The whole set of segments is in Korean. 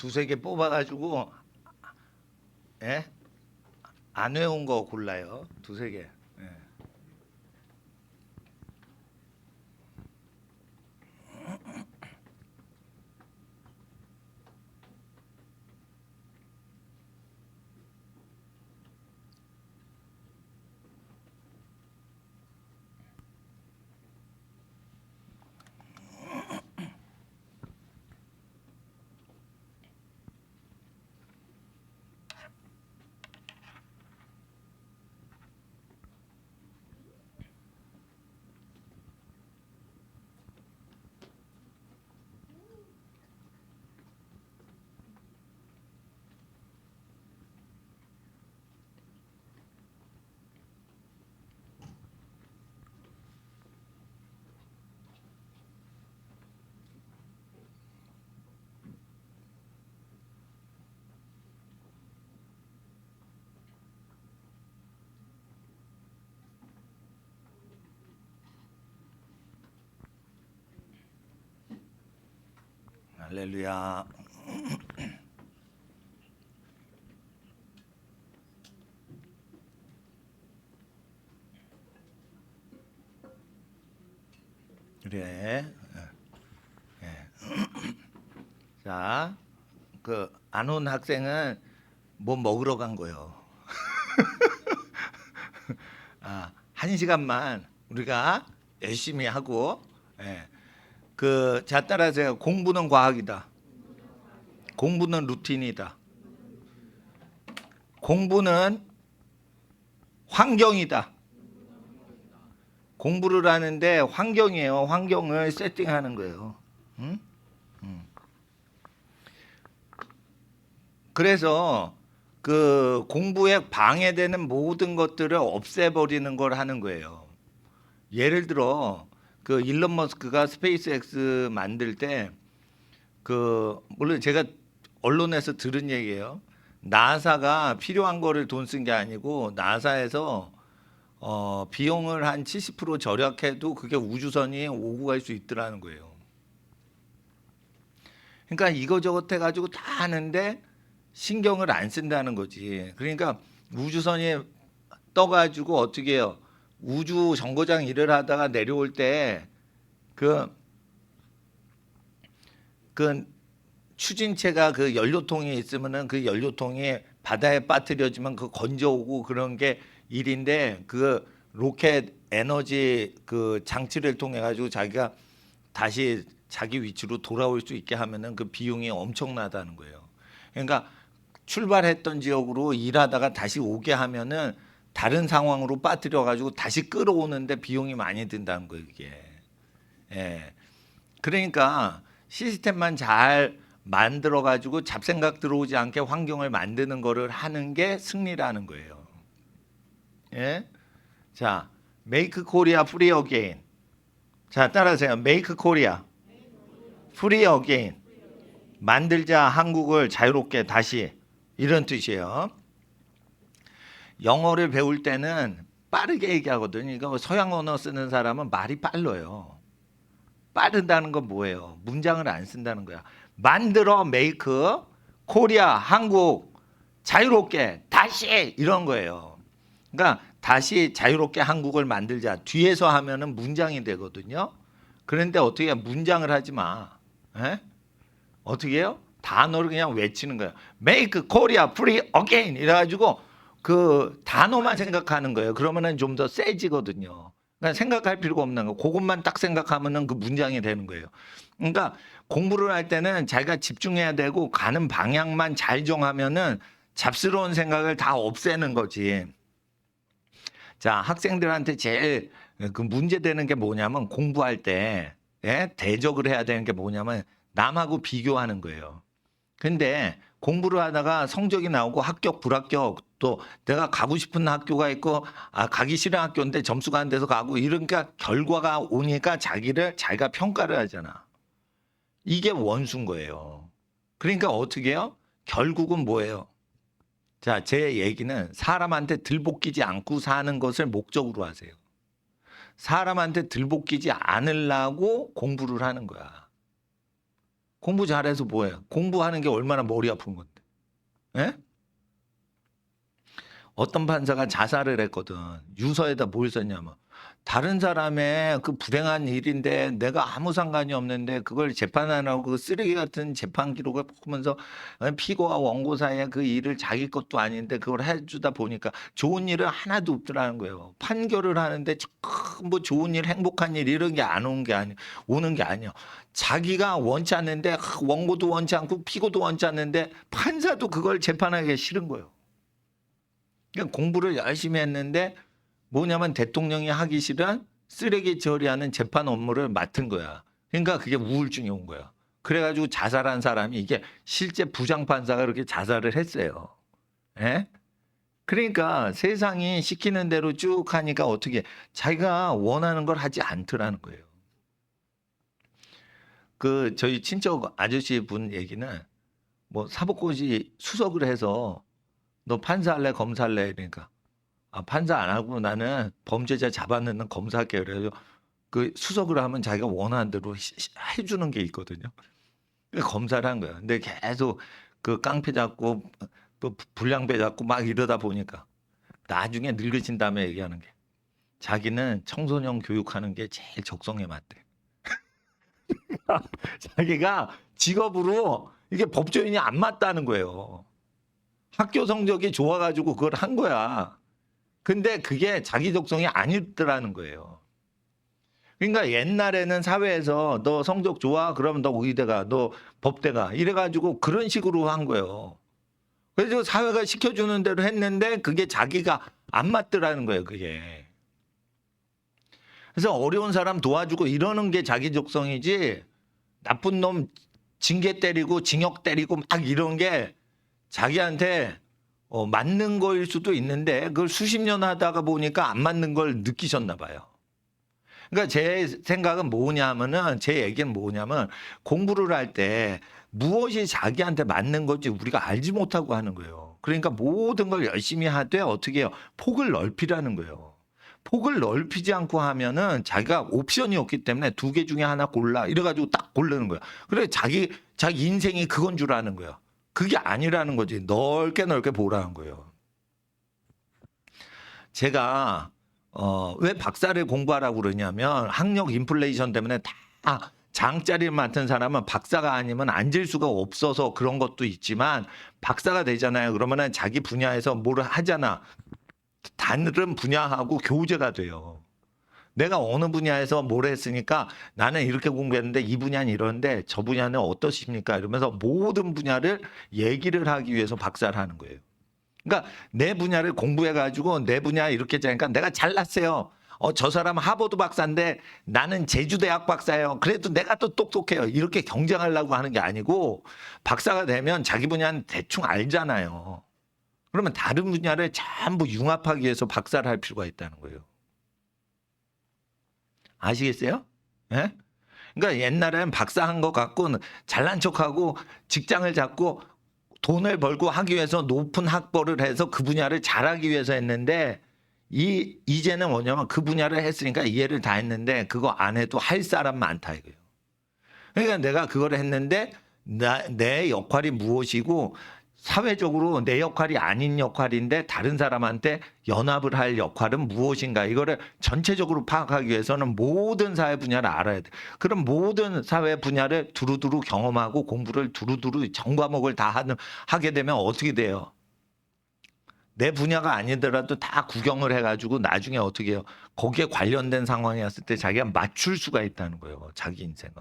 두세 개 뽑아가지고 예? 안 외운 거 골라요. 두세 개. 예. 할렐루야. 그래. 예. 자, 그 안 온 학생은 뭐 먹으러 간 거요. 한 시간만 우리가 열심히 하고, 예. 자 따라하세요. 공부는 과학이다. 공부는 루틴이다. 공부는 환경이다. 공부를 하는데 환경이에요. 환경을 세팅하는 거예요. 응? 그래서 그 공부에 방해되는 모든 것들을 없애버리는 걸 하는 거예요. 예를 들어 그 일론 머스크가 스페이스X 만들 때 물론 제가 언론에서 들은 얘기예요. 나사가 필요한 거를 돈 쓴 게 아니고 나사에서 비용을 한 70% 절약해도 그게 우주선이 오고 갈 수 있더라는 거예요. 그러니까 이거저것 해가지고 다 하는데 신경을 안 쓴다는 거지. 그러니까 우주선이 떠가지고 어떻게 해요? 우주 정거장 일을 하다가 내려올 때 그 추진체가 그 연료통에 있으면은 그 연료통이 바다에 빠뜨려지면 그 건져오고 그런 게 일인데 그 로켓 에너지 그 장치를 통해 가지고 자기가 다시 자기 위치로 돌아올 수 있게 하면은 그 비용이 엄청나다는 거예요. 그러니까 출발했던 지역으로 일하다가 다시 오게 하면은 다른 상황으로 빠뜨려 가지고 다시 끌어오는데 비용이 많이 든다는 거예요, 이게. 예. 그러니까 시스템만 잘 만들어 가지고 잡생각 들어오지 않게 환경을 만드는 거를 하는 게 승리라는 거예요. 예? 자, make Korea free again. 자, 따라하세요. make Korea free again. 만들자 한국을 자유롭게 다시. 이런 뜻이에요. 영어를 배울 때는 빠르게 얘기하거든요. 이거 서양 언어 쓰는 사람은 말이 빨라요. 빠르다는 건 뭐예요? 문장을 안 쓴다는 거야. 만들어 make 코리아 한국 자유롭게 다시 이런 거예요. 그러니까 다시 자유롭게 한국을 만들자. 뒤에서 하면은 문장이 되거든요. 그런데 어떻게 문장을 하지 마. 에? 어떻게 해요? 단어를 그냥 외치는 거예요. make Korea free again 이래가지고 그 단어만 생각하는 거예요. 그러면은 좀 더 세지거든요. 그러니까 생각할 필요가 없는 거. 그것만 딱 생각하면은 그 문장이 되는 거예요. 그러니까 공부를 할 때는 자기가 집중해야 되고 가는 방향만 잘 정하면은 잡스러운 생각을 다 없애는 거지. 자, 학생들한테 제일 그 문제되는 게 뭐냐면 공부할 때 대적을 해야 되는 게 뭐냐면 남하고 비교하는 거예요. 근데 공부를 하다가 성적이 나오고 합격, 불합격, 또 내가 가고 싶은 학교가 있고 가기 싫은 학교인데 점수가 안 돼서 가고 이러니까 결과가 오니까 자기가 평가를 하잖아. 이게 원수인 거예요. 그러니까 어떻게 해요? 결국은 뭐예요? 자, 제 얘기는 사람한테 들볶이지 않고 사는 것을 목적으로 하세요. 사람한테 들볶이지 않으려고 공부를 하는 거야. 공부 잘해서 뭐해요? 공부하는 게 얼마나 머리 아픈 건데. 예? 어떤 판사가 자살을 했거든. 유서에다 뭘 썼냐면 다른 사람의 그 불행한 일인데 내가 아무 상관이 없는데 그걸 재판 안 하고 그 쓰레기 같은 재판 기록을 보면서 피고와 원고 사이에 그 일을 자기 것도 아닌데 그걸 해주다 보니까 좋은 일은 하나도 없더라는 거예요. 판결을 하는데 뭐 좋은 일, 행복한 일 이런 게 안 오는 게 아니야. 오는 게 아니야. 자기가 원치 않는데 원고도 원치 않고 피고도 원치 않는데 판사도 그걸 재판하기 싫은 거예요. 그러니까 공부를 열심히 했는데 뭐냐면 대통령이 하기 싫은 쓰레기 처리하는 재판 업무를 맡은 거야. 그러니까 그게 우울증이 온 거야. 그래가지고 자살한 사람이 이게 실제 부장판사가 그렇게 자살을 했어요. 예? 그러니까 세상이 시키는 대로 쭉 하니까 어떻게 자기가 원하는 걸 하지 않더라는 거예요. 그 저희 친척 아저씨 분 얘기는 뭐 사법고시 수석을 해서 너 판사할래 검사할래 그러니까 아, 판사 안 하고 나는 범죄자 잡아내는 검사할게 그래요. 그 수석을 하면 자기가 원하는 대로 해주는 게 있거든요. 검사를 한 거야. 근데 계속 그 깡패 잡고 또 불량배 잡고 막 이러다 보니까 나중에 늙으신 다음에 얘기하는 게 자기는 청소년 교육하는 게 제일 적성에 맞대. 자기가 직업으로 이게 법조인이 안 맞다는 거예요. 학교 성적이 좋아가지고 그걸 한 거야. 근데 그게 자기 적성이 아니더라는 거예요. 그러니까 옛날에는 사회에서 너 성적 좋아? 그러면 너 의대가, 너 법대가 이래가지고 그런 식으로 한 거예요. 그래서 사회가 시켜주는 대로 했는데 그게 자기가 안 맞더라는 거예요, 그게. 그래서 어려운 사람 도와주고 이러는 게 자기 적성이지 나쁜 놈 징계 때리고 징역 때리고 막 이런 게 자기한테 맞는 거일 수도 있는데 그걸 수십 년 하다가 보니까 안 맞는 걸 느끼셨나 봐요. 그러니까 제 생각은 뭐냐면은 제 얘기는 뭐냐면 공부를 할 때 무엇이 자기한테 맞는 건지 우리가 알지 못하고 하는 거예요. 그러니까 모든 걸 열심히 하되 어떻게 해요? 폭을 넓히라는 거예요. 폭을 넓히지 않고 하면은 자기가 옵션이 없기 때문에 두 개 중에 하나 골라 이래가지고 딱 고르는 거야. 그래 자기 인생이 그건 줄 아는 거야. 그게 아니라는 거지. 넓게 넓게 보라는 거예요. 제가 왜 박사를 공부하라고 그러냐면 학력 인플레이션 때문에 다 장자리를 맡은 사람은 박사가 아니면 앉을 수가 없어서 그런 것도 있지만 박사가 되잖아요. 그러면은 자기 분야에서 뭘 하잖아. 다른 분야하고 교제가 돼요. 내가 어느 분야에서 뭘 했으니까 나는 이렇게 공부했는데 이 분야는 이런데 저 분야는 어떠십니까? 이러면서 모든 분야를 얘기를 하기 위해서 박사를 하는 거예요. 그러니까 내 분야를 공부해가지고 내 분야 이렇게 자니까 내가 잘났어요. 저 사람 하버드 박사인데 나는 제주대학 박사예요. 그래도 내가 또 똑똑해요. 이렇게 경쟁하려고 하는 게 아니고 박사가 되면 자기 분야는 대충 알잖아요. 그러면 다른 분야를 전부 융합하기 위해서 박사를 할 필요가 있다는 거예요. 아시겠어요? 예? 그러니까 옛날에는 박사한 것 갖고는 잘난 척하고 직장을 잡고 돈을 벌고 하기 위해서 높은 학벌을 해서 그 분야를 잘하기 위해서 했는데 이제는 뭐냐면 그 분야를 했으니까 이해를 다 했는데 그거 안 해도 할 사람 많다 이거예요. 그러니까 내가 그걸 했는데 내 역할이 무엇이고 사회적으로 내 역할이 아닌 역할인데 다른 사람한테 연합을 할 역할은 무엇인가 이거를 전체적으로 파악하기 위해서는 모든 사회 분야를 알아야 돼. 그럼 모든 사회 분야를 두루두루 경험하고 공부를 두루두루 전 과목을 다 하게 되면 어떻게 돼요? 내 분야가 아니더라도 다 구경을 해가지고 나중에 어떻게 해요? 거기에 관련된 상황이 왔을 때 자기가 맞출 수가 있다는 거예요. 자기 인생을.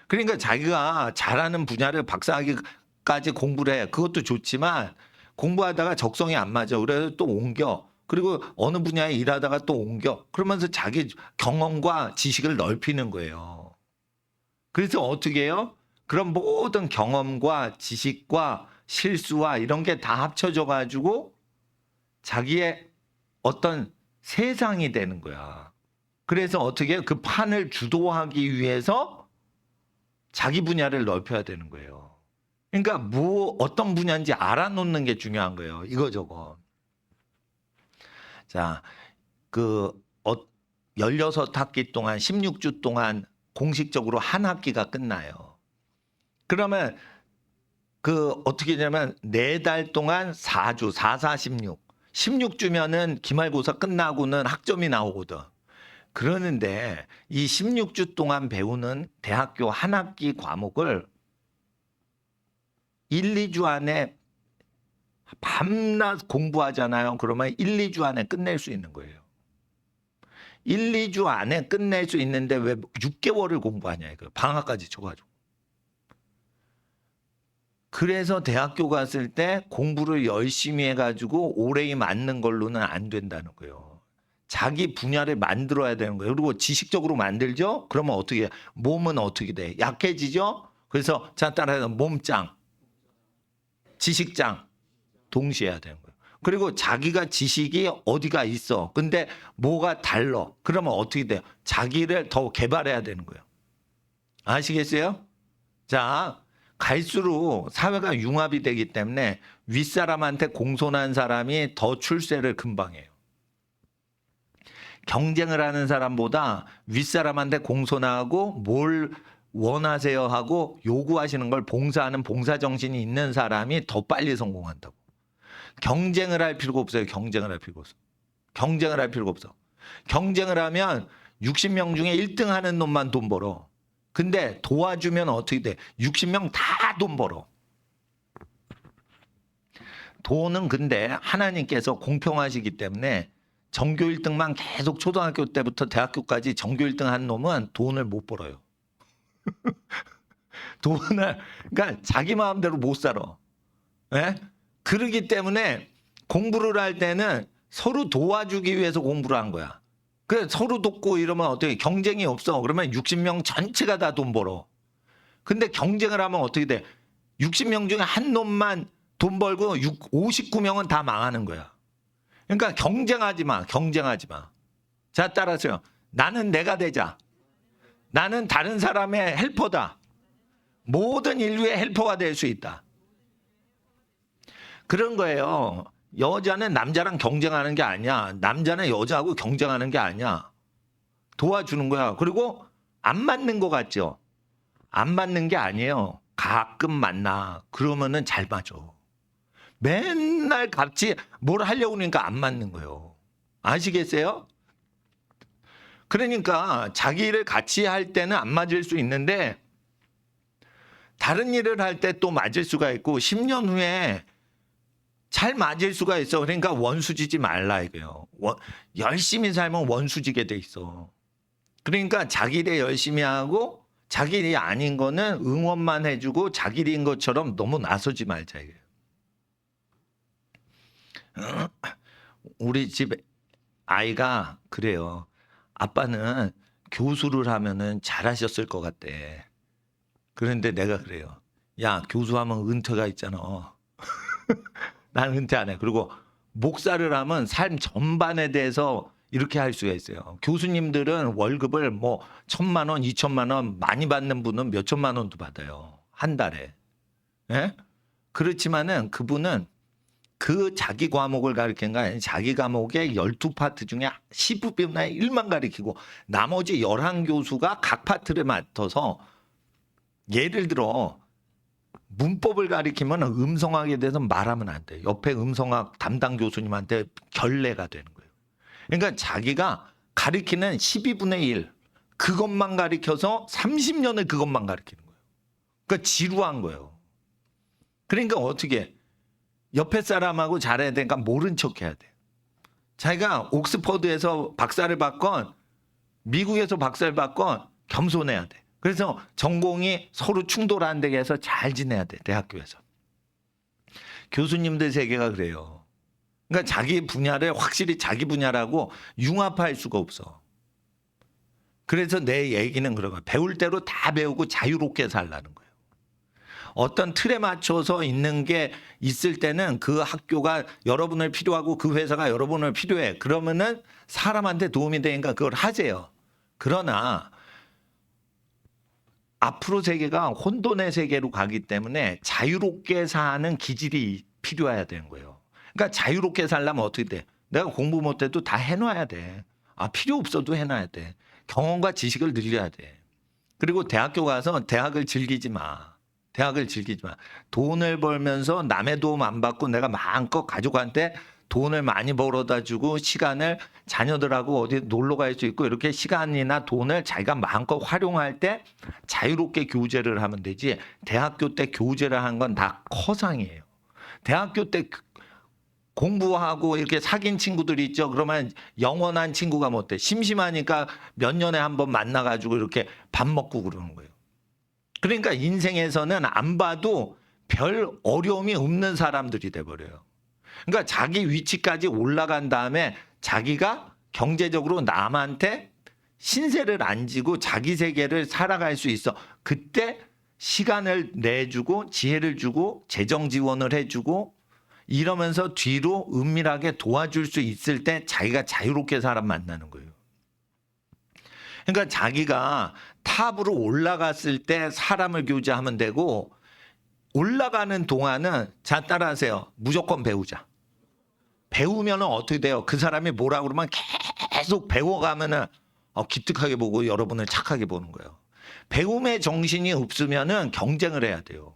그러니까 자기가 잘하는 분야를 박사학위까지 공부를 해. 그것도 좋지만 공부하다가 적성이 안 맞아. 그래서 또 옮겨. 그리고 어느 분야에 일하다가 또 옮겨. 그러면서 자기 경험과 지식을 넓히는 거예요. 그래서 어떻게 해요? 그런 모든 경험과 지식과 실수와 이런 게 다 합쳐져 가지고 자기의 어떤 세상이 되는 거야. 그래서 어떻게 해요? 그 판을 주도하기 위해서 자기 분야를 넓혀야 되는 거예요. 그러니까 어떤 분야인지 알아놓는 게 중요한 거예요. 이거저거. 자, 그 16학기 동안 16주 동안 공식적으로 한 학기가 끝나요. 그러면 그 어떻게 되냐면 4달 동안 4주 4, 4, 16. 16주면은 기말고사 끝나고는 학점이 나오거든. 그러는데 이 16주 동안 배우는 대학교 한 학기 과목을 1, 2주 안에 밤낮 공부하잖아요. 그러면 1, 2주 안에 끝낼 수 있는 거예요. 1, 2주 안에 끝낼 수 있는데 왜 6개월을 공부하냐 이거. 방학까지 쳐가지고. 그래서 대학교 갔을 때 공부를 열심히 해가지고 올해에 맞는 걸로는 안 된다는 거예요. 자기 분야를 만들어야 되는 거예요. 그리고 지식적으로 만들죠? 그러면 어떻게, 몸은 어떻게 돼? 약해지죠? 그래서 자, 따라서 몸짱, 지식짱 동시에 해야 되는 거예요. 그리고 자기가 지식이 어디가 있어. 근데 뭐가 달라. 그러면 어떻게 돼요? 자기를 더 개발해야 되는 거예요. 아시겠어요? 자, 갈수록 사회가 융합이 되기 때문에 윗사람한테 공손한 사람이 더 출세를 금방 해요. 경쟁을 하는 사람보다 윗사람한테 공손하고 뭘 원하세요 하고 요구하시는 걸 봉사하는 봉사정신이 있는 사람이 더 빨리 성공한다고. 경쟁을 할 필요가 없어요. 경쟁을 할 필요가 없어. 경쟁을 할 필요가 없어. 경쟁을 하면 60명 중에 1등 하는 놈만 돈 벌어. 근데 도와주면 어떻게 돼? 60명 다 돈 벌어. 돈은 근데 하나님께서 공평하시기 때문에 전교 1등만 계속 초등학교 때부터 대학교까지 전교 1등 한 놈은 돈을 못 벌어요. 돈을, 그러니까 자기 마음대로 못 살아. 예? 그러기 때문에 공부를 할 때는 서로 도와주기 위해서 공부를 한 거야. 그래 서로 돕고 이러면 어떻게 경쟁이 없어. 그러면 60명 전체가 다 돈 벌어. 근데 경쟁을 하면 어떻게 돼? 60명 중에 한 놈만 돈 벌고 59명은 다 망하는 거야. 그러니까 경쟁하지 마. 경쟁하지 마. 자, 따라서요. 나는 내가 되자. 나는 다른 사람의 헬퍼다. 모든 인류의 헬퍼가 될 수 있다. 그런 거예요. 여자는 남자랑 경쟁하는 게 아니야. 남자는 여자하고 경쟁하는 게 아니야. 도와주는 거야. 그리고 안 맞는 거 같죠? 안 맞는 게 아니에요. 가끔 만나. 그러면은 잘 맞아. 맨날 같이 뭘 하려고 하니까 안 맞는 거예요. 아시겠어요? 그러니까 자기 일을 같이 할 때는 안 맞을 수 있는데 다른 일을 할 때 또 맞을 수가 있고 10년 후에 잘 맞을 수가 있어. 그러니까 원수지지 말라 이거예요. 열심히 살면 원수지게 돼 있어. 그러니까 자기 일 열심히 하고 자기 일이 아닌 거는 응원만 해주고 자기 일인 것처럼 너무 나서지 말자 이거예요. 우리 집 아이가 그래요. 아빠는 교수를 하면은 잘하셨을 것 같대. 그런데 내가 그래요. 야, 교수하면 은퇴가 있잖아. 난 은퇴 안 해. 그리고 목사를 하면 삶 전반에 대해서 이렇게 할 수가 있어요. 교수님들은 월급을 뭐 1,000만 원, 2,000만 원 많이 받는 분은 몇 천만 원도 받아요. 한 달에. 예? 그렇지만은 그분은 그 자기 과목을 가르치는 거 아니에요. 자기 과목의 12파트 중에 10분의 1만 가르치고 나머지 11교수가 각 파트를 맡아서 예를 들어 문법을 가리키면 음성학에 대해서 말하면 안 돼. 옆에 음성학 담당 교수님한테 결례가 되는 거예요. 그러니까 자기가 가리키는 12분의 1 그것만 가리켜서 30년을 그것만 가리키는 거예요. 그러니까 지루한 거예요. 그러니까 어떻게 옆에 사람하고 잘해야 되니까 모른 척 해야 돼. 자기가 옥스퍼드에서 박사를 받건 미국에서 박사를 받건 겸손해야 돼. 그래서 전공이 서로 충돌 안 되게 해서 잘 지내야 돼. 대학교에서. 교수님들 세계가 그래요. 그러니까 자기 분야를 확실히 자기 분야라고 융합할 수가 없어. 그래서 내 얘기는 그런 거야. 배울 대로 다 배우고 자유롭게 살라는 거예요. 어떤 틀에 맞춰서 있는 게 있을 때는 그 학교가 여러분을 필요하고 그 회사가 여러분을 필요해. 그러면은 사람한테 도움이 되니까 그걸 하세요. 그러나 앞으로 세계가 혼돈의 세계로 가기 때문에 자유롭게 사는 기질이 필요해야 되는 거예요. 그러니까 자유롭게 살려면 어떻게 돼? 내가 공부 못해도 다 해놔야 돼. 필요 없어도 해놔야 돼. 경험과 지식을 늘려야 돼. 그리고 대학교 가서 대학을 즐기지 마. 대학을 즐기지 마. 돈을 벌면서 남의 도움 안 받고 내가 마음껏 가족한테 돈을 많이 벌어다 주고 시간을 자녀들하고 어디 놀러 갈 수 있고 이렇게 시간이나 돈을 자기가 마음껏 활용할 때 자유롭게 교제를 하면 되지. 대학교 때 교제를 한 건 다 허상이에요. 대학교 때 공부하고 이렇게 사귄 친구들이 있죠. 그러면 영원한 친구가 못 돼. 심심하니까 몇 년에 한 번 만나가지고 이렇게 밥 먹고 그러는 거예요. 그러니까 인생에서는 안 봐도 별 어려움이 없는 사람들이 돼버려요. 그러니까 자기 위치까지 올라간 다음에 자기가 경제적으로 남한테 신세를 안 지고 자기 세계를 살아갈 수 있어. 그때 시간을 내주고 지혜를 주고 재정 지원을 해주고 이러면서 뒤로 은밀하게 도와줄 수 있을 때 자기가 자유롭게 사람 만나는 거예요. 그러니까 자기가 탑으로 올라갔을 때 사람을 교제하면 되고 올라가는 동안은 자 따라하세요. 무조건 배우자. 배우면 어떻게 돼요? 그 사람이 뭐라 그러면 계속 배워가면은 기특하게 보고 여러분을 착하게 보는 거예요. 배움의 정신이 없으면은 경쟁을 해야 돼요.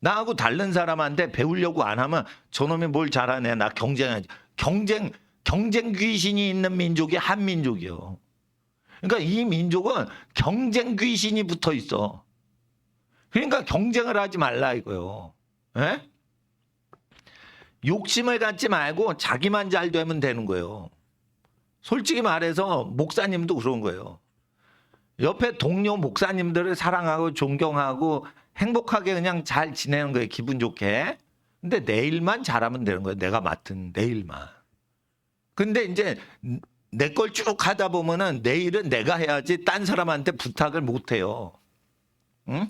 나하고 다른 사람한테 배우려고 안 하면 저놈이 뭘 잘하네. 나 경쟁하지. 경쟁 귀신이 있는 민족이 한민족이요. 그러니까 이 민족은 경쟁 귀신이 붙어 있어. 그러니까 경쟁을 하지 말라 이거요. 예? 욕심을 갖지 말고 자기만 잘 되면 되는 거예요. 솔직히 말해서 목사님도 그런 거예요. 옆에 동료 목사님들을 사랑하고 존경하고 행복하게 그냥 잘 지내는 거예요. 기분 좋게. 근데 내 일만 잘하면 되는 거예요. 내가 맡은 내 일만. 근데 이제 내 걸 쭉 하다 보면은 내 일은 내가 해야지 딴 사람한테 부탁을 못 해요. 응?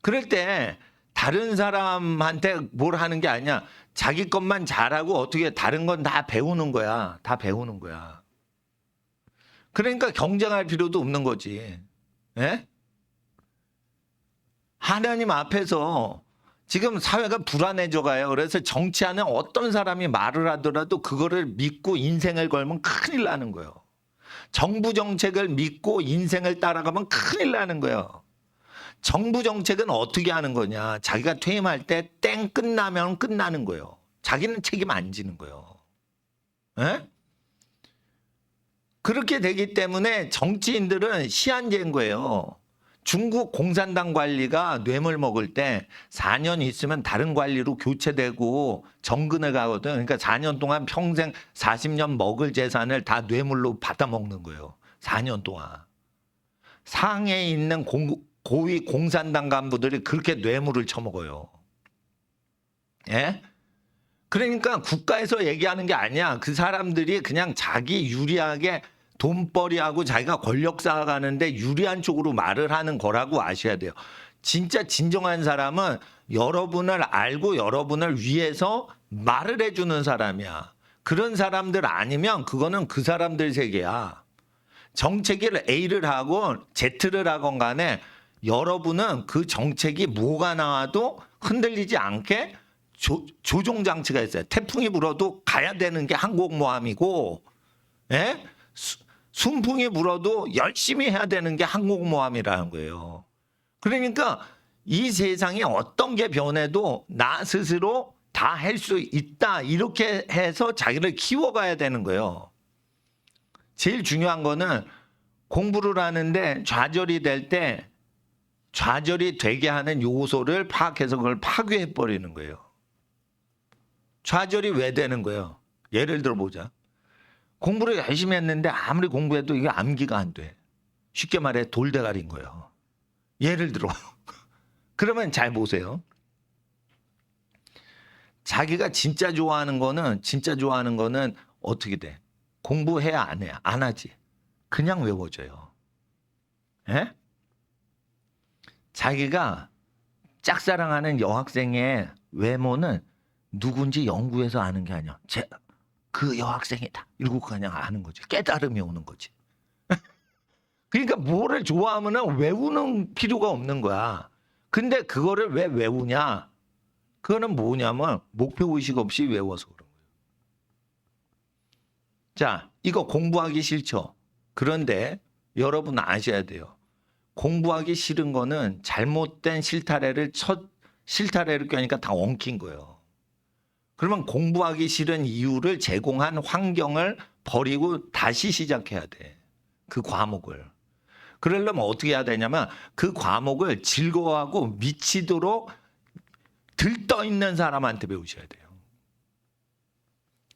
그럴 때 다른 사람한테 뭘 하는 게 아니야. 자기 것만 잘하고 어떻게 다른 건 다 배우는 거야. 다 배우는 거야. 그러니까 경쟁할 필요도 없는 거지. 예? 하나님 앞에서 지금 사회가 불안해져 가요. 그래서 정치하는 어떤 사람이 말을 하더라도 그거를 믿고 인생을 걸면 큰일 나는 거예요. 정부 정책을 믿고 인생을 따라가면 큰일 나는 거예요. 정부 정책은 어떻게 하는 거냐. 자기가 퇴임할 때 땡 끝나면 끝나는 거예요. 자기는 책임 안 지는 거예요. 에? 그렇게 되기 때문에 정치인들은 시한제인 거예요. 중국 공산당 관리가 뇌물 먹을 때 4년 있으면 다른 관리로 교체되고 정근을 가거든. 그러니까 4년 동안 평생 40년 먹을 재산을 다 뇌물로 받아먹는 거예요. 4년 동안. 상해에 있는 고위 공산당 간부들이 그렇게 뇌물을 처먹어요. 예? 그러니까 국가에서 얘기하는 게 아니야. 그 사람들이 그냥 자기 유리하게 돈벌이하고 자기가 권력 쌓아가는데 유리한 쪽으로 말을 하는 거라고 아셔야 돼요. 진짜 진정한 사람은 여러분을 알고 여러분을 위해서 말을 해주는 사람이야. 그런 사람들 아니면 그거는 그 사람들 세계야. 정책을 A를 하고 Z를 하건 간에 여러분은 그 정책이 뭐가 나와도 흔들리지 않게 조종 장치가 있어요. 태풍이 불어도 가야 되는 게 항공모함이고, 예? 순풍이 불어도 열심히 해야 되는 게 항공모함이라는 거예요. 그러니까 이 세상에 어떤 게 변해도 나 스스로 다 할 수 있다. 이렇게 해서 자기를 키워가야 되는 거예요. 제일 중요한 거는 공부를 하는데 좌절이 될 때 좌절이 되게 하는 요소를 파악해서 그걸 파괴해 버리는 거예요. 좌절이 왜 되는 거예요? 예를 들어 보자. 공부를 열심히 했는데 아무리 공부해도 이게 암기가 안 돼. 쉽게 말해 돌대가리인 거예요. 예를 들어. 그러면 잘 보세요. 자기가 진짜 좋아하는 거는 어떻게 돼? 공부해야 안 해? 안 하지. 그냥 외워져요. 예? 자기가 짝사랑하는 여학생의 외모는 누군지 연구해서 아는 게 아니야. 그 여학생이다. 이러고 그냥 아는 거지. 깨달음이 오는 거지. 그러니까 뭐를 좋아하면 외우는 필요가 없는 거야. 근데 그거를 왜 외우냐? 그거는 뭐냐면 목표의식 없이 외워서 그런 거예요. 자, 이거 공부하기 싫죠? 그런데 여러분 아셔야 돼요. 공부하기 싫은 거는 잘못된 실타래를 껴니까 다 엉킨 거예요. 그러면 공부하기 싫은 이유를 제공한 환경을 버리고 다시 시작해야 돼. 그 과목을. 그러려면 어떻게 해야 되냐면 그 과목을 즐거워하고 미치도록 들떠 있는 사람한테 배우셔야 돼요.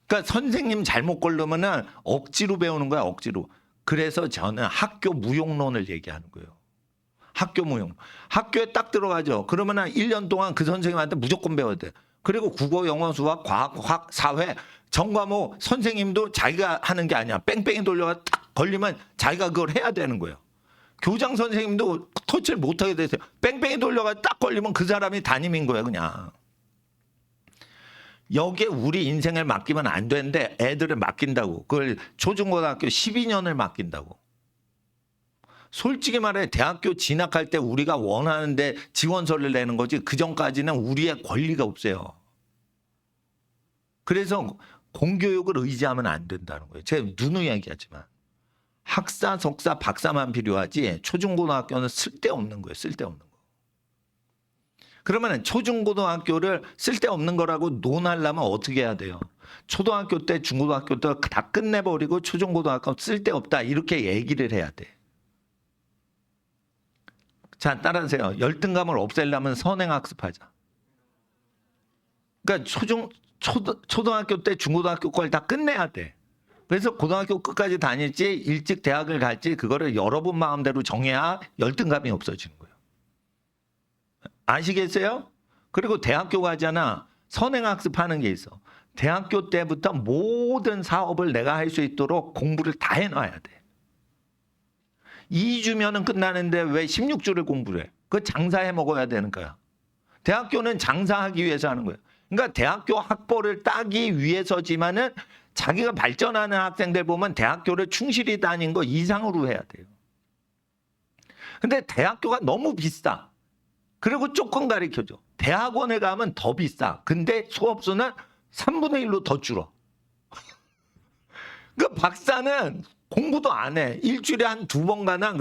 그러니까 선생님 잘못 고르면은 억지로 배우는 거야, 억지로. 그래서 저는 학교 무용론을 얘기하는 거예요. 학교 무용. 학교에 딱 들어가죠. 그러면은 1년 동안 그 선생님한테 무조건 배워야 돼. 그리고 국어, 영어, 수학, 과학, 사회 전 과목 선생님도 자기가 하는 게 아니야. 뺑뺑이 돌려가 딱 걸리면 자기가 그걸 해야 되는 거예요. 교장 선생님도 터치를 못하게 되세요. 뺑뺑이 돌려가 딱 걸리면 그 사람이 담임인 거예요, 그냥. 여기에 우리 인생을 맡기면 안 되는데 애들을 맡긴다고. 그걸 초중고등학교 12년을 맡긴다고. 솔직히 말해 대학교 진학할 때 우리가 원하는데 지원서를 내는 거지 그 전까지는 우리의 권리가 없어요. 그래서 공교육을 의지하면 안 된다는 거예요. 제가 누누이 얘기하지만 학사, 석사, 박사만 필요하지 초중고등학교는 쓸데없는 거예요. 쓸데없는 거. 그러면 초중고등학교를 쓸데없는 거라고 논하려면 어떻게 해야 돼요? 초등학교 때 중고등학교 때 다 끝내버리고 초중고등학교 쓸데없다 이렇게 얘기를 해야 돼. 자, 따라하세요. 열등감을 없애려면 선행학습하자. 그러니까 초등학교 때 중고등학교 걸 다 끝내야 돼. 그래서 고등학교 끝까지 다닐지 일찍 대학을 갈지 그거를 여러분 마음대로 정해야 열등감이 없어지는 거예요. 아시겠어요? 그리고 대학교 가잖아. 선행학습하는 게 있어. 대학교 때부터 모든 사업을 내가 할 수 있도록 공부를 다 해놔야 돼. 2주면은 끝나는데 왜 16주를 공부를 해? 그거 장사해 먹어야 되는 거야. 대학교는 장사하기 위해서 하는 거예요. 그러니까 대학교 학벌을 따기 위해서지만은 자기가 발전하는 학생들 보면 대학교를 충실히 다닌 거 이상으로 해야 돼요. 근데 대학교가 너무 비싸. 그리고 조금 가르쳐줘. 대학원에 가면 더 비싸. 근데 수업수는 3분의 1로 더 줄어. 그 박사는 공부도 안 해. 일주일에 한 2번 가나?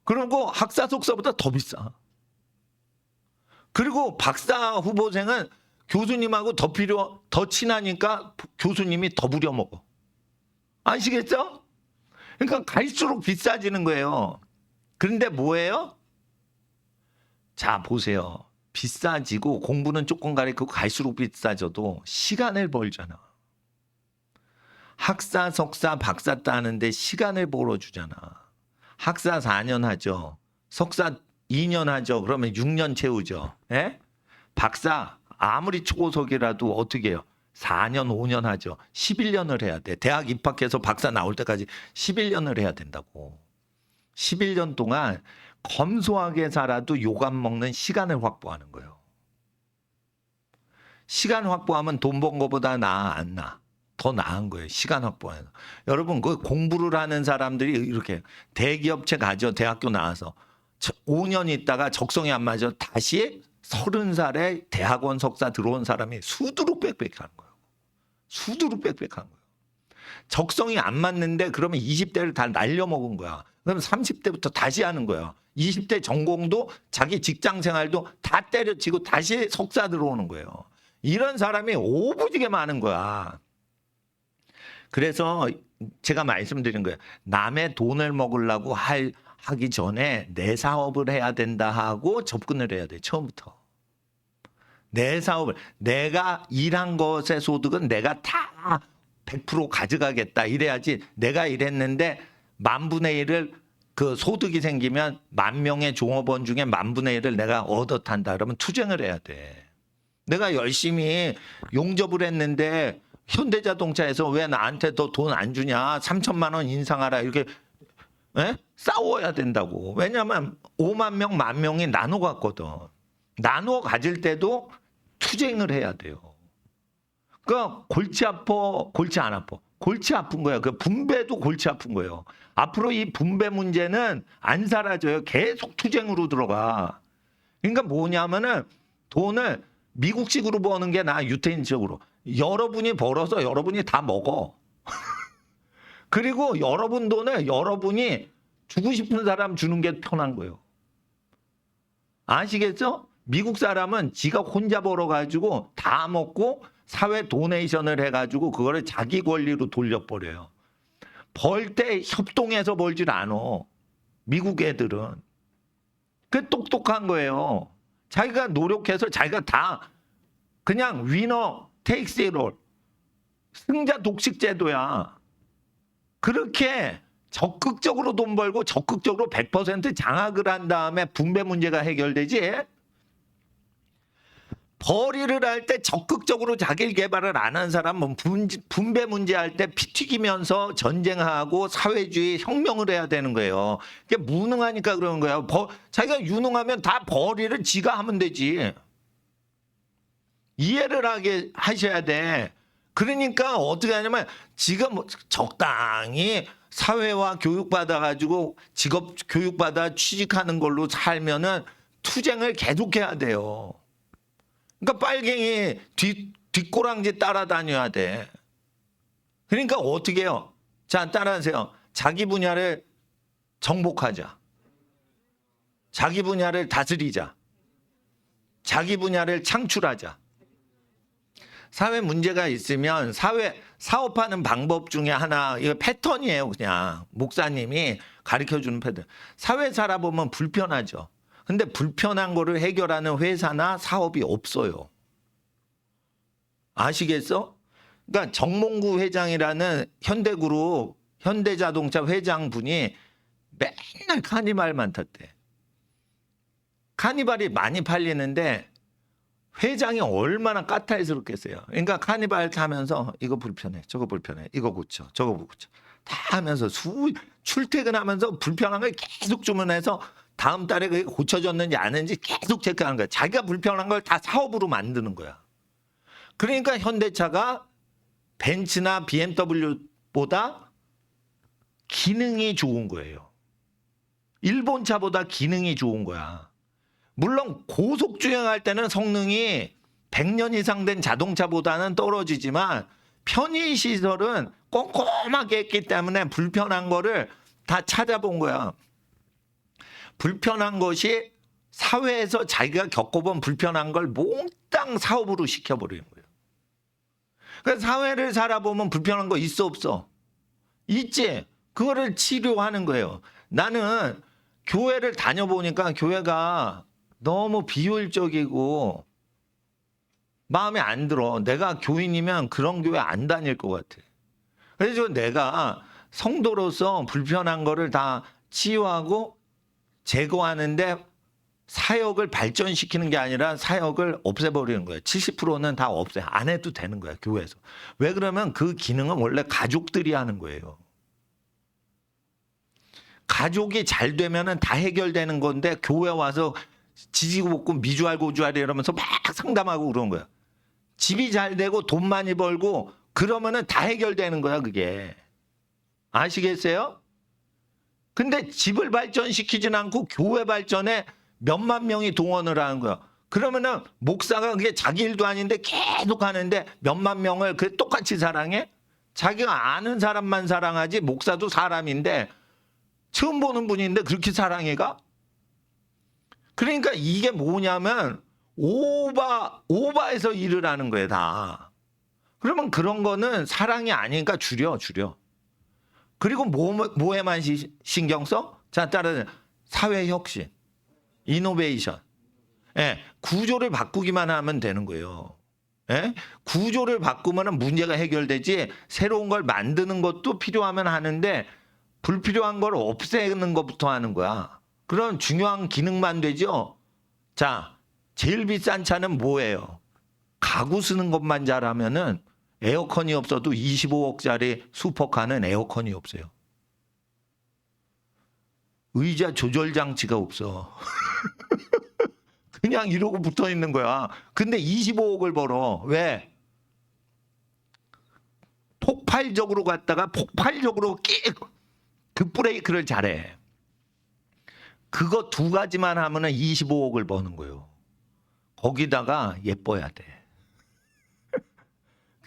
그러고 학사 석사보다 더 비싸. 그리고 박사 후보생은 교수님하고 더 친하니까 교수님이 더 부려먹어. 아시겠죠? 그러니까 갈수록 비싸지는 거예요. 그런데 뭐예요? 자, 보세요. 비싸지고 공부는 조금 가르치고 갈수록 비싸져도 시간을 벌잖아. 학사, 석사, 박사 따는데 시간을 벌어주잖아. 학사 4년 하죠. 석사 2년 하죠. 그러면 6년 채우죠. 예? 박사 아무리 초고속이라도 어떻게 해요? 4년, 5년 하죠. 11년을 해야 돼. 대학 입학해서 박사 나올 때까지 11년을 해야 된다고. 11년 동안 검소하게 살아도 욕 안 먹는 시간을 확보하는 거예요. 시간 확보하면 돈 번 거보다 나아, 안 나아? 더 나은 거예요. 시간 확보하는. 여러분, 그 공부를 하는 사람들이 이렇게 대기업체 가죠. 대학교 나와서 5년 있다가 적성이 안 맞아 다시 30살에 대학원 석사 들어온 사람이 수두룩 빽빽한 거예요. 수두룩 빽빽한 거예요. 적성이 안 맞는데 그러면 20대를 다 날려먹은 거야. 그러면 30대부터 다시 하는 거야. 20대 전공도 자기 직장 생활도 다 때려치고 다시 석사 들어오는 거예요. 이런 사람이 오부지게 많은 거야. 그래서 제가 말씀드린 거예요. 남의 돈을 먹으려고 하기 전에 내 사업을 해야 된다 하고 접근을 해야 돼. 처음부터. 내 사업을 내가 일한 것의 소득은 내가 다 100% 가져가겠다 이래야지. 내가 일했는데 10,000분의 1을 그 소득이 생기면 10,000명의 종업원 중에 10,000분의 1을 내가 얻어 탄다 그러면 투쟁을 해야 돼. 내가 열심히 용접을 했는데 현대자동차에서 왜 나한테 더 돈 안 주냐? 3,000만 원 인상하라 이렇게 싸워야 된다고. 왜냐하면 5만 명, 10,000명이 나눠 갔거든. 나눠 가질 때도 투쟁을 해야 돼요. 그러니까 골치 아파, 골치 안 아파. 골치 아픈 거야. 그 분배도 골치 아픈 거예요. 앞으로 이 분배 문제는 안 사라져요. 계속 투쟁으로 들어가. 그러니까 뭐냐면은 돈을 미국식으로 버는 게 나아, 유태인적으로. 여러분이 벌어서 여러분이 다 먹어. 그리고 여러분 돈을 여러분이 주고 싶은 사람 주는 게 편한 거예요. 아시겠죠? 미국 사람은 지가 혼자 벌어가지고 다 먹고 사회 도네이션을 해가지고 그거를 자기 권리로 돌려버려요. 벌 때 협동해서 벌질 않아. 미국 애들은. 그 똑똑한 거예요. 자기가 노력해서 자기가 다 그냥 위너 테이크스 잇 올. 승자 독식 제도야. 그렇게 적극적으로 돈 벌고 적극적으로 100% 장악을 한 다음에 분배 문제가 해결되지. 벌이를 할 때 적극적으로 자기 개발을 안 한 사람은 분배 문제 할 때 피 튀기면서 전쟁하고 사회주의 혁명을 해야 되는 거예요. 이게 무능하니까 그러는 거예요. 자기가 유능하면 다 벌이를 지가 하면 되지. 이해를 하게 하셔야 돼. 그러니까 어떻게 하냐면 지금 적당히 사회와 교육받아가지고 직업 교육받아 취직하는 걸로 살면은 투쟁을 계속해야 돼요. 그러니까 빨갱이 뒷꼬랑지 따라다녀야 돼. 그러니까 어떻게 해요? 자, 따라하세요. 자기 분야를 정복하자. 자기 분야를 다스리자. 자기 분야를 창출하자. 사회 문제가 있으면 사업하는 방법 중에 하나, 이거 패턴이에요. 그냥 목사님이 가르쳐주는 패턴. 사회 살아보면 불편하죠. 근데 불편한 거를 해결하는 회사나 사업이 없어요. 아시겠어? 그러니까 정몽구 회장이라는 현대그룹, 현대자동차 회장분이 맨날 카니발만 탔대. 카니발이 많이 팔리는데 회장이 얼마나 까탈스럽겠어요. 그러니까 카니발 타면서 이거 불편해, 저거 불편해, 이거 고쳐, 저거 고쳐. 다 하면서 출퇴근하면서 불편한 걸 계속 주문해서 다음 달에 그게 고쳐졌는지 아닌지 계속 체크하는 거야. 자기가 불편한 걸 다 사업으로 만드는 거야. 그러니까 현대차가 벤츠나 BMW보다 기능이 좋은 거예요. 일본 차보다 기능이 좋은 거야. 물론 고속주행할 때는 성능이 100년 이상 된 자동차보다는 떨어지지만 편의시설은 꼼꼼하게 했기 때문에 불편한 거를 다 찾아본 거야. 불편한 것이 사회에서 자기가 겪어본 불편한 걸 몽땅 사업으로 시켜버리는 거예요. 그래서 사회를 살아보면 불편한 거 있어 없어? 있지. 그거를 치료하는 거예요. 나는 교회를 다녀보니까 교회가 너무 비효율적이고 마음에 안 들어. 내가 교인이면 그런 교회 안 다닐 것 같아. 그래서 내가 성도로서 불편한 거를 다 치유하고 제거하는데 사역을 발전시키는 게 아니라 사역을 없애버리는 거예요. 70%는 다 없애. 안 해도 되는 거야, 교회에서. 왜 그러면 그 기능은 원래 가족들이 하는 거예요. 가족이 잘 되면은 다 해결되는 건데 교회 와서 지지고 볶고 미주알 고주알 이러면서 막 상담하고 그런 거야. 집이 잘 되고 돈 많이 벌고 그러면은 다 해결되는 거야, 그게. 아시겠어요? 근데 집을 발전시키진 않고 교회 발전에 몇만 명이 동원을 하는 거야. 그러면은 목사가 그게 자기 일도 아닌데 계속 하는데 몇만 명을 그 똑같이 사랑해? 자기가 아는 사람만 사랑하지. 목사도 사람인데 처음 보는 분인데 그렇게 사랑해가? 그러니까 이게 뭐냐면 오바해서 일을 하는 거예요, 다. 그러면 그런 거는 사랑이 아니니까 줄여. 그리고 뭐에만 신경 써? 자, 따라서 사회혁신, 이노베이션. 예, 구조를 바꾸기만 하면 되는 거예요. 예? 구조를 바꾸면 문제가 해결되지 새로운 걸 만드는 것도 필요하면 하는데 불필요한 걸 없애는 것부터 하는 거야. 그런 중요한 기능만 되죠. 자, 제일 비싼 차는 뭐예요? 가구 쓰는 것만 잘하면은 에어컨이 없어도 25억짜리 슈퍼카는 에어컨이 없어요. 의자 조절 장치가 없어. 그냥 이러고 붙어 있는 거야. 근데 25억을 벌어. 왜? 폭발적으로 갔다가 폭발적으로 급브레이크를 잘해. 그거 두 가지만 하면은 25억을 버는 거예요. 거기다가 예뻐야 돼.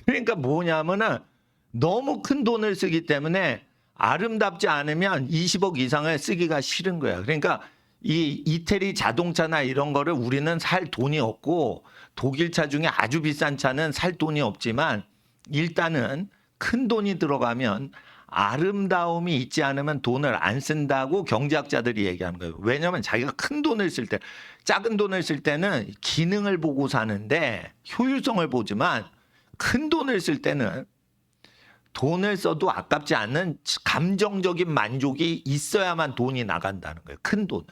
그러니까 뭐냐면은 너무 큰 돈을 쓰기 때문에 아름답지 않으면 20억 이상을 쓰기가 싫은 거야. 그러니까 이 이태리 자동차나 이런 거를 우리는 살 돈이 없고 독일 차 중에 아주 비싼 차는 살 돈이 없지만 일단은 큰 돈이 들어가면 아름다움이 있지 않으면 돈을 안 쓴다고 경제학자들이 얘기하는 거예요. 왜냐하면 자기가 큰 돈을 쓸 때, 작은 돈을 쓸 때는 기능을 보고 사는데 효율성을 보지만 큰 돈을 쓸 때는 돈을 써도 아깝지 않는 감정적인 만족이 있어야만 돈이 나간다는 거예요. 큰 돈은.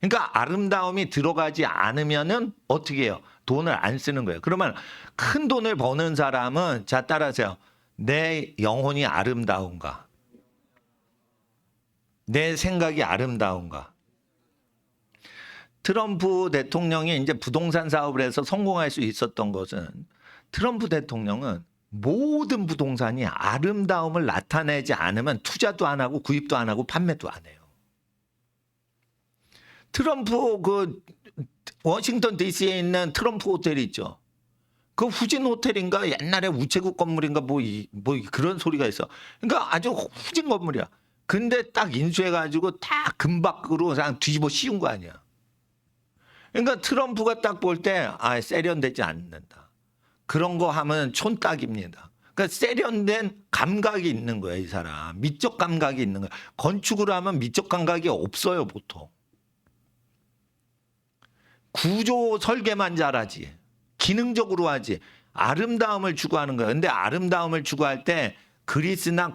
그러니까 아름다움이 들어가지 않으면은 어떻게 해요? 돈을 안 쓰는 거예요. 그러면 큰 돈을 버는 사람은 자 따라하세요. 내 영혼이 아름다운가? 내 생각이 아름다운가? 트럼프 대통령이 이제 부동산 사업을 해서 성공할 수 있었던 것은 트럼프 대통령은 모든 부동산이 아름다움을 나타내지 않으면 투자도 안 하고 구입도 안 하고 판매도 안 해요. 트럼프 그 워싱턴 DC에 있는 트럼프 호텔 있죠. 그 후진 호텔인가 옛날에 우체국 건물인가 뭐 그런 소리가 있어. 그러니까 아주 후진 건물이야. 근데 딱 인수해가지고 다 금박으로 그냥 뒤집어 씌운 거 아니야. 그러니까 트럼프가 딱 볼 때 세련되지 않는다. 그런 거 하면 촌딱입니다. 그러니까 세련된 감각이 있는 거야, 이 사람. 미적 감각이 있는 거야. 건축을 하면 미적 감각이 없어요, 보통. 구조 설계만 잘하지. 기능적으로 하지. 아름다움을 추구하는 거야. 근데 아름다움을 추구할 때 그리스나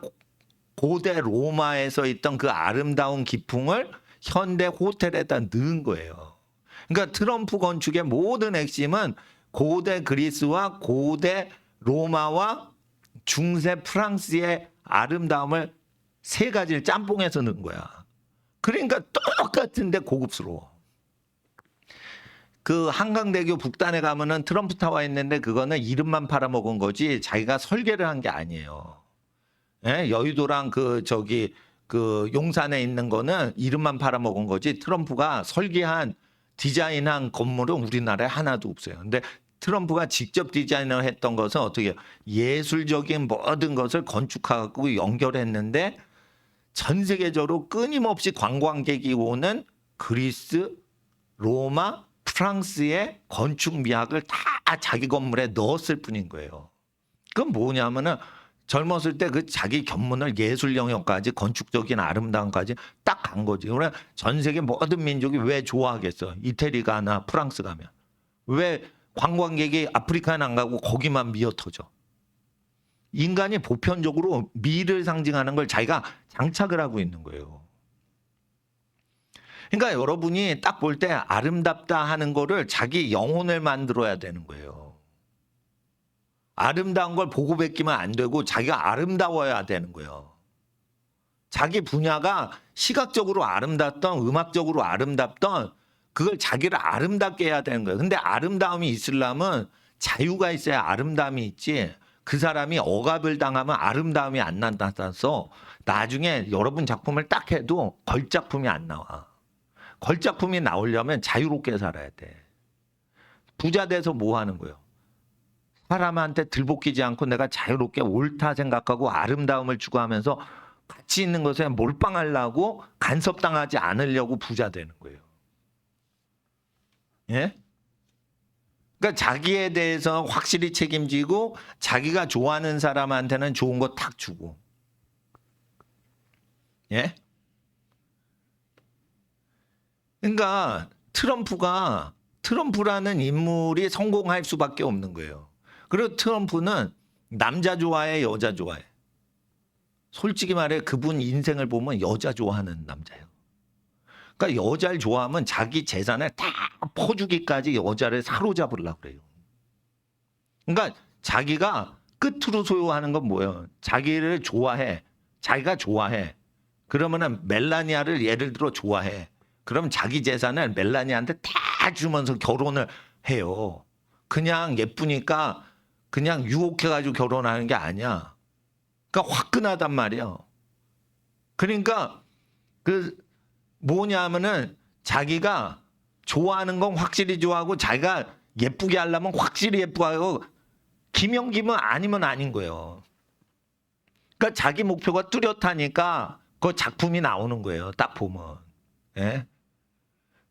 고대 로마에서 있던 그 아름다운 기풍을 현대 호텔에다 넣은 거예요. 그러니까 트럼프 건축의 모든 핵심은 고대 그리스와 고대 로마와 중세 프랑스의 아름다움을 세 가지를 짬뽕해서 넣은 거야. 그러니까 똑같은데 고급스러워. 그 한강대교 북단에 가면은 트럼프 타워 있는데 그거는 이름만 팔아먹은 거지 자기가 설계를 한 게 아니에요. 예? 여의도랑 그 용산에 있는 거는 이름만 팔아먹은 거지 트럼프가 설계한 디자인한 건물은 우리나라에 하나도 없어요. 근데 트럼프가 직접 디자인을 했던 것은 어떻게 해요? 예술적인 모든 것을 건축하고 연결했는데 전 세계적으로 끊임없이 관광객이 오는 그리스, 로마, 프랑스의 건축 미학을 다 자기 건물에 넣었을 뿐인 거예요. 그건 뭐냐면은 젊었을 때 그 자기 견문을 예술 영역까지 건축적인 아름다움까지 딱 간 거지. 그래 전 세계 모든 민족이 왜 좋아하겠어? 이태리 가나 프랑스 가면. 왜 관광객이 아프리카는 안 가고 거기만 미어터져? 인간이 보편적으로 미를 상징하는 걸 자기가 장착을 하고 있는 거예요. 그러니까 여러분이 딱 볼 때 아름답다 하는 거를 자기 영혼을 만들어야 되는 거예요. 아름다운 걸 보고 베끼면 안 되고 자기가 아름다워야 되는 거예요. 자기 분야가 시각적으로 아름답던 음악적으로 아름답던 그걸 자기를 아름답게 해야 되는 거예요. 근데 아름다움이 있으려면 자유가 있어야 아름다움이 있지. 그 사람이 억압을 당하면 아름다움이 안 나타나서 나중에 여러분 작품을 딱 해도 걸작품이 안 나와. 걸작품이 나오려면 자유롭게 살아야 돼. 부자 돼서 뭐 하는 거예요? 사람한테 들볶이지 않고 내가 자유롭게 옳다 생각하고 아름다움을 추구하면서 가치 있는 것에 몰빵하려고 간섭당하지 않으려고 부자 되는 거예요. 예? 그러니까 자기에 대해서 확실히 책임지고 자기가 좋아하는 사람한테는 좋은 거 탁 주고. 예? 그러니까 트럼프라는 인물이 성공할 수밖에 없는 거예요. 그리고 트럼프는 남자 좋아해, 여자 좋아해. 솔직히 말해 그분 인생을 보면 여자 좋아하는 남자예요. 그러니까 여자를 좋아하면 자기 재산을 다 퍼주기까지 여자를 사로잡으려고 그래요. 그러니까 자기가 끝으로 소유하는 건 뭐예요? 자기를 좋아해. 자기가 좋아해. 그러면은 멜라니아를 예를 들어 좋아해. 그럼 자기 재산을 멜라니아한테 다 주면서 결혼을 해요. 그냥 예쁘니까 그냥 유혹해가지고 결혼하는 게 아니야. 그러니까 화끈하단 말이에요. 그러니까 그 뭐냐면은 자기가 좋아하는 건 확실히 좋아하고 자기가 예쁘게 하려면 확실히 예쁘게 하고 김연기면 아니면 아닌 거예요. 그러니까 자기 목표가 뚜렷하니까 그 작품이 나오는 거예요. 딱 보면. 예?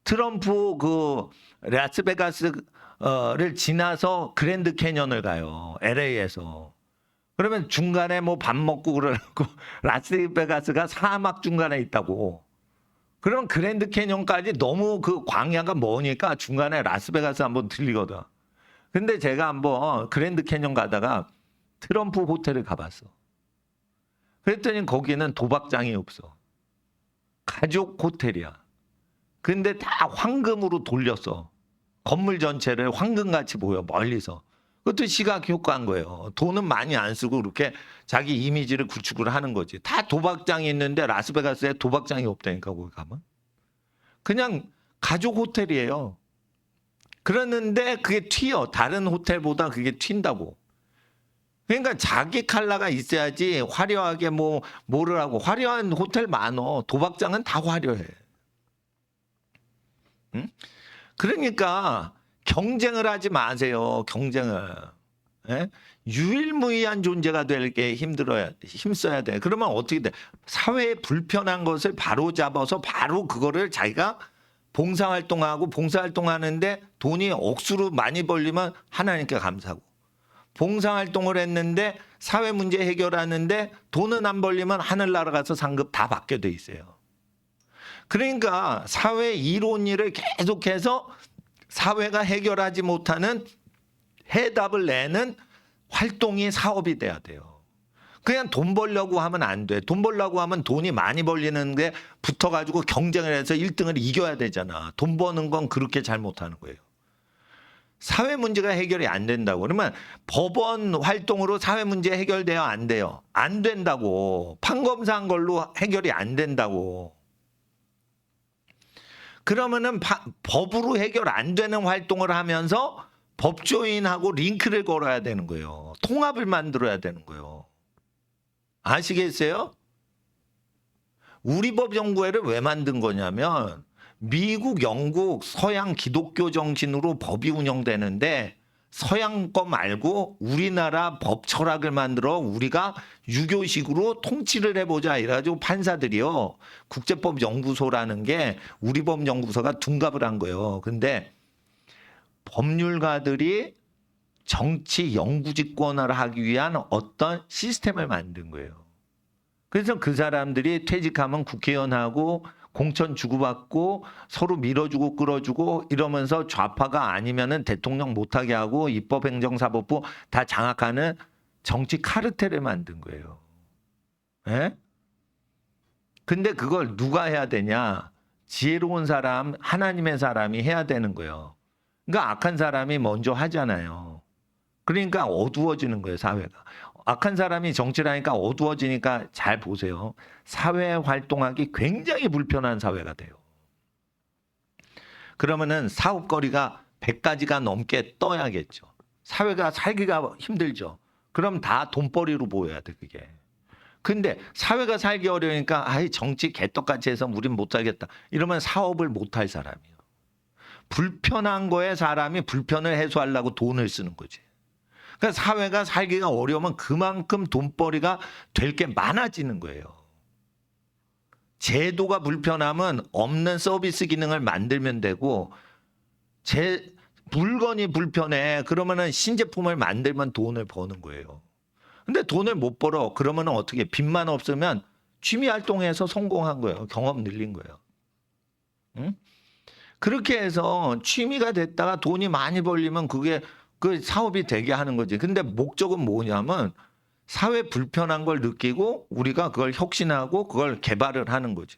트럼프 그 라스베가스를 지나서 그랜드 캐년을 가요. LA에서. 그러면 중간에 뭐 밥 먹고 그러고 라스베가스가 사막 중간에 있다고. 그럼 그랜드 캐년까지 너무 그 광야가 머니까 중간에 라스베가스 한번 들리거든. 근데 제가 한번 그랜드 캐년 가다가 트럼프 호텔을 가봤어. 그랬더니 거기는 도박장이 없어. 가족 호텔이야. 근데 다 황금으로 돌렸어. 건물 전체를 황금같이 보여, 멀리서. 그것도 시각 효과인 거예요. 돈은 많이 안 쓰고 그렇게 자기 이미지를 구축을 하는 거지. 다 도박장이 있는데 라스베가스에 도박장이 없다니까, 거기 가면. 그냥 가족 호텔이에요. 그러는데 그게 튀어. 다른 호텔보다 그게 튄다고. 그러니까 자기 컬러가 있어야지 화려하게 뭐를 하고. 화려한 호텔 많어. 도박장은 다 화려해. 응? 그러니까 경쟁을 하지 마세요. 경쟁을. 예? 유일무이한 존재가 될 게 힘써야 돼. 그러면 어떻게 돼? 사회에 불편한 것을 바로 잡아서 바로 그거를 자기가 봉사활동하고 봉사활동하는데 돈이 억수로 많이 벌리면 하나님께 감사하고, 봉사활동을 했는데 사회 문제 해결하는데 돈은 안 벌리면 하늘나라 가서 상급 다 받게 돼 있어요. 그러니까 사회 이론 일을 계속해서 사회가 해결하지 못하는 해답을 내는 활동이 사업이 돼야 돼요. 그냥 돈 벌려고 하면 안 돼. 돈 벌려고 하면 돈이 많이 벌리는 게 붙어가지고 경쟁을 해서 1등을 이겨야 되잖아. 돈 버는 건 그렇게 잘못하는 거예요. 사회 문제가 해결이 안 된다고. 그러면 법원 활동으로 사회 문제 해결돼요? 안 돼요? 안 된다고. 판검사한 걸로 해결이 안 된다고. 그러면은 법으로 해결 안 되는 활동을 하면서 법조인하고 링크를 걸어야 되는 거예요. 통합을 만들어야 되는 거예요. 아시겠어요? 우리 법연구회를 왜 만든 거냐면 미국, 영국, 서양 기독교 정신으로 법이 운영되는데 서양 거 말고 우리나라 법 철학을 만들어 우리가 유교식으로 통치를 해보자 이래가지고 판사들이요. 국제법연구소라는 게 우리 법연구소가 둔갑을 한 거예요. 근데 법률가들이 정치 영구직권을 하기 위한 어떤 시스템을 만든 거예요. 그래서 그 사람들이 퇴직하면 국회의원하고 공천 주고받고 서로 밀어주고 끌어주고 이러면서 좌파가 아니면은 대통령 못하게 하고 입법행정사법부 다 장악하는 정치 카르텔을 만든 거예요. 예? 근데 그걸 누가 해야 되냐? 지혜로운 사람, 하나님의 사람이 해야 되는 거예요. 그러니까 악한 사람이 먼저 하잖아요. 그러니까 어두워지는 거예요, 사회가. 악한 사람이 정치를 하니까 어두워지니까 잘 보세요. 사회 활동하기 굉장히 불편한 사회가 돼요. 그러면은 사업거리가 100가지가 넘게 떠야겠죠. 사회가 살기가 힘들죠. 그럼 다 돈벌이로 보여야 돼, 그게. 근데 사회가 살기 어려우니까 아이 정치 개떡같이 해서 우린 못 살겠다. 이러면 사업을 못 할 사람이에요. 불편한 거에 사람이 불편을 해소하려고 돈을 쓰는 거지. 그러니까 사회가 살기가 어려우면 그만큼 돈벌이가 될 게 많아지는 거예요. 제도가 불편하면 없는 서비스 기능을 만들면 되고, 물건이 불편해. 그러면은 신제품을 만들면 돈을 버는 거예요. 근데 돈을 못 벌어. 그러면은 어떻게, 빚만 없으면 취미 활동에서 성공한 거예요. 경험 늘린 거예요. 응? 그렇게 해서 취미가 됐다가 돈이 많이 벌리면 그게 그 사업이 되게 하는 거지. 근데 목적은 뭐냐면 사회 불편한 걸 느끼고 우리가 그걸 혁신하고 그걸 개발을 하는 거지.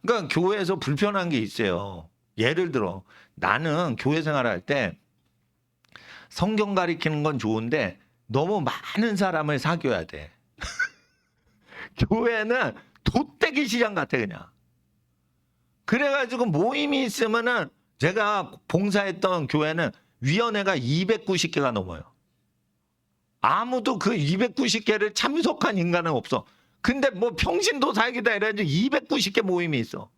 그러니까 교회에서 불편한 게 있어요. 예를 들어 나는 교회 생활할 때 성경 가리키는 건 좋은데 너무 많은 사람을 사귀어야 돼. 교회는 돗대기 시장 같아 그냥. 그래가지고 모임이 있으면은 제가 봉사했던 교회는 위원회가 290개가 넘어요. 아무도 그 290개를 참석한 인간은 없어. 근데 뭐 평신도 살기다 이래가지고 290개 모임이 있어.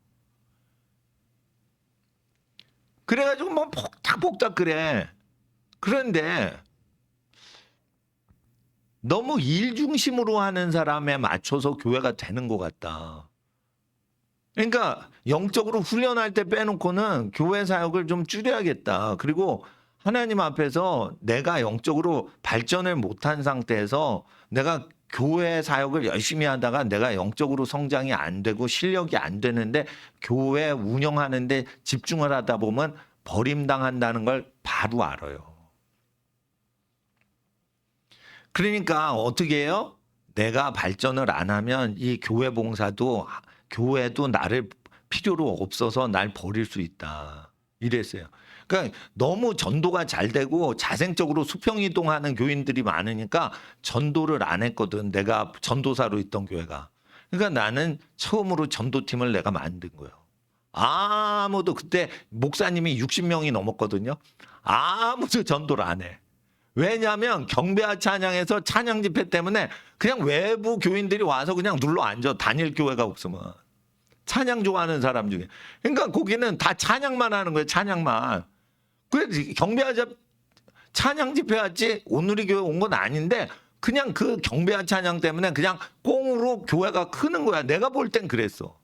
그래가지고 뭐 복닥복닥 그래. 그런데 너무 일 중심으로 하는 사람에 맞춰서 교회가 되는 것 같다. 그러니까 영적으로 훈련할 때 빼놓고는 교회 사역을 좀 줄여야겠다. 그리고 하나님 앞에서 내가 영적으로 발전을 못한 상태에서 내가 교회 사역을 열심히 하다가 내가 영적으로 성장이 안 되고 실력이 안 되는데 교회 운영하는데 집중을 하다 보면 버림당한다는 걸 바로 알아요. 그러니까 어떻게 해요? 내가 발전을 안 하면 이 교회 봉사도 교회도 나를 필요로 없어서 날 버릴 수 있다. 이랬어요. 그러니까 너무 전도가 잘 되고 자생적으로 수평이동하는 교인들이 많으니까 전도를 안 했거든. 내가 전도사로 있던 교회가. 그러니까 나는 처음으로 전도팀을 내가 만든 거예요. 아무도 그때 목사님이 60명이 넘었거든요. 아무도 전도를 안 해. 왜냐하면 경배와 찬양에서 찬양 집회 때문에 그냥 외부 교인들이 와서 그냥 눌러 앉아. 단일 교회가 없으면. 찬양 좋아하는 사람 중에. 그러니까 거기는 다 찬양만 하는 거예요. 찬양만. 그래서 경배와 찬양 집회 왔지 오늘이 교회 온 건 아닌데 그냥 그 경배와 찬양 때문에 그냥 꽁으로 교회가 크는 거야. 내가 볼 땐 그랬어.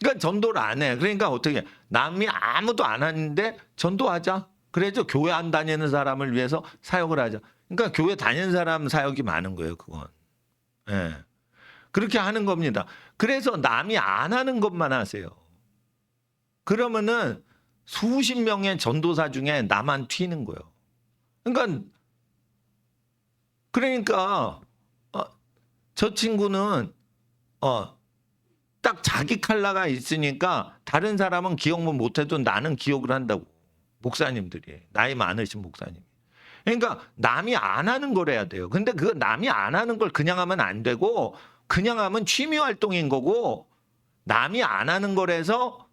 그러니까 전도를 안 해. 그러니까 어떻게 해? 남이 아무도 안 하는데 전도하자. 그래서 교회 안 다니는 사람을 위해서 사역을 하자. 그러니까 교회 다니는 사람 사역이 많은 거예요. 그건. 예. 그렇게 하는 겁니다. 그래서 남이 안 하는 것만 하세요. 그러면은 수십 명의 전도사 중에 나만 튀는 거예요. 그러니까 저 친구는 딱 자기 칼라가 있으니까 다른 사람은 기억만 못해도 나는 기억을 한다고. 목사님들이 나이 많으신 목사님. 그러니까 남이 안 하는 걸 해야 돼요. 근데 그 남이 안 하는 걸 그냥 하면 안 되고 그냥 하면 취미 활동인 거고 남이 안 하는 걸 해서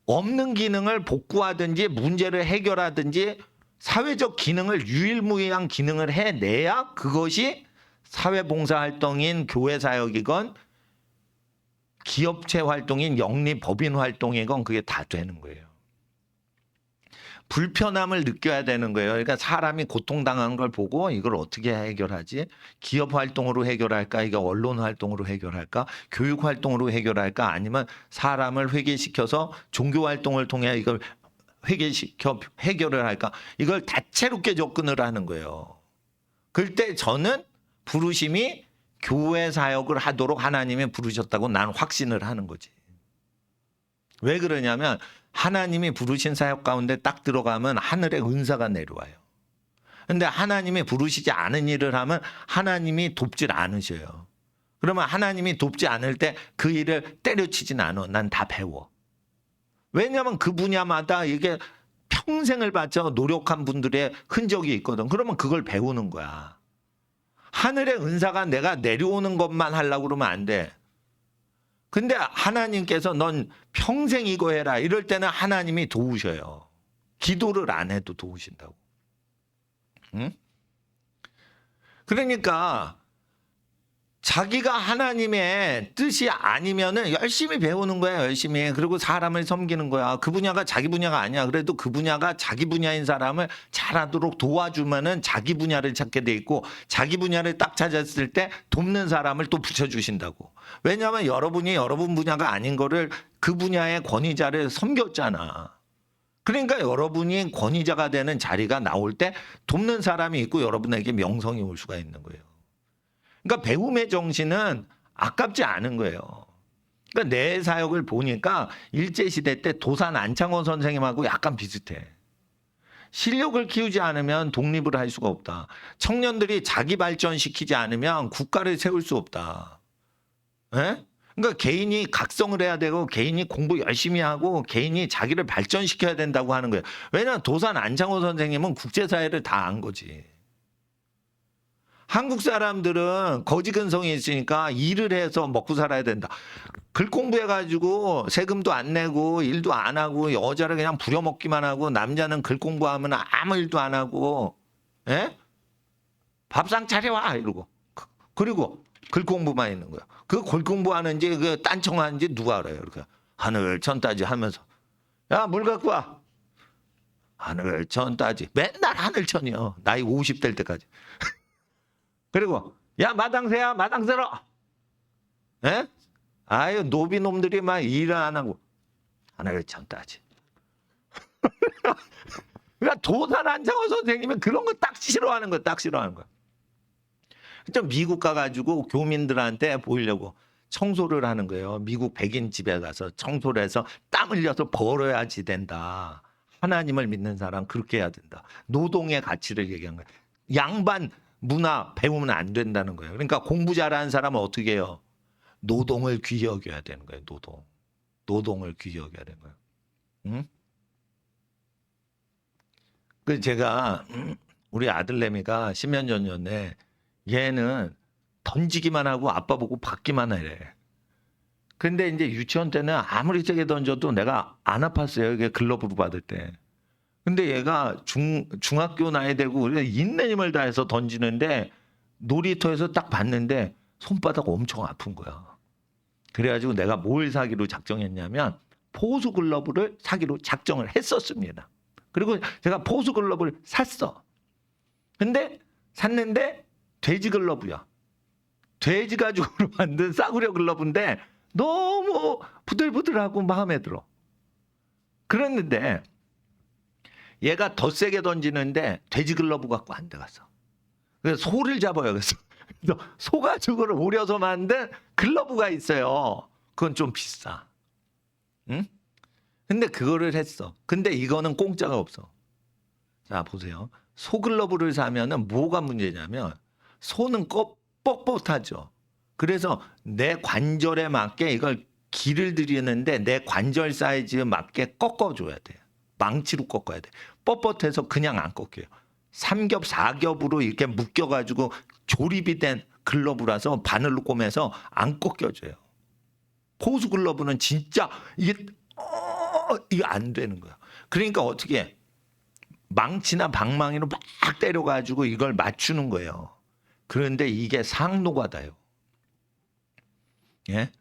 없는 기능을 복구하든지 문제를 해결하든지 사회적 기능을 유일무이한 기능을 해내야 그것이 사회봉사활동인 교회사역이건 기업체 활동인 영리법인 활동이건 그게 다 되는 거예요. 불편함을 느껴야 되는 거예요. 그러니까 사람이 고통당하는 걸 보고 이걸 어떻게 해결하지? 기업 활동으로 해결할까? 이거 언론 활동으로 해결할까? 교육 활동으로 해결할까? 아니면 사람을 회개시켜서 종교 활동을 통해 이걸 회개시켜 해결을 할까? 이걸 다채롭게 접근을 하는 거예요. 그때 저는 부르심이 교회 사역을 하도록 하나님이 부르셨다고 나는 확신을 하는 거지. 왜 그러냐면 하나님이 부르신 사역 가운데 딱 들어가면 하늘의 은사가 내려와요. 근데 하나님이 부르시지 않은 일을 하면 하나님이 돕질 않으셔요. 그러면 하나님이 돕지 않을 때 그 일을 때려치진 않아. 난 다 배워. 왜냐하면 그 분야마다 이게 평생을 바쳐 노력한 분들의 흔적이 있거든. 그러면 그걸 배우는 거야. 하늘의 은사가 내가 내려오는 것만 하려고 그러면 안 돼. 근데 하나님께서 넌 평생 이거 해라. 이럴 때는 하나님이 도우셔요. 기도를 안 해도 도우신다고. 응? 그러니까 자기가 하나님의 뜻이 아니면은 열심히 배우는 거야, 열심히. 그리고 사람을 섬기는 거야. 그 분야가 자기 분야가 아니야. 그래도 그 분야가 자기 분야인 사람을 잘하도록 도와주면은 자기 분야를 찾게 돼 있고 자기 분야를 딱 찾았을 때 돕는 사람을 또 붙여주신다고. 왜냐하면 여러분이 여러분 분야가 아닌 거를 그 분야의 권위자를 섬겼잖아. 그러니까 여러분이 권위자가 되는 자리가 나올 때 돕는 사람이 있고 여러분에게 명성이 올 수가 있는 거예요. 그러니까 배움의 정신은 아깝지 않은 거예요. 그러니까 내 사역을 보니까 일제시대 때 도산 안창호 선생님하고 약간 비슷해. 실력을 키우지 않으면 독립을 할 수가 없다. 청년들이 자기 발전시키지 않으면 국가를 세울 수 없다. 에? 그러니까 개인이 각성을 해야 되고 개인이 공부 열심히 하고 개인이 자기를 발전시켜야 된다고 하는 거예요. 왜냐하면 도산 안창호 선생님은 국제사회를 다 안 거지. 한국 사람들은 거지 근성이 있으니까 일을 해서 먹고 살아야 된다. 글 공부해가지고 세금도 안 내고 일도 안 하고 여자를 그냥 부려먹기만 하고 남자는 글 공부하면 아무 일도 안 하고 에? 밥상 차려와 이러고 그리고 글 공부만 있는 거야. 그 글 공부하는지 그 딴청하는지 누가 알아요? 이렇게 하늘 천 따지 하면서 야 물 갖고 와. 하늘 천 따지 맨날 하늘 천이요. 나이 50 될 때까지. 그리고 야 마당새야 마당 쓸어. 예? 아유 노비놈들이 막 일을 안 하고 하나를 참다지. 그러니까 도산 안창호 선생님은 그런 거 딱 싫어하는 거야. 딱 싫어하는 거야. 좀 미국 가가지고 교민들한테 보이려고 청소를 하는 거예요. 미국 백인 집에 가서 청소를 해서 땀 흘려서 벌어야지 된다. 하나님을 믿는 사람 그렇게 해야 된다. 노동의 가치를 얘기한 거예요. 양반 문화 배우면 안 된다는 거예요. 그러니까 공부 잘하는 사람은 어떻게 해요? 노동을 귀히 여겨야 되는 거예요. 노동을 귀히 여겨야 되는 거예요. 응? 그 제가 우리 아들내미가 10년 전에 얘는 던지기만 하고 아빠 보고 받기만 해래. 근데 이제 유치원 때는 아무리 세게 던져도 내가 안 아팠어요. 이게 글러브로 받을 때. 근데 얘가 중학교 나이 되고 우리가 있는 힘을 다해서 던지는데 놀이터에서 딱 봤는데 손바닥 엄청 아픈 거야. 그래가지고 내가 뭘 사기로 작정했냐면 포수 글러브를 사기로 작정을 했었습니다. 그리고 제가 포수 글러브를 샀어. 근데 샀는데 돼지 글러브야. 돼지 가죽으로 만든 싸구려 글러브인데 너무 부들부들하고 마음에 들어. 그랬는데 얘가 더 세게 던지는데 돼지 글러브 갖고 안 돼갔어. 그래서 소를 잡아요. 그래서 소 가죽으로 오려서 만든 글러브가 있어요. 그건 좀 비싸. 응? 근데 그거를 했어. 근데 이거는 공짜가 없어. 자, 보세요. 소 글러브를 사면은 뭐가 문제냐면 소는 뻣뻣하죠. 그래서 내 관절에 맞게 이걸 기를 들이는데 내 관절 사이즈에 맞게 꺾어줘야 돼. 망치로 꺾어야 돼. 뻣뻣해서 그냥 안 꺾여요. 3겹, 4겹으로 이렇게 묶여가지고 조립이 된 글러브라서 바늘로 꼬매서 안 꺾여져요. 포수 글러브는 진짜 이게 안 되는 거야. 그러니까 어떻게 해? 망치나 방망이로 막 때려가지고 이걸 맞추는 거예요. 그런데 이게 상노가다요. 예?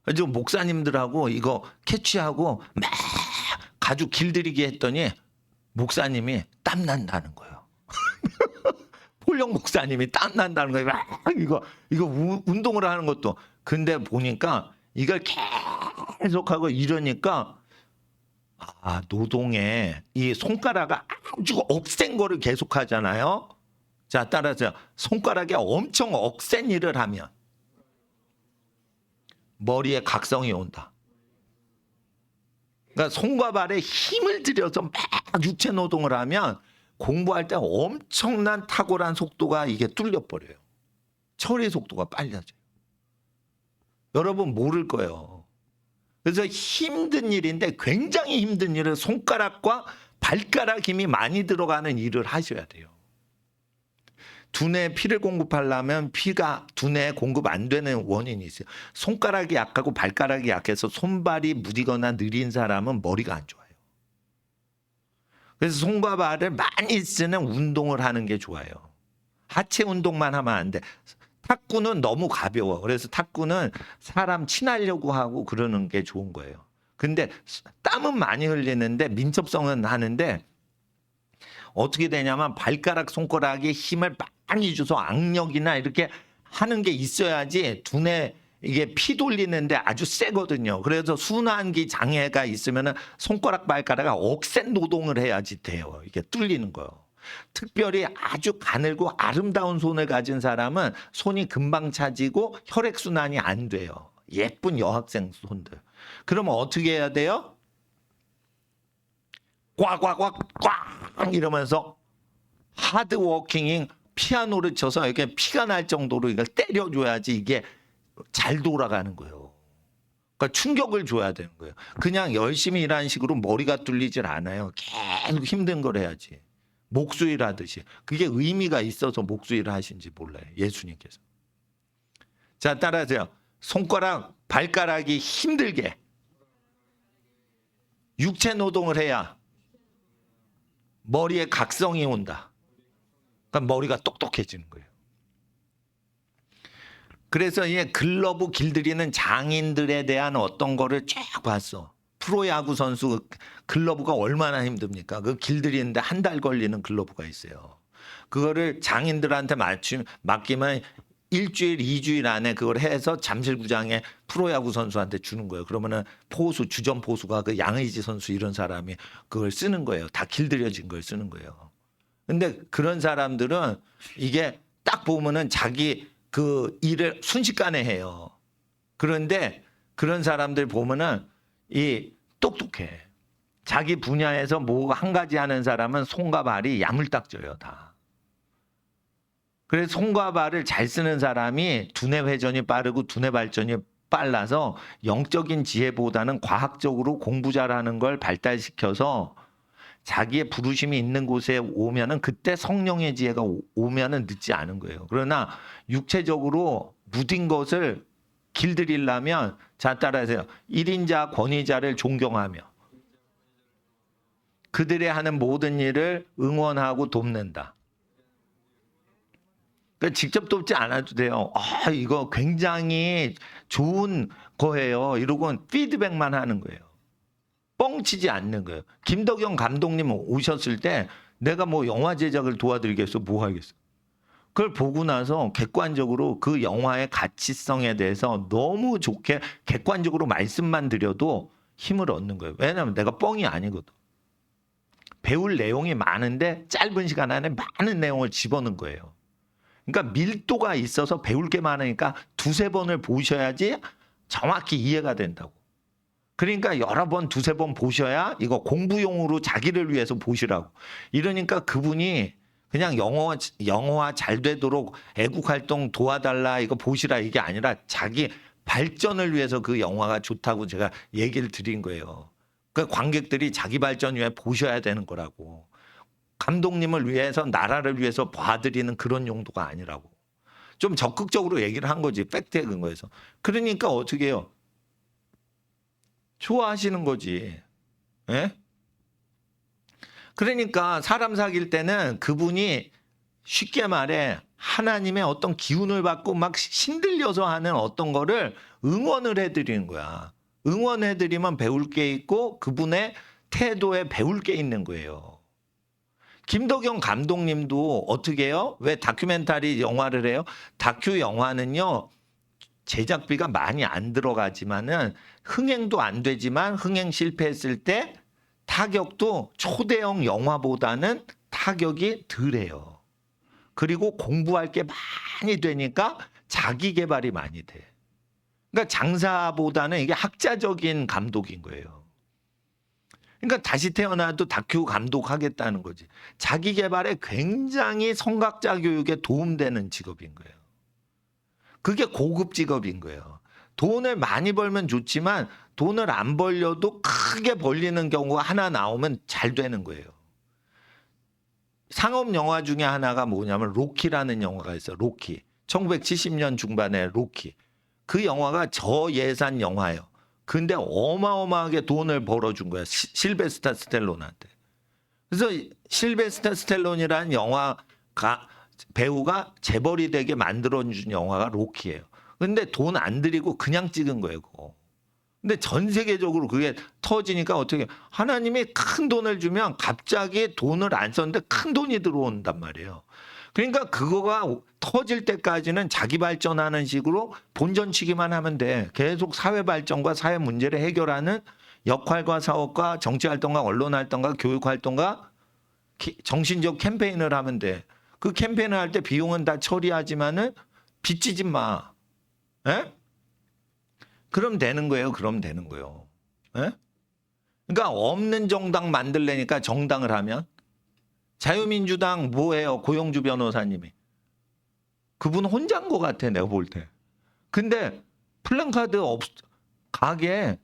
그래서 목사님들하고 이거 캐치하고 막 가죽 길들이기 했더니 목사님이 땀난다는 거예요. 폴령 목사님이 땀난다는 거예요. 막 이거 운동을 하는 것도. 근데 보니까 이걸 계속하고 이러니까 노동에 이 손가락을 아주 억센 거를 계속 하잖아요. 자, 따라서 손가락에 엄청 억센 일을 하면 머리에 각성이 온다. 그러니까 손과 발에 힘을 들여서 막 육체 노동을 하면 공부할 때 엄청난 탁월한 속도가 이게 뚫려버려요. 처리 속도가 빨라져요. 여러분 모를 거예요. 그래서 힘든 일인데 굉장히 힘든 일을 손가락과 발가락 힘이 많이 들어가는 일을 하셔야 돼요. 두뇌에 피를 공급하려면 피가 두뇌에 공급 안 되는 원인이 있어요. 손가락이 약하고 발가락이 약해서 손발이 무디거나 느린 사람은 머리가 안 좋아요. 그래서 손과 발을 많이 쓰는 운동을 하는 게 좋아요. 하체 운동만 하면 안 돼. 탁구는 너무 가벼워. 그래서 탁구는 사람 친하려고 하고 그러는 게 좋은 거예요. 근데 땀은 많이 흘리는데 민첩성은 하는데 어떻게 되냐면 발가락 손가락에 힘을 많이 줘서 악력이나 이렇게 하는 게 있어야지 두뇌 이게 피 돌리는데 아주 세거든요. 그래서 순환기 장애가 있으면은 손가락 발가락가 억센 노동을 해야지 돼요. 이게 뚫리는 거예요. 특별히 아주 가늘고 아름다운 손을 가진 사람은 손이 금방 차지고 혈액순환이 안 돼요. 예쁜 여학생 손들. 그러면 어떻게 해야 돼요? 꽉 이러면서 하드워킹인 피아노를 쳐서 이렇게 피가 날 정도로 이걸 때려줘야지 이게 잘 돌아가는 거예요. 그러니까 충격을 줘야 되는 거예요. 그냥 열심히 일하는 식으로 머리가 뚫리질 않아요. 계속 힘든 걸 해야지. 목수일 하듯이. 그게 의미가 있어서 목수일을 하신지 몰라요. 예수님께서. 자, 따라하세요. 손가락, 발가락이 힘들게 육체 노동을 해야 머리에 각성이 온다. 그러니까 머리가 똑똑해지는 거예요. 그래서 이 글러브 길들이는 장인들에 대한 어떤 거를 쫙 봤어. 프로야구 선수 글러브가 얼마나 힘듭니까? 그 길들이는데 한 달 걸리는 글러브가 있어요. 그거를 장인들한테 맡기면 일주일, 2주일 안에 그걸 해서 잠실구장에 프로야구 선수한테 주는 거예요. 그러면은 주전 포수가 그 양의지 선수 이런 사람이 그걸 쓰는 거예요. 다 길들여진 걸 쓰는 거예요. 근데 그런 사람들은 이게 딱 보면은 자기 그 일을 순식간에 해요. 그런데 그런 사람들 보면은 이 똑똑해. 자기 분야에서 뭐 한 가지 하는 사람은 손과 발이 야물딱져요, 다. 그래서 손과 발을 잘 쓰는 사람이 두뇌 회전이 빠르고 두뇌 발전이 빨라서 영적인 지혜보다는 과학적으로 공부 잘하는 걸 발달시켜서 자기의 부르심이 있는 곳에 오면은 그때 성령의 지혜가 오면은 늦지 않은 거예요. 그러나 육체적으로 무딘 것을 길들이려면 자 따라하세요. 1인자 권위자를 존경하며 그들의 하는 모든 일을 응원하고 돕는다. 그러니까 직접 돕지 않아도 돼요. 이거 굉장히 좋은 거예요. 이러고 피드백만 하는 거예요. 뻥치지 않는 거예요. 김덕영 감독님 오셨을 때 내가 뭐 영화 제작을 도와드리겠어? 뭐 하겠어? 그걸 보고 나서 객관적으로 그 영화의 가치성에 대해서 너무 좋게 객관적으로 말씀만 드려도 힘을 얻는 거예요. 왜냐하면 내가 뻥이 아니거든. 배울 내용이 많은데 짧은 시간 안에 많은 내용을 집어넣은 거예요. 그러니까 밀도가 있어서 배울 게 많으니까 두세 번을 보셔야지 정확히 이해가 된다고. 그러니까 여러 번, 두세 번 보셔야 이거 공부용으로 자기를 위해서 보시라고. 이러니까 그분이 그냥 영어화 잘 되도록 애국활동 도와달라 이거 보시라 이게 아니라 자기 발전을 위해서 그 영화가 좋다고 제가 얘기를 드린 거예요. 그 관객들이 자기 발전 위해 보셔야 되는 거라고. 감독님을 위해서 나라를 위해서 봐드리는 그런 용도가 아니라고. 좀 적극적으로 얘기를 한 거지. 팩트에 근거해서. 그러니까 어떻게 해요? 좋아하시는 거지. 예? 그러니까 사람 사귈 때는 그분이 쉽게 말해 하나님의 어떤 기운을 받고 막 신들려서 하는 어떤 거를 응원을 해드리는 거야. 응원해드리면 배울 게 있고 그분의 태도에 배울 게 있는 거예요. 김덕영 감독님도 어떻게 해요? 왜 다큐멘터리 영화를 해요? 다큐 영화는요. 제작비가 많이 안 들어가지만은 흥행도 안 되지만 흥행 실패했을 때 타격도 초대형 영화보다는 타격이 덜해요. 그리고 공부할 게 많이 되니까 자기 개발이 많이 돼. 그러니까 장사보다는 이게 학자적인 감독인 거예요. 그러니까 다시 태어나도 다큐 감독하겠다는 거지. 자기 개발에 굉장히 성각자 교육에 도움되는 직업인 거예요. 그게 고급 직업인 거예요. 돈을 많이 벌면 좋지만 돈을 안 벌려도 크게 벌리는 경우가 하나 나오면 잘 되는 거예요. 상업 영화 중에 하나가 뭐냐면 로키라는 영화가 있어요. 로키. 1970년 중반에 로키. 그 영화가 저예산 영화예요. 근데 어마어마하게 돈을 벌어준 거야. 실베스타 스텔론한테. 그래서 실베스타 스텔론이라는 배우가 재벌이 되게 만들어준 영화가 로키예요. 근데 돈 안 들이고 그냥 찍은 거예요, 그거. 근데 전 세계적으로 그게 터지니까 어떻게 하나님이 큰 돈을 주면 갑자기 돈을 안 썼는데 큰 돈이 들어온단 말이에요. 그러니까 그거가 터질 때까지는 자기 발전하는 식으로 본전치기만 하면 돼. 계속 사회 발전과 사회 문제를 해결하는 역할과 사업과 정치활동과 언론활동과 교육활동과 정신적 캠페인을 하면 돼. 그 캠페인을 할 때 비용은 다 처리하지만은 빚지지 마. 에? 그럼 되는 거예요. 그럼 되는 거예요. 에? 그러니까 없는 정당 만들려니까 정당을 하면 자유민주당 뭐해요? 고용주 변호사님이. 그분 혼자인 것 같아 내가 볼 때. 근데 플랜카드 가게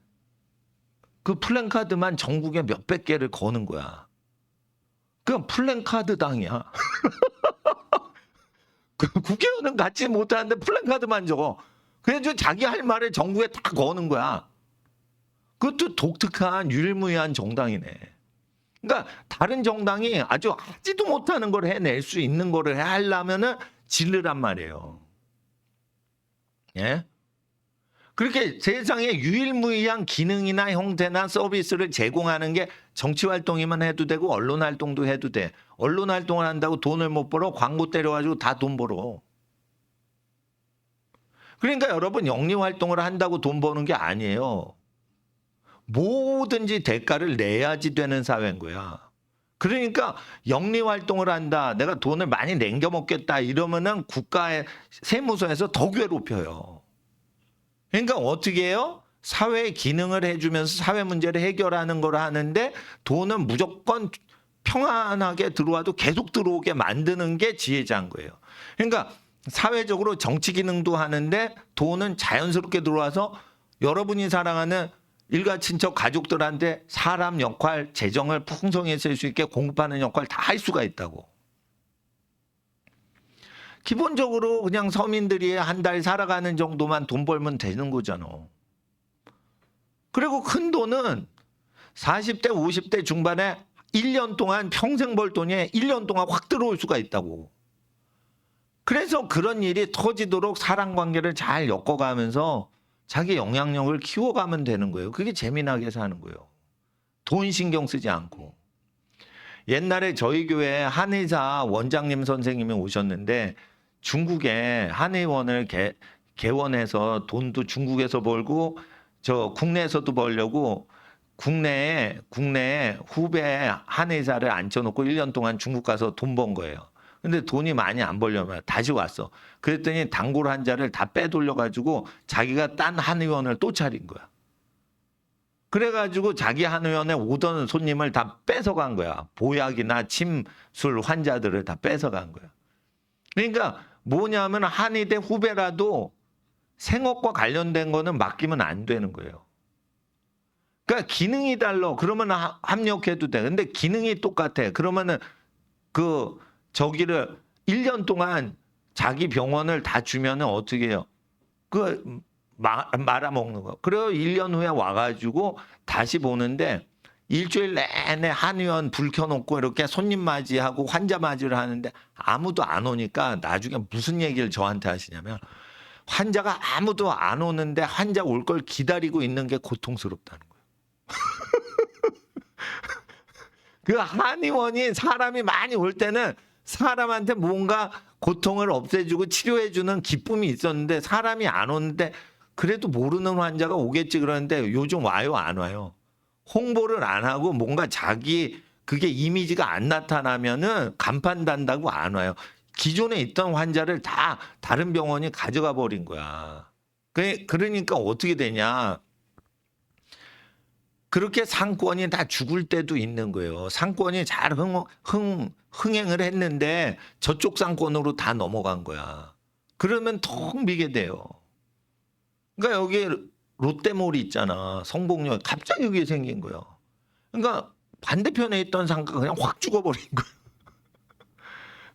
그 플랜카드만 전국에 몇백 개를 거는 거야. 그건 플랜카드 당이야. 국회의원은 갖지 못하는데 플랜카드만 적어. 그래서 자기 할 말을 전국에 다 거는 거야. 그것도 독특한 유일무이한 정당이네. 그러니까 다른 정당이 아주 하지도 못하는 걸 해낼 수 있는 거를 하려면은 질르란 말이에요. 예? 그렇게 세상에 유일무이한 기능이나 형태나 서비스를 제공하는 게 정치 활동이면 해도 되고 언론 활동도 해도 돼. 언론 활동을 한다고 돈을 못 벌어? 광고 때려가지고 다 돈 벌어. 그러니까 여러분 영리 활동을 한다고 돈 버는 게 아니에요. 뭐든지 대가를 내야지 되는 사회인 거야. 그러니까 영리 활동을 한다. 내가 돈을 많이 남겨 먹겠다. 이러면은 국가의 세무서에서 더 괴롭혀요. 그러니까 어떻게 해요? 사회 기능을 해주면서 사회 문제를 해결하는 걸 하는데 돈은 무조건 평안하게 들어와도 계속 들어오게 만드는 게 지혜자인 거예요. 그러니까 사회적으로 정치 기능도 하는데 돈은 자연스럽게 들어와서 여러분이 사랑하는 일가 친척 가족들한테 사람 역할, 재정을 풍성히 쓸 수 있게 공급하는 역할 다 할 수가 있다고. 기본적으로 그냥 서민들이 한 달 살아가는 정도만 돈 벌면 되는 거잖아. 그리고 큰 돈은 40대, 50대 중반에 1년 동안 평생 벌 돈이 1년 동안 확 들어올 수가 있다고. 그래서 그런 일이 터지도록 사람 관계를 잘 엮어가면서 자기 영향력을 키워가면 되는 거예요. 그게 재미나게 사는 거예요. 돈 신경 쓰지 않고. 옛날에 저희 교회 한의사 원장님 선생님이 오셨는데 중국에 한의원을 개원해서 돈도 중국에서 벌고 저 국내에서도 벌려고 국내에 후배 한의사를 앉혀놓고 1년 동안 중국 가서 돈 번 거예요. 근데 돈이 많이 안 벌려면 다시 왔어. 그랬더니 단골 환자를 다 빼돌려가지고 자기가 딴 한의원을 또 차린 거야. 그래가지고 자기 한의원에 오던 손님을 다 뺏어간 거야. 보약이나 침술 환자들을 다 뺏어간 거야. 그러니까 뭐냐면 한의대 후배라도 생업과 관련된 거는 맡기면 안 되는 거예요. 그러니까 기능이 달라. 그러면 합력해도 돼. 근데 기능이 똑같아. 그러면은 저기를 1년 동안 자기 병원을 다 주면은 어떻게 해요? 말아먹는 거. 그래요. 1년 후에 와가지고 다시 보는데 일주일 내내 한의원 불 켜놓고 이렇게 손님 맞이하고 환자 맞이를 하는데 아무도 안 오니까 나중에 무슨 얘기를 저한테 하시냐면 환자가 아무도 안 오는데 환자 올 걸 기다리고 있는 게 고통스럽다는 거예요. 그 한의원이 사람이 많이 올 때는 사람한테 뭔가 고통을 없애주고 치료해주는 기쁨이 있었는데 사람이 안 오는데 그래도 모르는 환자가 오겠지 그러는데 요즘 와요, 안 와요? 홍보를 안 하고 뭔가 자기 그게 이미지가 안 나타나면은 간판 단다고 안 와요. 기존에 있던 환자를 다 다른 병원이 가져가 버린 거야. 그러니까 어떻게 되냐. 그렇게 상권이 다 죽을 때도 있는 거예요. 상권이 잘 흥행을 했는데 저쪽 상권으로 다 넘어간 거야. 그러면 텅 비게 돼요. 그러니까 여기 롯데몰이 있잖아. 성복역 갑자기 여기 생긴 거예요. 그러니까 반대편에 있던 상가가 그냥 확 죽어버린 거예요.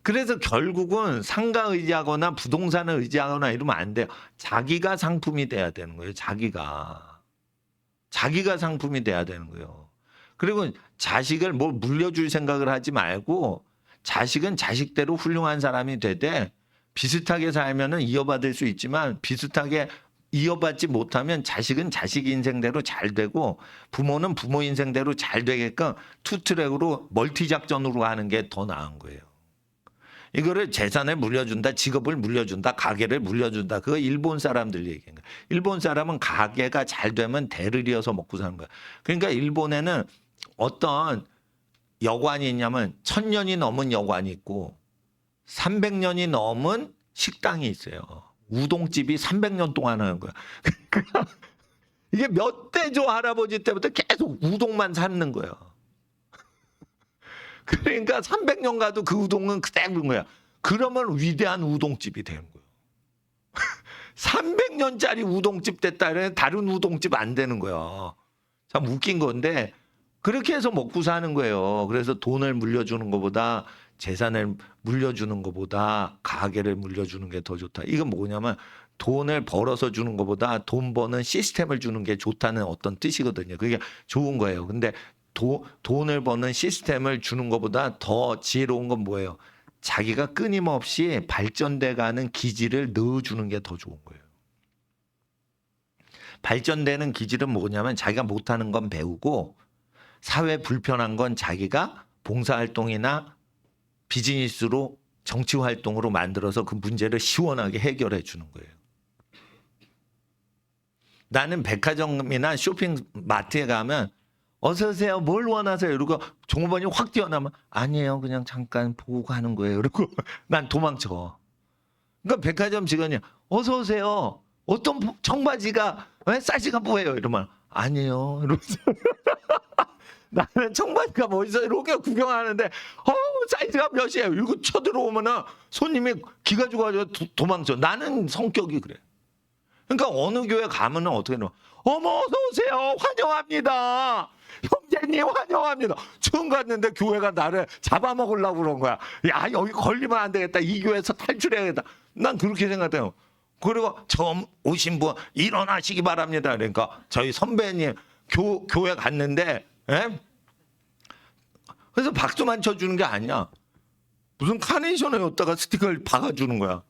그래서 결국은 상가 의지하거나 부동산을 의지하거나 이러면 안 돼요. 자기가 상품이 돼야 되는 거예요. 자기가 상품이 돼야 되는 거예요. 그리고 자식을 뭘 물려줄 생각을 하지 말고 자식은 자식대로 훌륭한 사람이 되되 비슷하게 살면은 이어받을 수 있지만 비슷하게 이어받지 못하면 자식은 자식 인생대로 잘 되고 부모는 부모 인생대로 잘 되게끔 투트랙으로 멀티 작전으로 하는 게 더 나은 거예요. 이거를 재산을 물려준다, 직업을 물려준다, 가게를 물려준다. 그거 일본 사람들 얘기인 거예요. 일본 사람은 가게가 잘 되면 대를 이어서 먹고 사는 거예요. 그러니까 일본에는 어떤 여관이 있냐면 1000년이 넘은 여관이 있고 300년이 넘은 식당이 있어요. 우동집이 300년 동안 하는 거야. 이게 몇 대조 할아버지 때부터 계속 우동만 삶는 거예요. 그러니까 300년 가도 그 우동은 그대로인 거야. 그러면 위대한 우동집이 되는 거예요. 300년짜리 우동집 됐다. 다른 우동집 안 되는 거야. 참 웃긴 건데 그렇게 해서 먹고 사는 거예요. 그래서 돈을 물려주는 것보다 재산을 물려주는 것보다 가게를 물려주는 게 더 좋다. 이건 뭐냐면 돈을 벌어서 주는 것보다 돈 버는 시스템을 주는 게 좋다는 어떤 뜻이거든요. 그게 좋은 거예요. 근데 돈을 버는 시스템을 주는 것보다 더 지혜로운 건 뭐예요? 자기가 끊임없이 발전돼 가는 기지를 넣어주는 게 더 좋은 거예요. 발전되는 기질은 뭐냐면 자기가 못하는 건 배우고 사회 불편한 건 자기가 봉사활동이나 비즈니스로 정치활동으로 만들어서 그 문제를 시원하게 해결해 주는 거예요. 나는 백화점이나 쇼핑마트에 가면 어서 오세요. 뭘 원하세요? 이러고 종업원이 확 뛰어나면 아니에요. 그냥 잠깐 보고 가는 거예요. 이러고 난 도망쳐. 그러니까 백화점 직원이 어서 오세요. 어떤 청바지가 사이즈가 뭐예요? 이러면 아니에요. 이러면서 나는 청바지가 멋있어 이렇게 구경하는데 사이즈가 몇이에요? 이거 쳐들어오면은 손님이 기가 죽어가지고 도망쳐. 나는 성격이 그래. 그러니까 어느 교회 가면은 어떻게 해? 어머 어서 오세요. 환영합니다. 형제님 환영합니다. 처음 갔는데 교회가 나를 잡아먹으려고 그런 거야. 야 여기 걸리면 안 되겠다. 이 교회에서 탈출해야겠다. 난 그렇게 생각해요. 그리고 처음 오신 분 일어나시기 바랍니다. 그러니까 저희 선배님 교회 갔는데 그래서 박수만 쳐주는 게 아니야. 무슨 카네이션을 여기다가 스티커를 박아주는 거야.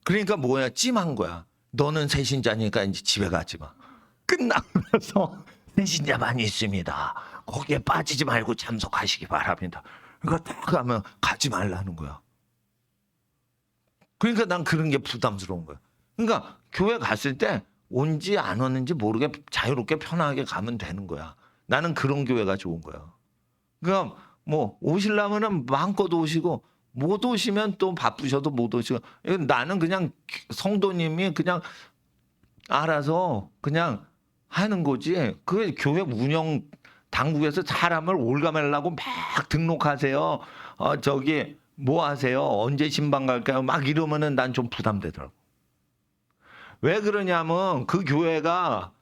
그러니까 뭐야 찜한 거야. 너는 새신자니까 이제 집에 가지 마. 끝나고 나서 새신자만 있습니다. 거기에 빠지지 말고 참석하시기 바랍니다. 그러니까 딱 가면 가지 말라는 거야. 그러니까 난 그런 게 부담스러운 거야. 그러니까 교회 갔을 때 온지 안 왔는지 모르게 자유롭게 편하게 가면 되는 거야. 나는 그런 교회가 좋은 거야. 그러니까 뭐 오시려면은 마음껏 오시고 못 오시면 또 바쁘셔도 못 오시고 나는 그냥 성도님이 그냥 알아서 그냥 하는 거지. 그 교회 운영 당국에서 사람을 올가매려고 막 등록하세요. 저기 뭐 하세요? 언제 신방 갈까요? 막 이러면은 난 좀 부담되더라고. 왜 그러냐면 그 교회가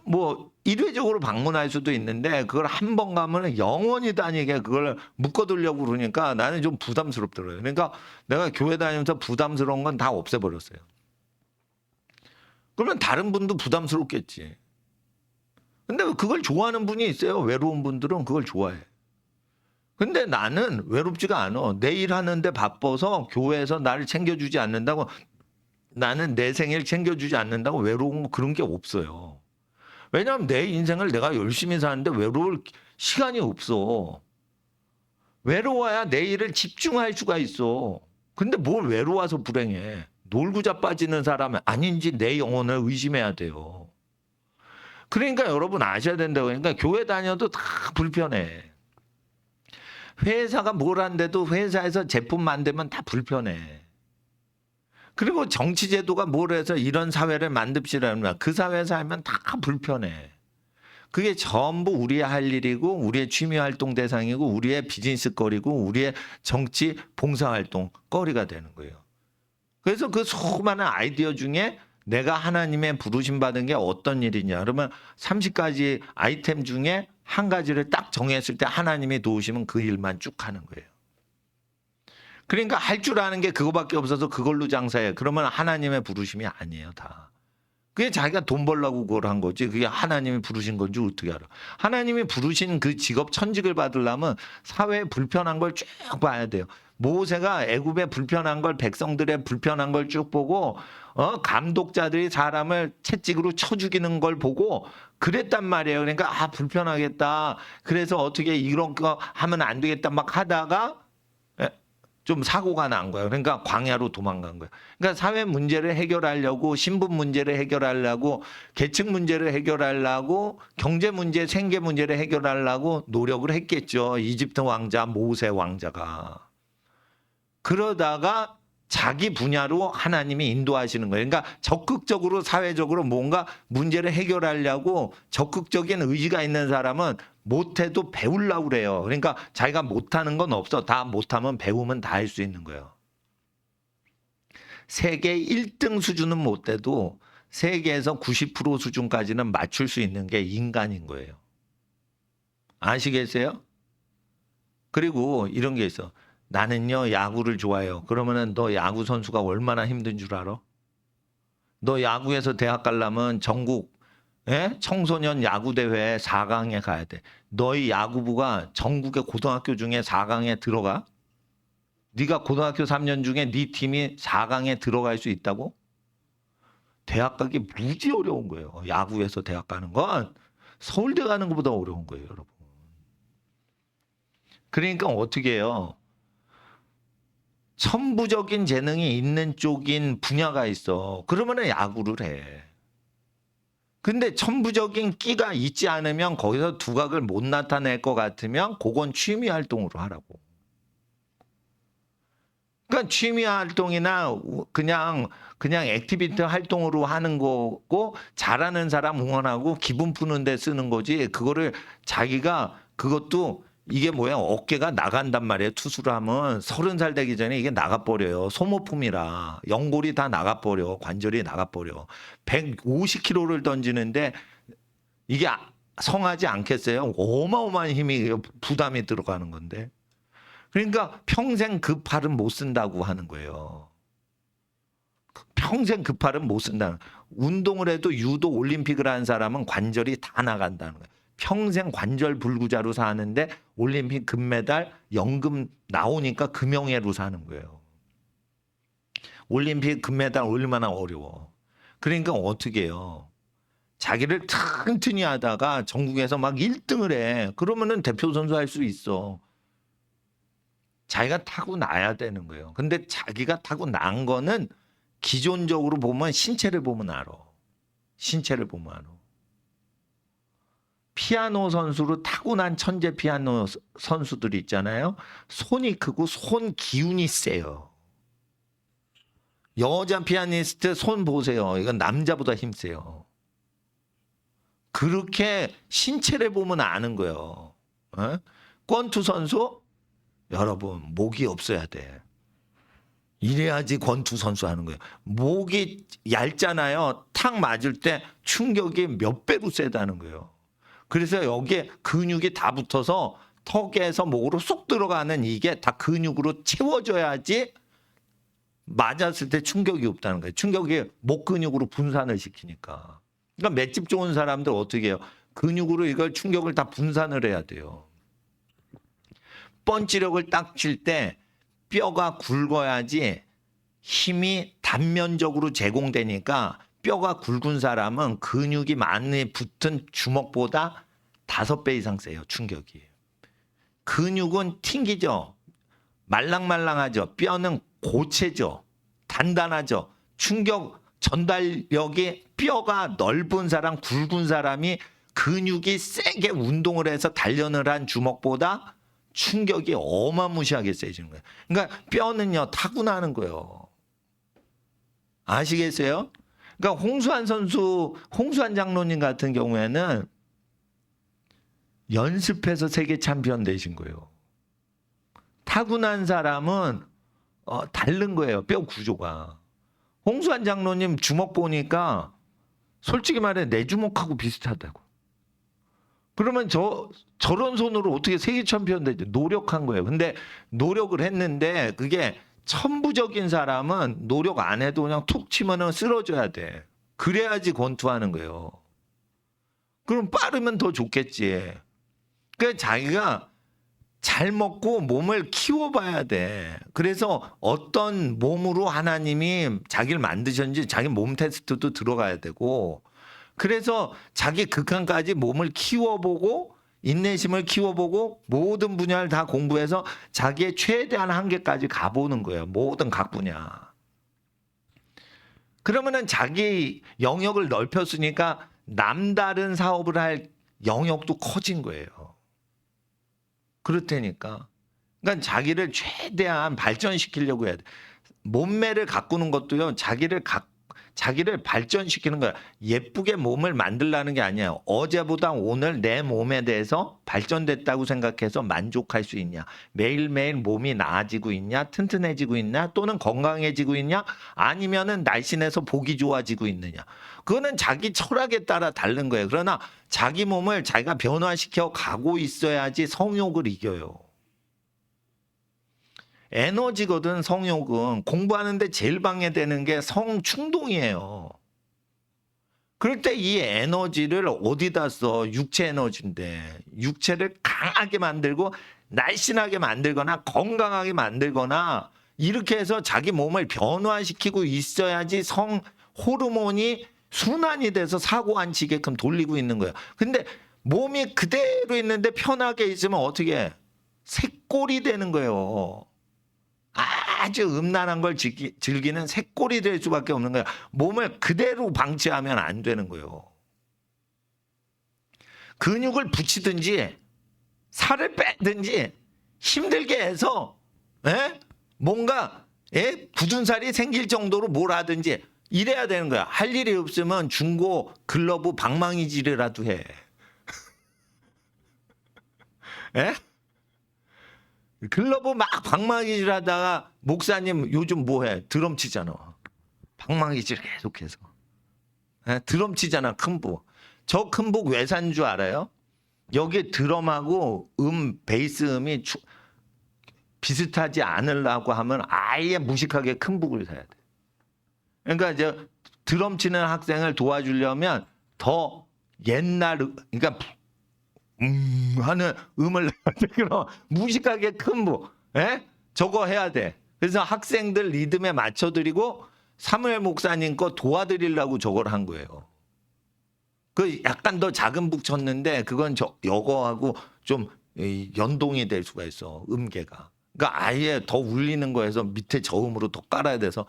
뭐 일회적으로 방문할 수도 있는데 그걸 한 번 가면 영원히 다니게 그걸 묶어두려고 그러니까 나는 좀 부담스럽더라고요. 그러니까 내가 교회 다니면서 부담스러운 건 다 없애버렸어요. 그러면 다른 분도 부담스럽겠지. 근데 그걸 좋아하는 분이 있어요. 외로운 분들은 그걸 좋아해. 근데 나는 외롭지가 않아. 내 일 하는데 바빠서 교회에서 나를 챙겨주지 않는다고 나는 내 생일 챙겨주지 않는다고 외로운 거 그런 게 없어요. 왜냐하면 내 인생을 내가 열심히 사는데 외로울 시간이 없어. 외로워야 내 일을 집중할 수가 있어. 근데 뭘 외로워서 불행해. 놀고 자빠지는 사람은 아닌지 내 영혼을 의심해야 돼요. 그러니까 여러분 아셔야 된다고. 그러니까 교회 다녀도 다 불편해. 회사가 뭘 한데도 회사에서 제품 만들면 다 불편해. 그리고 정치제도가 뭘 해서 이런 사회를 만듭시라면 그 사회에 살면 다 불편해. 그게 전부 우리의 할 일이고 우리의 취미활동 대상이고 우리의 비즈니스 거리고 우리의 정치 봉사활동 거리가 되는 거예요. 그래서 그 수많은 아이디어 중에 내가 하나님의 부르심 받은 게 어떤 일이냐. 그러면 30가지 아이템 중에 한 가지를 딱 정했을 때 하나님이 도우시면 그 일만 쭉 하는 거예요. 그러니까 할 줄 아는 게 그거밖에 없어서 그걸로 장사해. 그러면 하나님의 부르심이 아니에요, 다. 그게 자기가 돈 벌려고 그걸 한 거지. 그게 하나님이 부르신 건지 어떻게 알아. 하나님이 부르신 그 직업 천직을 받으려면 사회에 불편한 걸 쭉 봐야 돼요. 모세가 애굽의 불편한 걸 백성들의 불편한 걸 쭉 보고 감독자들이 사람을 채찍으로 쳐 죽이는 걸 보고 그랬단 말이에요. 그러니까 불편하겠다. 그래서 어떻게 이런 거 하면 안 되겠다 막 하다가 좀 사고가 난 거예요. 그러니까 광야로 도망간 거예요. 그러니까 사회 문제를 해결하려고 신분 문제를 해결하려고 계층 문제를 해결하려고 경제 문제, 생계 문제를 해결하려고 노력을 했겠죠. 이집트 왕자 모세 왕자가. 그러다가 자기 분야로 하나님이 인도하시는 거예요. 그러니까 적극적으로 사회적으로 뭔가 문제를 해결하려고 적극적인 의지가 있는 사람은 못해도 배우려고 그래요. 그러니까 자기가 못하는 건 없어. 다 못하면 배우면 다 할 수 있는 거예요. 세계 1등 수준은 못 돼도 세계에서 90% 수준까지는 맞출 수 있는 게 인간인 거예요. 아시겠어요? 그리고 이런 게 있어. 나는요 야구를 좋아해요. 그러면은 너 야구 선수가 얼마나 힘든 줄 알아? 너 야구에서 대학 가려면 전국 청소년 야구대회 4강에 가야 돼. 너희 야구부가 전국의 고등학교 중에 4강에 들어가? 네가 고등학교 3년 중에 네 팀이 4강에 들어갈 수 있다고? 대학 가기 무지 어려운 거예요. 야구에서 대학 가는 건 서울대 가는 것보다 어려운 거예요, 여러분. 그러니까 어떻게 해요? 천부적인 재능이 있는 쪽인 분야가 있어. 그러면은 야구를 해. 근데 천부적인 끼가 있지 않으면 거기서 두각을 못 나타낼 것 같으면 그건 취미 활동으로 하라고. 그러니까 취미 활동이나 그냥 액티비티 활동으로 하는 거고 잘하는 사람 응원하고 기분 푸는 데 쓰는 거지. 그거를 자기가 그것도 이게 뭐야 어깨가 나간단 말이에요. 투수를 하면 30살 되기 전에 이게 나가버려요. 소모품이라 연골이 다 나가버려. 관절이 나가버려. 150kg를 던지는데 이게 성하지 않겠어요? 어마어마한 힘이 부담이 들어가는 건데. 그러니까 평생 그 팔은 못 쓴다고 하는 거예요. 평생 그 팔은 못 쓴다는. 운동을 해도 유도 올림픽을 하는 사람은 관절이 다 나간다는 거예요. 평생 관절 불구자로 사는데 올림픽 금메달 연금 나오니까 금영애로 사는 거예요. 올림픽 금메달 얼마나 어려워. 그러니까 어떻게 해요? 자기를 튼튼히 하다가 전국에서 막 1등을 해. 그러면은 대표 선수 할 수 있어. 자기가 타고나야 되는 거예요. 근데 자기가 타고난 거는 기존적으로 보면 신체를 보면 알아. 신체를 보면 알아. 피아노 선수로 타고난 천재 피아노 선수들이 있잖아요. 손이 크고 손 기운이 세요. 여자 피아니스트 손 보세요. 이건 남자보다 힘세요. 그렇게 신체를 보면 아는 거예요. 어? 권투 선수 여러분 목이 없어야 돼. 이래야지 권투 선수 하는 거예요. 목이 얇잖아요. 탁 맞을 때 충격이 몇 배로 세다는 거예요. 그래서 여기에 근육이 다 붙어서 턱에서 목으로 쏙 들어가는 이게 다 근육으로 채워져야지 맞았을 때 충격이 없다는 거예요. 충격이 목 근육으로 분산을 시키니까. 그러니까 맷집 좋은 사람들 어떻게 해요? 근육으로 이걸 충격을 다 분산을 해야 돼요. 펀치력을 딱 칠 때 뼈가 굵어야지 힘이 단면적으로 제공되니까 뼈가 굵은 사람은 근육이 많이 붙은 주먹보다 5배 이상 세요. 충격이. 근육은 튕기죠. 말랑말랑하죠. 뼈는 고체죠. 단단하죠. 충격 전달력이 뼈가 넓은 사람, 굵은 사람이 근육이 세게 운동을 해서 단련을 한 주먹보다 충격이 어마무시하게 세지는 거예요. 그러니까 뼈는요 타고나는 거예요. 아시겠어요? 그러니까 홍수환 선수, 홍수환 장로님 같은 경우에는 연습해서 세계 챔피언 되신 거예요. 타고난 사람은 다른 거예요. 뼈 구조가. 홍수환 장로님 주먹 보니까 솔직히 말해 내 주먹하고 비슷하다고. 그러면 저런 손으로 어떻게 세계 챔피언 되죠? 노력한 거예요. 근데 노력을 했는데 그게 천부적인 사람은 노력 안 해도 그냥 툭 치면은 쓰러져야 돼. 그래야지 권투하는 거예요. 그럼 빠르면 더 좋겠지. 그러니까 자기가 잘 먹고 몸을 키워봐야 돼. 그래서 어떤 몸으로 하나님이 자기를 만드셨는지 자기 몸 테스트도 들어가야 되고 그래서 자기 극한까지 몸을 키워보고 인내심을 키워보고 모든 분야를 다 공부해서 자기의 최대한 한계까지 가보는 거예요. 모든 각 분야. 그러면은 자기 영역을 넓혔으니까 남다른 사업을 할 영역도 커진 거예요. 그렇다니까. 그러니까 자기를 최대한 발전시키려고 해야 돼. 몸매를 가꾸는 것도요. 자기를 발전시키는 거야. 예쁘게 몸을 만들라는 게 아니야. 어제보다 오늘 내 몸에 대해서 발전됐다고 생각해서 만족할 수 있냐. 매일매일 몸이 나아지고 있냐. 튼튼해지고 있냐. 또는 건강해지고 있냐. 아니면은 날씬해서 보기 좋아지고 있느냐. 그거는 자기 철학에 따라 다른 거예요. 그러나 자기 몸을 자기가 변화시켜 가고 있어야지 성욕을 이겨요. 에너지거든. 성욕은 공부하는데 제일 방해되는 게 성충동이에요. 그럴 때 이 에너지를 어디다 써? 육체 에너지인데 육체를 강하게 만들고 날씬하게 만들거나 건강하게 만들거나 이렇게 해서 자기 몸을 변화시키고 있어야지 호르몬이 순환이 돼서 사고 안 치게끔 돌리고 있는 거예요. 근데 몸이 그대로 있는데 편하게 있으면 어떻게 해? 새꼴이 되는 거예요. 아주 음란한 걸 즐기는 새꼴이 될 수밖에 없는 거예요. 몸을 그대로 방치하면 안 되는 거예요. 근육을 붙이든지 살을 빼든지 힘들게 해서 뭔가 굳은 살이 생길 정도로 뭘 하든지 이래야 되는 거야. 할 일이 없으면 중고 글러브 방망이질이라도 해. 글러브 막 방망이질 하다가 목사님 요즘 뭐해? 드럼 치잖아. 방망이질 계속해서. 드럼 치잖아. 큰북. 저 큰북 왜 산 줄 알아요? 여기 드럼하고 베이스 음이 비슷하지 않으려고 하면 아예 무식하게 큰북을 사야 돼. 그러니까 이제 드럼 치는 학생을 도와주려면 더 옛날, 그러니까 하는 음을 내야 돼. 그럼 무식하게 큰 뭐, 저거 해야 돼. 그래서 학생들 리듬에 맞춰드리고 사무엘 목사님 거 도와드리려고 저걸 한 거예요. 그 약간 더 작은 북 쳤는데 그건 여거하고 좀 연동이 될 수가 있어. 음계가. 그러니까 아예 더 울리는 거에서 밑에 저음으로 더 깔아야 돼서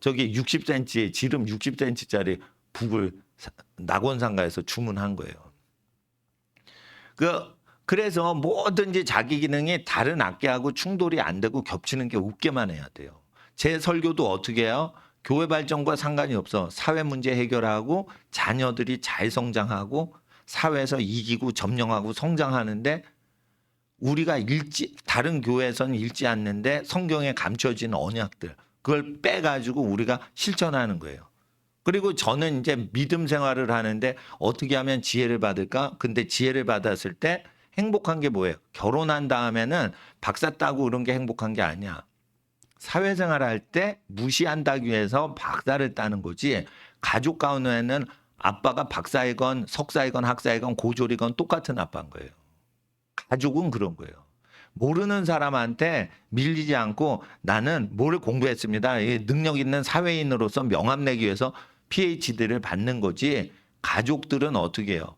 저기 60cm 지름 60cm짜리 북을 낙원상가에서 주문한 거예요. 그래서 뭐든지 자기 기능이 다른 악기하고 충돌이 안 되고 겹치는 게 없게만 해야 돼요. 제 설교도 어떻게 해요? 교회 발전과 상관이 없어. 사회 문제 해결하고 자녀들이 잘 성장하고 사회에서 이기고 점령하고 성장하는데 우리가 다른 교회에서는 읽지 않는데 성경에 감춰진 언약들 그걸 빼가지고 우리가 실천하는 거예요. 그리고 저는 이제 믿음 생활을 하는데 어떻게 하면 지혜를 받을까? 근데 지혜를 받았을 때 행복한 게 뭐예요? 결혼한 다음에는 박사 따고 그런 게 행복한 게 아니야. 사회생활 할 때 무시한다기 위해서 박사를 따는 거지. 가족 가운데는 아빠가 박사이건 석사이건 학사이건 고졸이건 똑같은 아빠인 거예요. 가족은 그런 거예요. 모르는 사람한테 밀리지 않고 나는 뭘 공부했습니다. 능력 있는 사회인으로서 명함 내기 위해서 PhD를 받는 거지. 가족들은 어떻게 해요?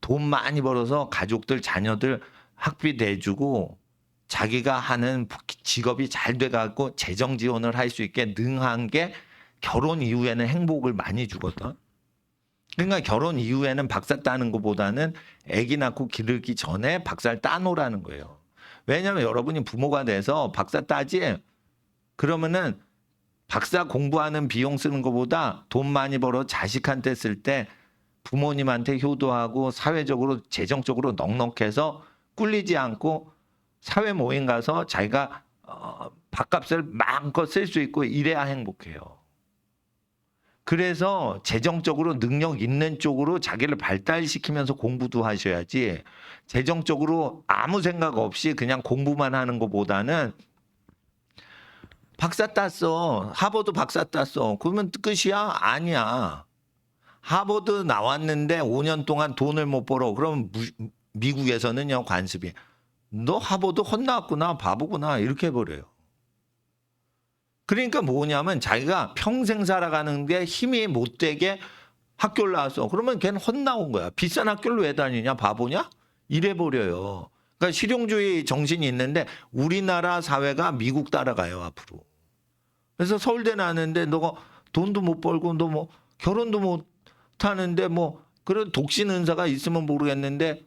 돈 많이 벌어서 가족들 자녀들 학비 내주고 자기가 하는 직업이 잘 돼갖고 재정 지원을 할 수 있게 능한 게 결혼 이후에는 행복을 많이 주거든. 그러니까 결혼 이후에는 박사 따는 것보다는 아기 낳고 기르기 전에 박사를 따놓으라는 거예요. 왜냐하면 여러분이 부모가 돼서 박사 따지 그러면은 박사 공부하는 비용 쓰는 것보다 돈 많이 벌어 자식한테 쓸 때 부모님한테 효도하고 사회적으로 재정적으로 넉넉해서 꿀리지 않고 사회 모임 가서 자기가 밥값을 마음껏 쓸 수 있고 이래야 행복해요. 그래서 재정적으로 능력 있는 쪽으로 자기를 발달시키면서 공부도 하셔야지 재정적으로 아무 생각 없이 그냥 공부만 하는 것보다는 박사 땄어. 하버드 박사 땄어. 그러면 끝이야? 아니야. 하버드 나왔는데 5년 동안 돈을 못 벌어. 그럼 미국에서는요 관습이 너 하버드 헛나왔구나 바보구나 이렇게 해버려요. 그러니까 뭐냐면 자기가 평생 살아가는데 힘이 못 되게 학교를 나왔어. 그러면 걔는 헛나온 거야. 비싼 학교를 왜 다니냐 바보냐? 이래버려요. 그러니까 실용주의 정신이 있는데 우리나라 사회가 미국 따라가요 앞으로. 그래서 서울대 나왔는데 너가 돈도 못 벌고 너 뭐 결혼도 못 하는데 뭐 그런 독신 은사가 있으면 모르겠는데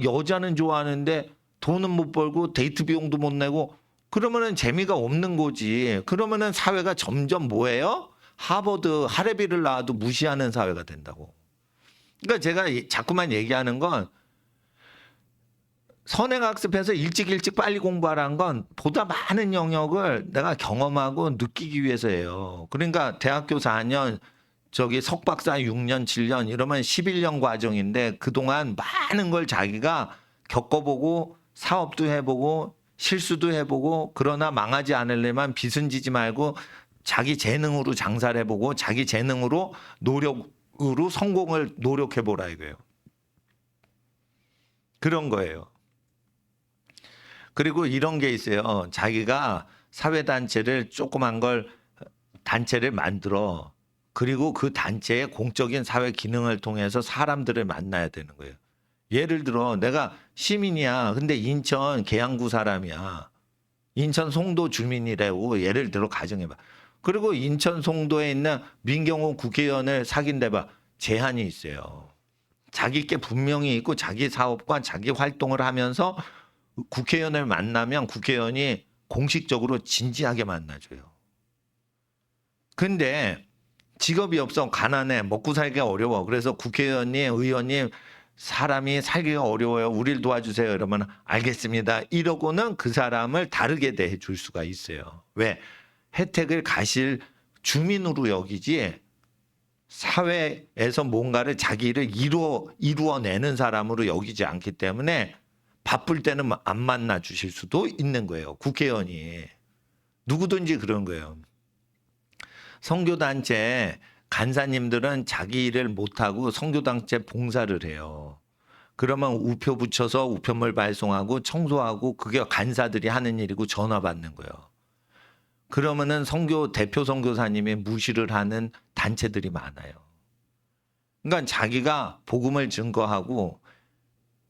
여자는 좋아하는데 돈은 못 벌고 데이트 비용도 못 내고 그러면은 재미가 없는 거지. 그러면은 사회가 점점 뭐예요? 하버드 하레비를 나와도 무시하는 사회가 된다고. 그러니까 제가 자꾸만 얘기하는 건 선행학습해서 일찍 빨리 공부하라는 건 보다 많은 영역을 내가 경험하고 느끼기 위해서예요. 그러니까 대학교 4년 석박사 6년 7년 이러면 11년 과정인데 그동안 많은 걸 자기가 겪어보고 사업도 해보고 실수도 해보고 그러나 망하지 않으려면 빚은 지지 말고 자기 재능으로 장사를 해보고 자기 재능으로 노력으로 성공을 노력해보라 이거예요. 그런 거예요. 그리고 이런 게 있어요. 자기가 사회단체를 조그만 걸 단체를 만들어 그리고 그 단체의 공적인 사회 기능을 통해서 사람들을 만나야 되는 거예요. 예를 들어 내가 시민이야. 근데 인천 계양구 사람이야. 인천 송도 주민이라고 예를 들어 가정해봐. 그리고 인천 송도에 있는 민경호 국회의원을 사귄대봐. 제한이 있어요. 자기 게 분명히 있고 자기 사업과 자기 활동을 하면서 국회의원을 만나면 국회의원이 공식적으로 진지하게 만나줘요. 근데 직업이 없어 가난해 먹고 살기가 어려워. 그래서 국회의원님 의원님 사람이 살기가 어려워요. 우리를 도와주세요. 이러면 알겠습니다. 이러고는 그 사람을 다르게 대해줄 수가 있어요. 왜? 혜택을 가실 주민으로 여기지 사회에서 뭔가를 자기를 이루어내는 사람으로 여기지 않기 때문에 바쁠 때는 안 만나 주실 수도 있는 거예요. 국회의원이. 누구든지 그런 거예요. 선교단체 간사님들은 자기 일을 못하고 선교단체 봉사를 해요. 그러면 우표 붙여서 우편물 발송하고 청소하고 그게 간사들이 하는 일이고 전화 받는 거예요. 그러면은 대표 선교사님이 무시를 하는 단체들이 많아요. 그러니까 자기가 복음을 증거하고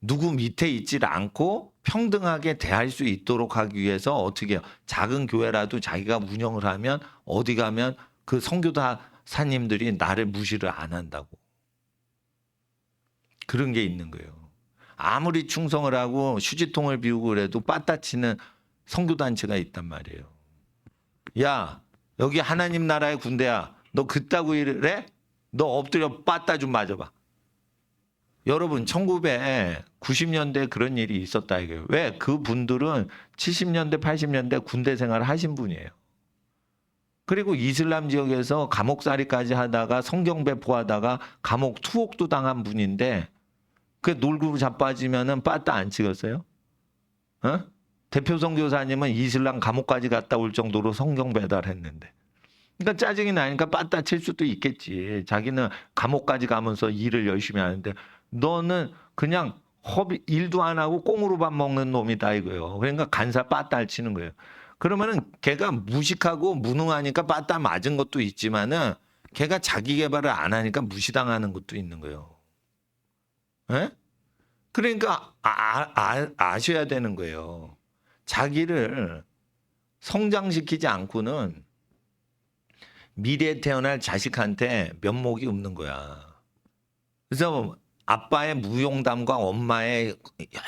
누구 밑에 있질 않고 평등하게 대할 수 있도록 하기 위해서 어떻게 해요? 작은 교회라도 자기가 운영을 하면 어디 가면 그 선교사님들이 나를 무시를 안 한다고. 그런 게 있는 거예요. 아무리 충성을 하고 휴지통을 비우고 그래도 빠따치는 선교단체가 있단 말이에요. 야, 여기 하나님 나라의 군대야. 너 그따구 일을 해? 너 엎드려 빠따 좀 맞아봐. 여러분 1990년대 그런 일이 있었다 이거예요. 왜? 그분들은 70년대 80년대 군대 생활을 하신 분이에요. 그리고 이슬람 지역에서 감옥살이까지 하다가 성경 배포하다가 감옥 투옥도 당한 분인데 그 놀고 자빠지면은 빠따 안 찍었어요? 어? 대표 선교사님은 이슬람 감옥까지 갔다 올 정도로 성경 배달했는데. 그러니까 짜증이 나니까 빠따 칠 수도 있겠지. 자기는 감옥까지 가면서 일을 열심히 하는데 너는 그냥 일도 안 하고 꽁으로 밥 먹는 놈이다 이거예요. 그러니까 간사 빠따를 치는 거예요. 그러면은 걔가 무식하고 무능하니까 빠따 맞은 것도 있지만은 걔가 자기 개발을 안 하니까 무시당하는 것도 있는 거예요. 에? 그러니까 아셔야 되는 거예요. 자기를 성장시키지 않고는 미래에 태어날 자식한테 면목이 없는 거야. 그래서 아빠의 무용담과 엄마의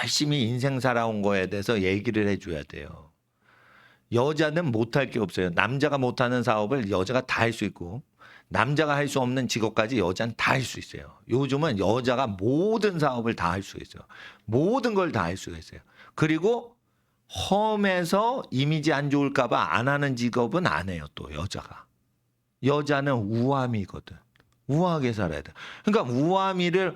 열심히 인생 살아온 거에 대해서 얘기를 해줘야 돼요. 여자는 못할 게 없어요. 남자가 못하는 사업을 여자가 다 할 수 있고 남자가 할 수 없는 직업까지 여자는 다 할 수 있어요. 요즘은 여자가 모든 사업을 다 할 수 있어요. 모든 걸 다 할 수가 있어요. 그리고 험해서 이미지 안 좋을까 봐 안 하는 직업은 안 해요. 또 여자가. 여자는 우아미거든. 우아하게 살아야 돼. 그러니까 우아미를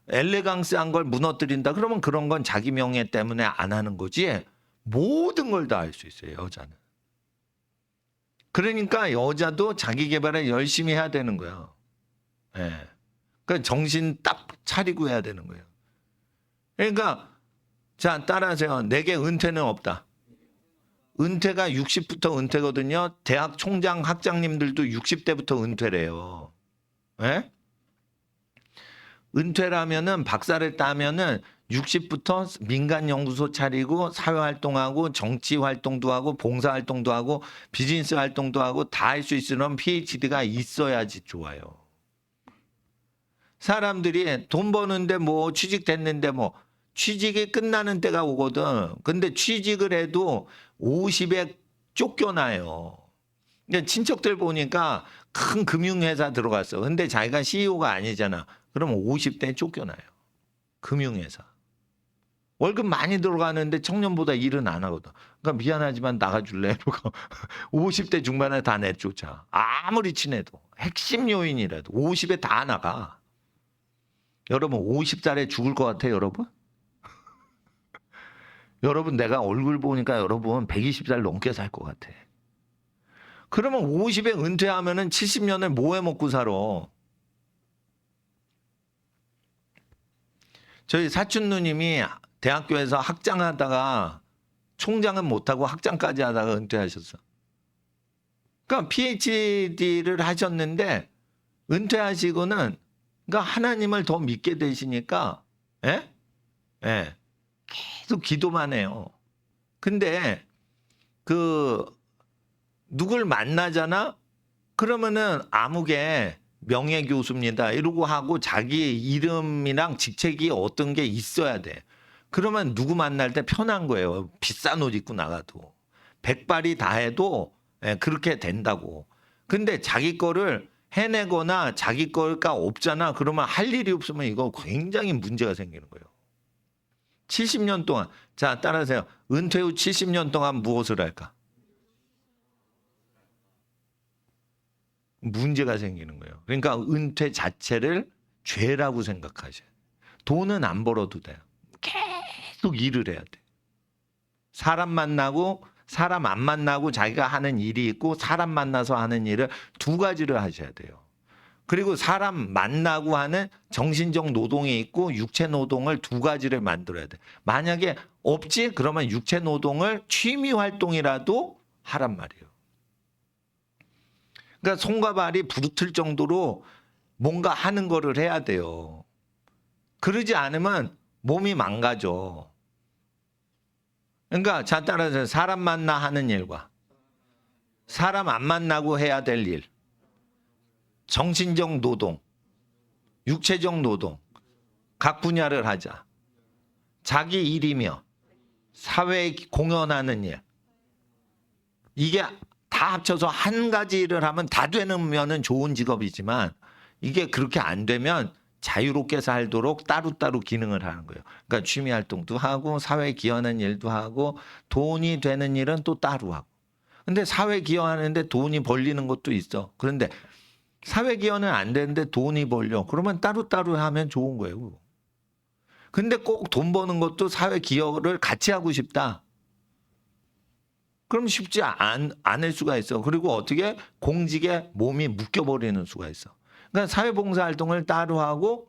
엘레강스한 걸 무너뜨린다. 그러면 그런 건 자기 명예 때문에 안 하는 거지. 모든 걸 다 할 수 있어요. 여자는. 그러니까 여자도 자기 개발을 열심히 해야 되는 거예요. 예. 네. 그러니까 정신 딱 차리고 해야 되는 거예요. 그러니까 자 따라하세요. 내게 은퇴는 없다. 은퇴가 60부터 은퇴거든요. 대학 총장 학장님들도 60대부터 은퇴래요. 예? 은퇴라면은 박사를 따면은 60부터 민간연구소 차리고 사회활동하고 정치활동도 하고 봉사활동도 하고 비즈니스 활동도 하고 다 할 수 있으면 PhD가 있어야지 좋아요. 사람들이 돈 버는데 뭐 취직됐는데 뭐 취직이 끝나는 때가 오거든. 근데 취직을 해도 50에 쫓겨나요. 근데 친척들 보니까 큰 금융회사 들어갔어. 근데 자기가 CEO가 아니잖아. 그러면 50대에 쫓겨나요. 금융회사. 월급 많이 들어가는데 청년보다 일은 안 하거든. 그러니까 미안하지만 나가줄래? 50대 중반에 다 내쫓아. 아무리 친해도. 핵심 요인이라도 50에 다 나가. 여러분 50살에 죽을 것 같아요, 여러분? 여러분 내가 얼굴 보니까 여러분 120살 넘게 살 것 같아. 그러면 50에 은퇴하면은 70년을 뭐 해 먹고 살아? 저희 사촌 누님이 대학교에서 학장하다가 총장은 못하고 학장까지 하다가 은퇴하셨어. 그러니까 PhD를 하셨는데 은퇴하시고는 그러니까 하나님을 더 믿게 되시니까 예? 예. 계속 기도만 해요. 근데 그 누굴 만나잖아? 그러면은 아무개 명예교수입니다. 이러고 하고 자기 이름이랑 직책이 어떤 게 있어야 돼. 그러면 누구 만날 때 편한 거예요. 비싼 옷 입고 나가도. 백발이 다 해도 예, 그렇게 된다고. 근데 자기 거를 해내거나 자기 거가 없잖아. 그러면 할 일이 없으면 이거 굉장히 문제가 생기는 거예요. 70년 동안. 자, 따라하세요. 은퇴 후 70년 동안 무엇을 할까? 문제가 생기는 거예요. 그러니까 은퇴 자체를 죄라고 생각하셔요. 돈은 안 벌어도 돼요. 계속 일을 해야 돼. 사람 만나고 사람 안 만나고 자기가 하는 일이 있고 사람 만나서 하는 일을 두 가지를 하셔야 돼요. 그리고 사람 만나고 하는 정신적 노동이 있고 육체 노동을 두 가지를 만들어야 돼. 만약에 없지? 그러면 육체 노동을 취미 활동이라도 하란 말이에요. 그러니까 손과 발이 부르틀 정도로 뭔가 하는 거를 해야 돼요. 그러지 않으면 몸이 망가져. 그러니까 자 따라서 사람 만나 하는 일과 사람 안 만나고 해야 될 일, 정신적 노동, 육체적 노동, 각 분야를 하자. 자기 일이며 사회에 공헌하는 일. 이게 다 합쳐서 한 가지 일을 하면 다 되면은 좋은 직업이지만 이게 그렇게 안 되면 자유롭게 살도록 따로따로 기능을 하는 거예요. 그러니까 취미 활동도 하고 사회에 기여하는 일도 하고 돈이 되는 일은 또 따로 하고. 근데 사회 기여하는데 돈이 벌리는 것도 있어. 그런데 사회 기여는 안 되는데 돈이 벌려. 그러면 따로따로 하면 좋은 거예요. 근데 꼭 돈 버는 것도 사회 기여를 같이 하고 싶다. 그럼 쉽지 않을 수가 있어. 그리고 어떻게 공직에 몸이 묶여버리는 수가 있어. 그러니까 사회봉사활동을 따로 하고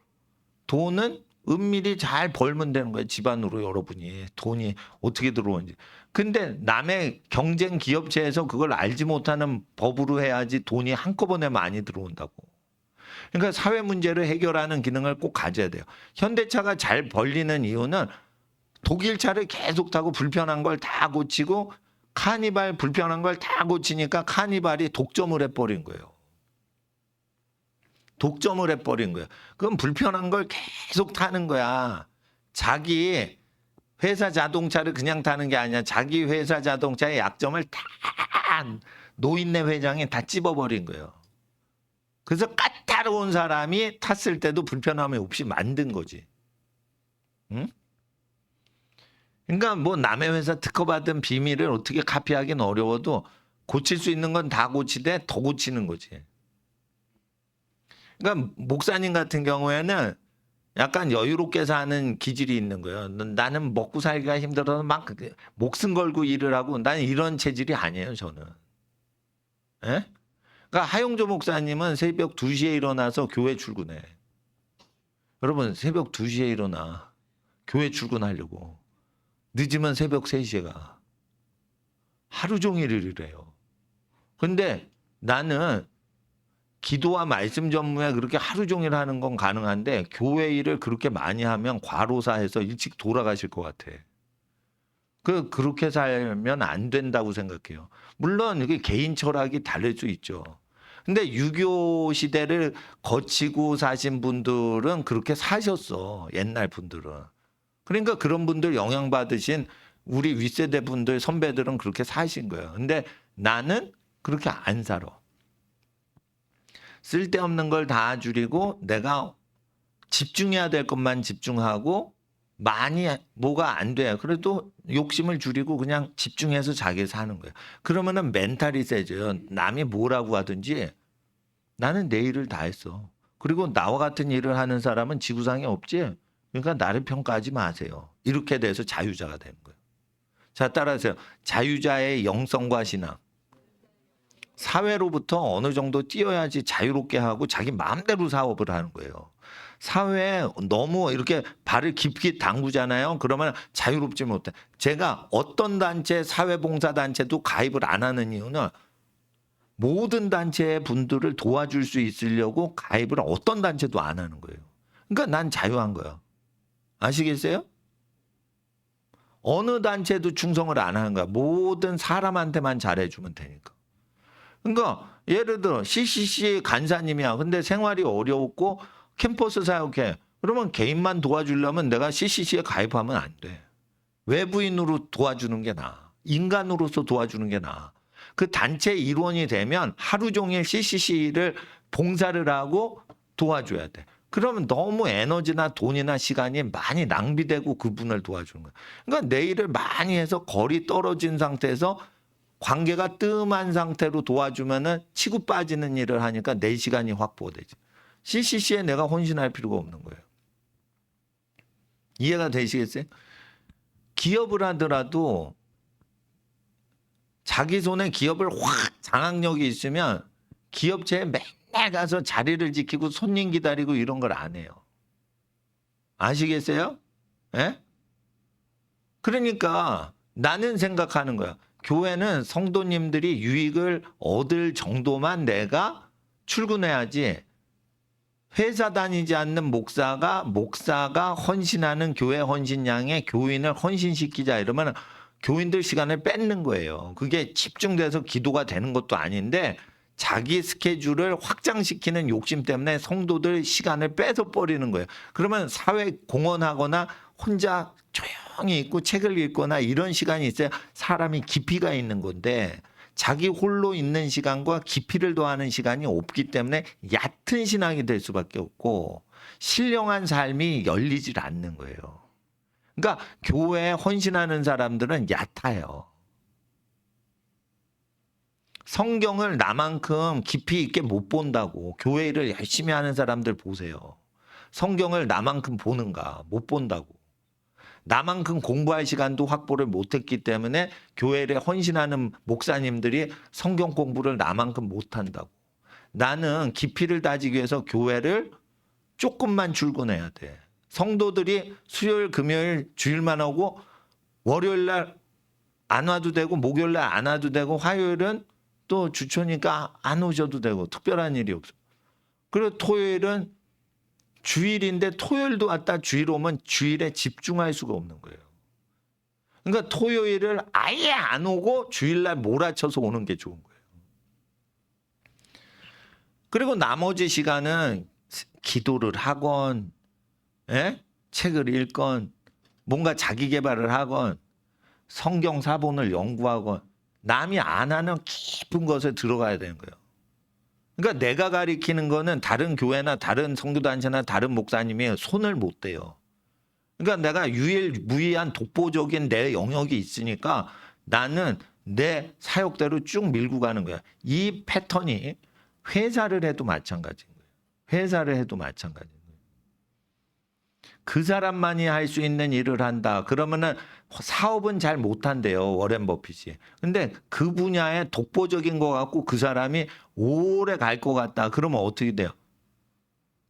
돈은 은밀히 잘 벌면 되는 거예요. 집안으로 여러분이 돈이 어떻게 들어오는지. 근데 남의 경쟁 기업체에서 그걸 알지 못하는 법으로 해야지 돈이 한꺼번에 많이 들어온다고. 그러니까 사회 문제를 해결하는 기능을 꼭 가져야 돼요. 현대차가 잘 벌리는 이유는 독일차를 계속 타고 불편한 걸 다 고치고 카니발 불편한 걸 다 고치니까 카니발이 독점을 해버린 거예요. 독점을 해버린 거예요. 그럼 불편한 걸 계속 타는 거야. 자기 회사 자동차를 그냥 타는 게 아니야. 자기 회사 자동차의 약점을 다 노인네 회장이 다 찝어버린 거예요. 그래서 까다로운 사람이 탔을 때도 불편함이 없이 만든 거지. 응? 그러니까 뭐 남의 회사 특허받은 비밀을 어떻게 카피하기는 어려워도 고칠 수 있는 건 다 고치되 더 고치는 거지. 그러니까 목사님 같은 경우에는 약간 여유롭게 사는 기질이 있는 거예요. 나는 먹고 살기가 힘들어서 막 목숨 걸고 일을 하고 나는 이런 체질이 아니에요, 저는. 예? 그러니까 하용조 목사님은 새벽 2시에 일어나서 교회 출근해. 여러분 새벽 2시에 일어나 교회 출근하려고. 늦으면 새벽 3시에 가. 하루 종일 일을 해요. 근데 나는 기도와 말씀 전무에 그렇게 하루 종일 하는 건 가능한데 교회 일을 그렇게 많이 하면 과로사해서 일찍 돌아가실 것 같아. 그렇게 살면 안 된다고 생각해요. 물론 이게 개인 철학이 다를 수 있죠. 근데 유교 시대를 거치고 사신 분들은 그렇게 사셨어. 옛날 분들은. 그러니까 그런 분들 영향받으신 우리 윗세대 분들 선배들은 그렇게 사신 거예요. 근데 나는 그렇게 안 살아. 쓸데없는 걸 다 줄이고 내가 집중해야 될 것만 집중하고 많이 뭐가 안 돼요. 그래도 욕심을 줄이고 그냥 집중해서 자기 사는 거예요. 그러면은 멘탈이 세져요. 남이 뭐라고 하든지 나는 내 일을 다 했어. 그리고 나와 같은 일을 하는 사람은 지구상에 없지. 그러니까 나를 평가하지 마세요. 이렇게 돼서 자유자가 되는 거예요. 자, 따라하세요. 자유자의 영성과 신앙. 사회로부터 어느 정도 뛰어야지 자유롭게 하고 자기 마음대로 사업을 하는 거예요. 사회에 너무 이렇게 발을 깊이 담그잖아요. 그러면 자유롭지 못해. 제가 어떤 단체, 사회봉사단체도 가입을 안 하는 이유는 모든 단체의 분들을 도와줄 수 있으려고 가입을 어떤 단체도 안 하는 거예요. 그러니까 난 자유한 거야. 아시겠어요? 어느 단체도 충성을 안 하는 거야. 모든 사람한테만 잘해주면 되니까. 그러니까 예를 들어 CCC 간사님이야. 근데 생활이 어려웠고 캠퍼스 사역해. 그러면 개인만 도와주려면 내가 CCC에 가입하면 안 돼. 외부인으로 도와주는 게 나아. 인간으로서 도와주는 게 나아. 그 단체 일원이 되면 하루 종일 CCC를 봉사를 하고 도와줘야 돼. 그러면 너무 에너지나 돈이나 시간이 많이 낭비되고 그분을 도와주는 거야. 그러니까 내 일을 많이 해서 거리 떨어진 상태에서 관계가 뜸한 상태로 도와주면은 치고 빠지는 일을 하니까 내 시간이 확보되지. CCC에 내가 헌신할 필요가 없는 거예요. 이해가 되시겠어요? 기업을 하더라도 자기 손에 기업을 확 장악력이 있으면 기업체에 맨날 가서 자리를 지키고 손님 기다리고 이런 걸 안 해요. 아시겠어요? 예? 그러니까 나는 생각하는 거야. 교회는 성도님들이 유익을 얻을 정도만 내가 출근해야지, 회사 다니지 않는 목사가 헌신하는 교회 헌신량에 교인을 헌신시키자 이러면 교인들 시간을 뺏는 거예요. 그게 집중돼서 기도가 되는 것도 아닌데 자기 스케줄을 확장시키는 욕심 때문에 성도들 시간을 뺏어 버리는 거예요. 그러면 사회 공헌하거나 혼자 조용히 있고 책을 읽거나 이런 시간이 있어야 사람이 깊이가 있는 건데, 자기 홀로 있는 시간과 깊이를 더하는 시간이 없기 때문에 얕은 신앙이 될 수밖에 없고 신령한 삶이 열리질 않는 거예요. 그러니까 교회에 헌신하는 사람들은 얕아요. 성경을 나만큼 깊이 있게 못 본다고. 교회 일을 열심히 하는 사람들 보세요. 성경을 나만큼 보는가? 못 본다고. 나만큼 공부할 시간도 확보를 못했기 때문에 교회에 헌신하는 목사님들이 성경 공부를 나만큼 못한다고. 나는 깊이를 따지기 위해서 교회를 조금만 출근해야 돼. 성도들이 수요일 금요일 주일만 오고 월요일 날 안 와도 되고 목요일 날 안 와도 되고 화요일은 또 주초니까 안 오셔도 되고 특별한 일이 없어. 그리고 토요일은 주일인데 토요일도 왔다 주일 오면 주일에 집중할 수가 없는 거예요. 그러니까 토요일을 아예 안 오고 주일날 몰아쳐서 오는 게 좋은 거예요. 그리고 나머지 시간은 기도를 하건, 책을 읽건, 뭔가 자기 개발을 하건, 성경 사본을 연구하건, 남이 안 하는 깊은 것에 들어가야 되는 거예요. 그러니까 내가 가리키는 거는 다른 교회나 다른 선교단체나 다른 목사님이 손을 못 대요. 그러니까 내가 유일무이한 독보적인 내 영역이 있으니까 나는 내 사역대로 쭉 밀고 가는 거야. 이 패턴이 회사를 해도 마찬가지인 거예요. 회사를 해도 마찬가지인 거예요. 그 사람만이 할 수 있는 일을 한다. 그러면은 사업은 잘 못한대요. 워렌 버핏이. 근데 그 분야에 독보적인 것 같고 그 사람이 오래 갈 것 같다. 그러면 어떻게 돼요?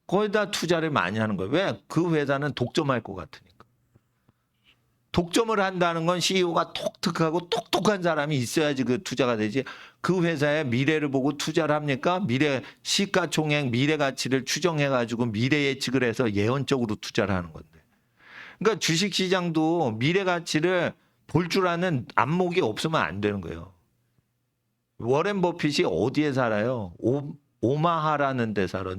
거기다 투자를 많이 하는 거예요. 왜? 그 회사는 독점할 것 같으니까. 독점을 한다는 건 CEO가 독특하고 똑똑한 사람이 있어야지 그 투자가 되지. 그 회사의 미래를 보고 투자를 합니까? 미래 시가총액 미래 가치를 추정해 가지고 미래 예측을 해서 예언적으로 투자를 하는 건데. 그러니까 주식 시장도 미래 가치를 볼 줄 아는 안목이 없으면 안 되는 거예요. 워렌 버핏이 어디에 살아요? 오마하라는 데 살아.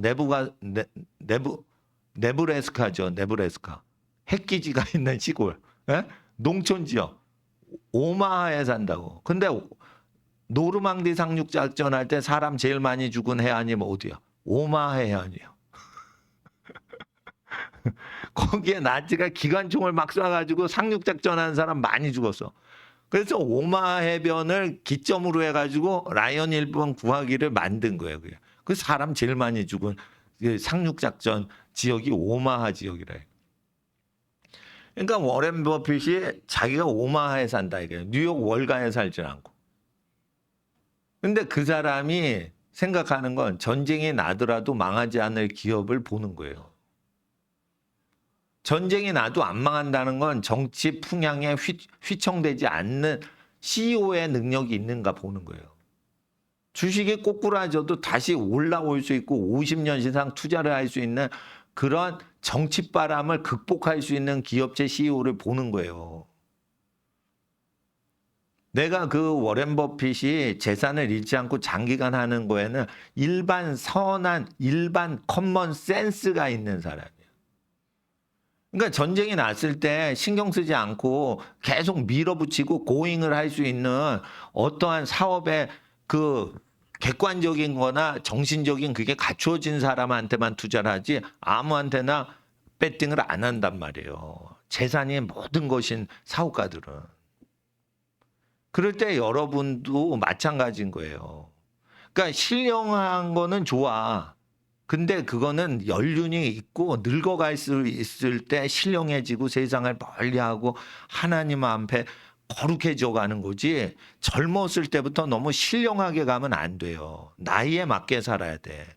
네브래스카죠. 네브래스카. 핵기지가 있는 시골. 예? 농촌 지역. 오마하에 산다고. 근데 노르망디 상륙 작전 할 때 사람 제일 많이 죽은 해안이 뭐 어디야? 오마하 해안이요. 거기에 나치가 기관총을 막 쏴가지고 상륙 작전하는 사람 많이 죽었어. 그래서 오마하 해변을 기점으로 해가지고 라이언 1번 구하기를 만든 거예요. 그게. 그 사람 제일 많이 죽은 상륙 작전 지역이 오마하 지역이라 해요. 그러니까 워렌 버핏이 자기가 오마하에 산다 이거예요. 뉴욕 월가에 살지 않고. 근데 그 사람이 생각하는 건 전쟁이 나더라도 망하지 않을 기업을 보는 거예요. 전쟁이 나도 안 망한다는 건 정치 풍향에 휘청되지 않는 CEO의 능력이 있는가 보는 거예요. 주식이 꼬꾸라져도 다시 올라올 수 있고 50년 이상 투자를 할 수 있는 그런 정치바람을 극복할 수 있는 기업체 CEO를 보는 거예요. 내가 그 워렌 버핏이 재산을 잃지 않고 장기간 하는 거에는 일반 선한 일반 커먼 센스가 있는 사람이에요. 그러니까 전쟁이 났을 때 신경 쓰지 않고 계속 밀어붙이고 고잉을 할 수 있는 어떠한 사업의 그 객관적인 거나 정신적인 그게 갖추어진 사람한테만 투자를 하지 아무한테나 배팅을 안 한단 말이에요. 재산이 모든 것인 사업가들은. 그럴 때 여러분도 마찬가지인 거예요. 그러니까 신령한 거는 좋아. 근데 그거는 연륜이 있고 늙어갈 수 있을 때 신령해지고 세상을 멀리하고 하나님 앞에 거룩해져 가는 거지 젊었을 때부터 너무 신령하게 가면 안 돼요. 나이에 맞게 살아야 돼.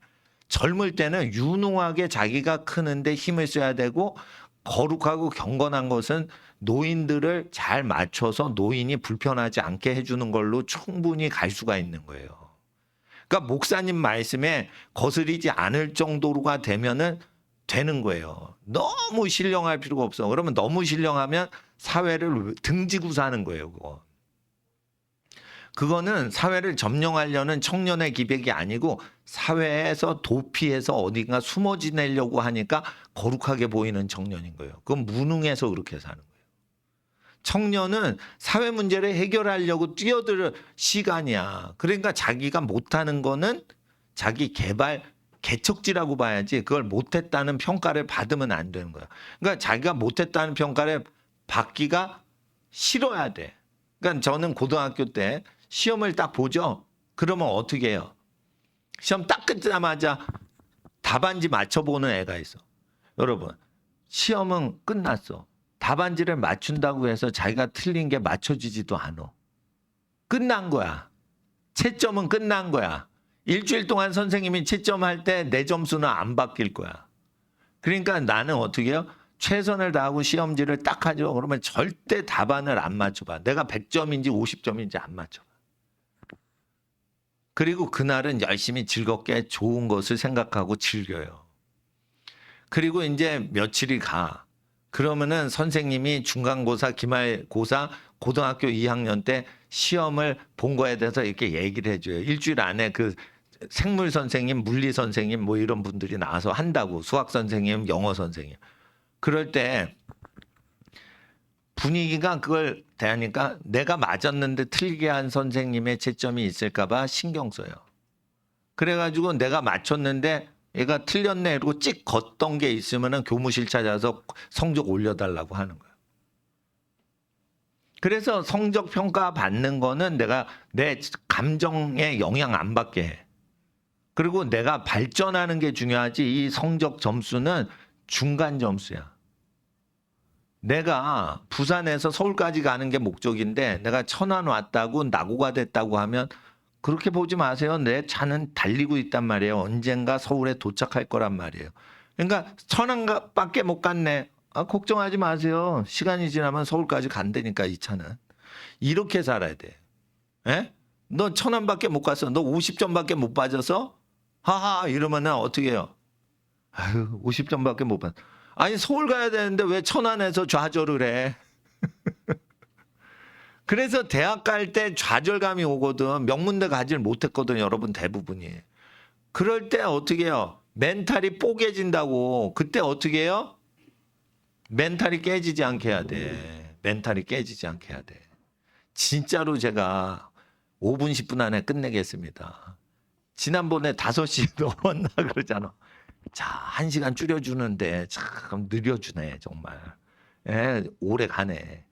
젊을 때는 유능하게 자기가 크는데 힘을 써야 되고 거룩하고 경건한 것은 노인들을 잘 맞춰서 노인이 불편하지 않게 해주는 걸로 충분히 갈 수가 있는 거예요. 그러니까 목사님 말씀에 거스리지 않을 정도로가 되면은 되는 거예요. 너무 신령할 필요가 없어. 그러면 너무 신령하면 사회를 등지고 사는 거예요. 그거는 사회를 점령하려는 청년의 기백이 아니고 사회에서 도피해서 어딘가 숨어 지내려고 하니까 거룩하게 보이는 청년인 거예요. 그건 무능해서 그렇게 사는 거예요. 청년은 사회 문제를 해결하려고 뛰어들 시간이야. 그러니까 자기가 못하는 거는 자기 개발 개척지라고 봐야지 그걸 못했다는 평가를 받으면 안 되는 거야. 그러니까 자기가 못했다는 평가를 받기가 싫어야 돼. 그러니까 저는 고등학교 때 시험을 딱 보죠. 그러면 어떻게 해요? 시험 딱 끝나자마자 답안지 맞춰보는 애가 있어. 여러분, 시험은 끝났어. 답안지를 맞춘다고 해서 자기가 틀린 게 맞춰지지도 않아. 끝난 거야. 채점은 끝난 거야. 일주일 동안 선생님이 채점할 때 내 점수는 안 바뀔 거야. 그러니까 나는 어떻게 해요? 최선을 다하고 시험지를 딱 하죠. 그러면 절대 답안을 안 맞춰봐. 내가 100점인지 50점인지 안 맞춰봐. 그리고 그날은 열심히 즐겁게 좋은 것을 생각하고 즐겨요. 그리고 이제 며칠이 가. 그러면은 선생님이 중간고사, 기말고사, 고등학교 2학년 때 시험을 본 거에 대해서 이렇게 얘기를 해줘요. 일주일 안에 그 생물 선생님, 물리 선생님 뭐 이런 분들이 나와서 한다고. 수학 선생님, 영어 선생님. 그럴 때 분위기가 그걸 대하니까 내가 맞았는데 틀리게 한 선생님의 채점이 있을까 봐 신경 써요. 그래가지고 내가 맞췄는데 얘가 틀렸네 이러고 찍 걷던 게 있으면은 교무실 찾아서 성적 올려달라고 하는 거예요. 그래서 성적 평가 받는 거는 내가 내 감정에 영향 안 받게 해. 그리고 내가 발전하는 게 중요하지 이 성적 점수는 중간 점수야. 내가 부산에서 서울까지 가는 게 목적인데 내가 천안 왔다고 낙오가 됐다고 하면 그렇게 보지 마세요. 내 차는 달리고 있단 말이에요. 언젠가 서울에 도착할 거란 말이에요. 그러니까 천안밖에 못 갔네. 걱정하지 마세요. 시간이 지나면 서울까지 간다니까 이 차는. 이렇게 살아야 돼. 에? 너 천안밖에 못 갔어. 너 50점밖에 못 빠져서 하하 이러면은 어떻게 해요? 아유 50점밖에 못 봤어. 아니 서울 가야 되는데 왜 천안에서 좌절을 해? 그래서 대학 갈 때 좌절감이 오거든. 명문대 가지를 못했거든 여러분 대부분이. 그럴 때 어떻게 해요? 멘탈이 뽀개진다고. 그때 어떻게 해요? 멘탈이 깨지지 않게 해야 돼. 멘탈이 깨지지 않게 해야 돼. 진짜로 제가 5분 10분 안에 끝내겠습니다. 지난번에 5시 넘었나 그러잖아. 자, 1시간 줄여주는데 참 느려주네 정말. 예, 오래 가네.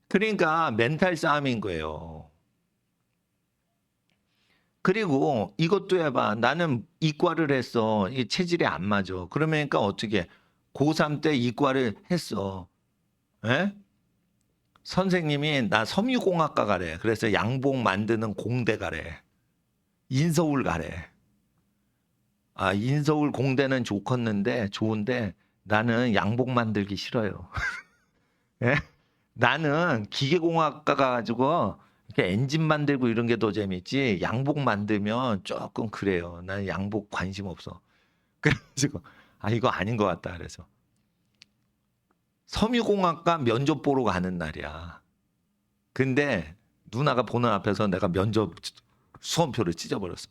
그러니까 멘탈 싸움인 거예요. 그리고 이것도 해봐. 나는 이과를 했어. 이 체질이 안 맞아. 그러니까 어떻게 고3 때 이과를 했어. 예? 선생님이 나 섬유공학과 가래. 그래서 양복 만드는 공대 가래. 인서울 가래. 아, 인서울 공대는 좋은데 나는 양복 만들기 싫어요. 예? 나는 기계공학과 가가지고 그러니까 엔진 만들고 이런 게 더 재밌지 양복 만들면 조금 그래요. 난 양복 관심 없어. 그래가지고 이거 아닌 것 같다. 그래서 섬유공학과 면접 보러 가는 날이야. 근데 누나가 보는 앞에서 내가 면접 수험표를 찢어버렸어.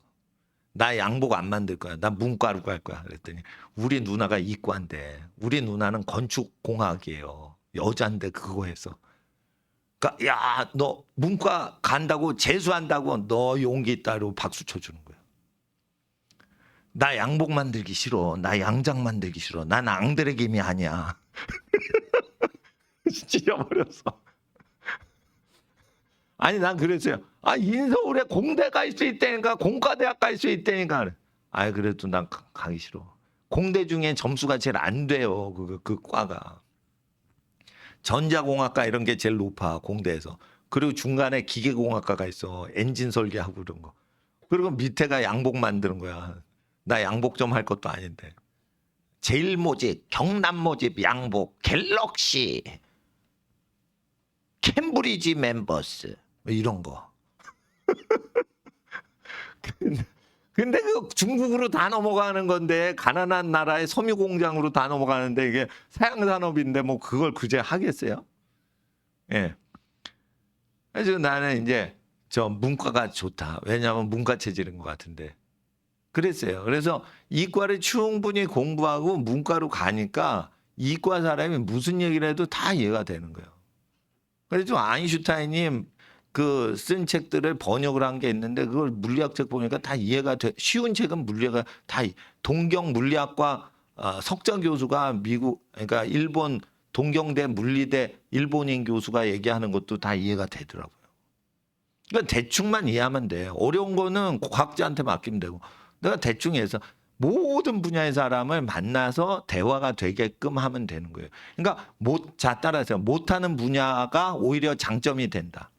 나 양복 안 만들 거야. 나 문과로 갈 거야. 그랬더니 우리 누나가 이과인데 우리 누나는 건축공학이에요. 여잔데 그거 했어. 그러니까 야, 너 문과 간다고 재수한다고 너 용기 있다고 박수 쳐주는 거야. 나 양복 만들기 싫어. 나 양장 만들기 싫어. 난 앙드레 김이 아니야. 찢어버렸어. 아니 난 그랬어요. 인서울에 공대 갈 수 있다니까 공과대학 갈 수 있다니까. 그래도 난 가기 싫어. 공대 중에 점수가 제일 안 돼요. 그 과가. 전자공학과 이런 게 제일 높아 공대에서. 그리고 중간에 기계공학과가 있어. 엔진 설계하고 그런 거. 그리고 밑에가 양복 만드는 거야. 나 양복 좀 할 것도 아닌데. 제일 모집, 경남 모집 양복, 갤럭시, 캠브리지 멤버스 이런 거. 근데 그 중국으로 다 넘어가는 건데 가난한 나라의 섬유 공장으로 다 넘어가는데 이게 사양 산업인데 뭐 그걸 그제 하겠어요? 예. 그래서 나는 이제 저 문과가 좋다. 왜냐하면 문과 체질인 것 같은데. 그랬어요. 그래서 이과를 충분히 공부하고 문과로 가니까 이과 사람이 무슨 얘기를 해도 다 이해가 되는 거예요. 그래서 아인슈타인이 그 쓴 책들을 번역을 한 게 있는데 그걸 물리학책 보니까 다 이해가 돼. 쉬운 책은 물리가 다 동경 물리학과 석좌 교수가 미국 그러니까 일본 동경대 물리대 일본인 교수가 얘기하는 것도 다 이해가 되더라고요. 그러니까 대충만 이해하면 돼요. 어려운 거는 과학자한테 맡기면 되고 내가 대충 해서 모든 분야의 사람을 만나서 대화가 되게끔 하면 되는 거예요. 그러니까 따라서 못하는 분야가 오히려 장점이 된다.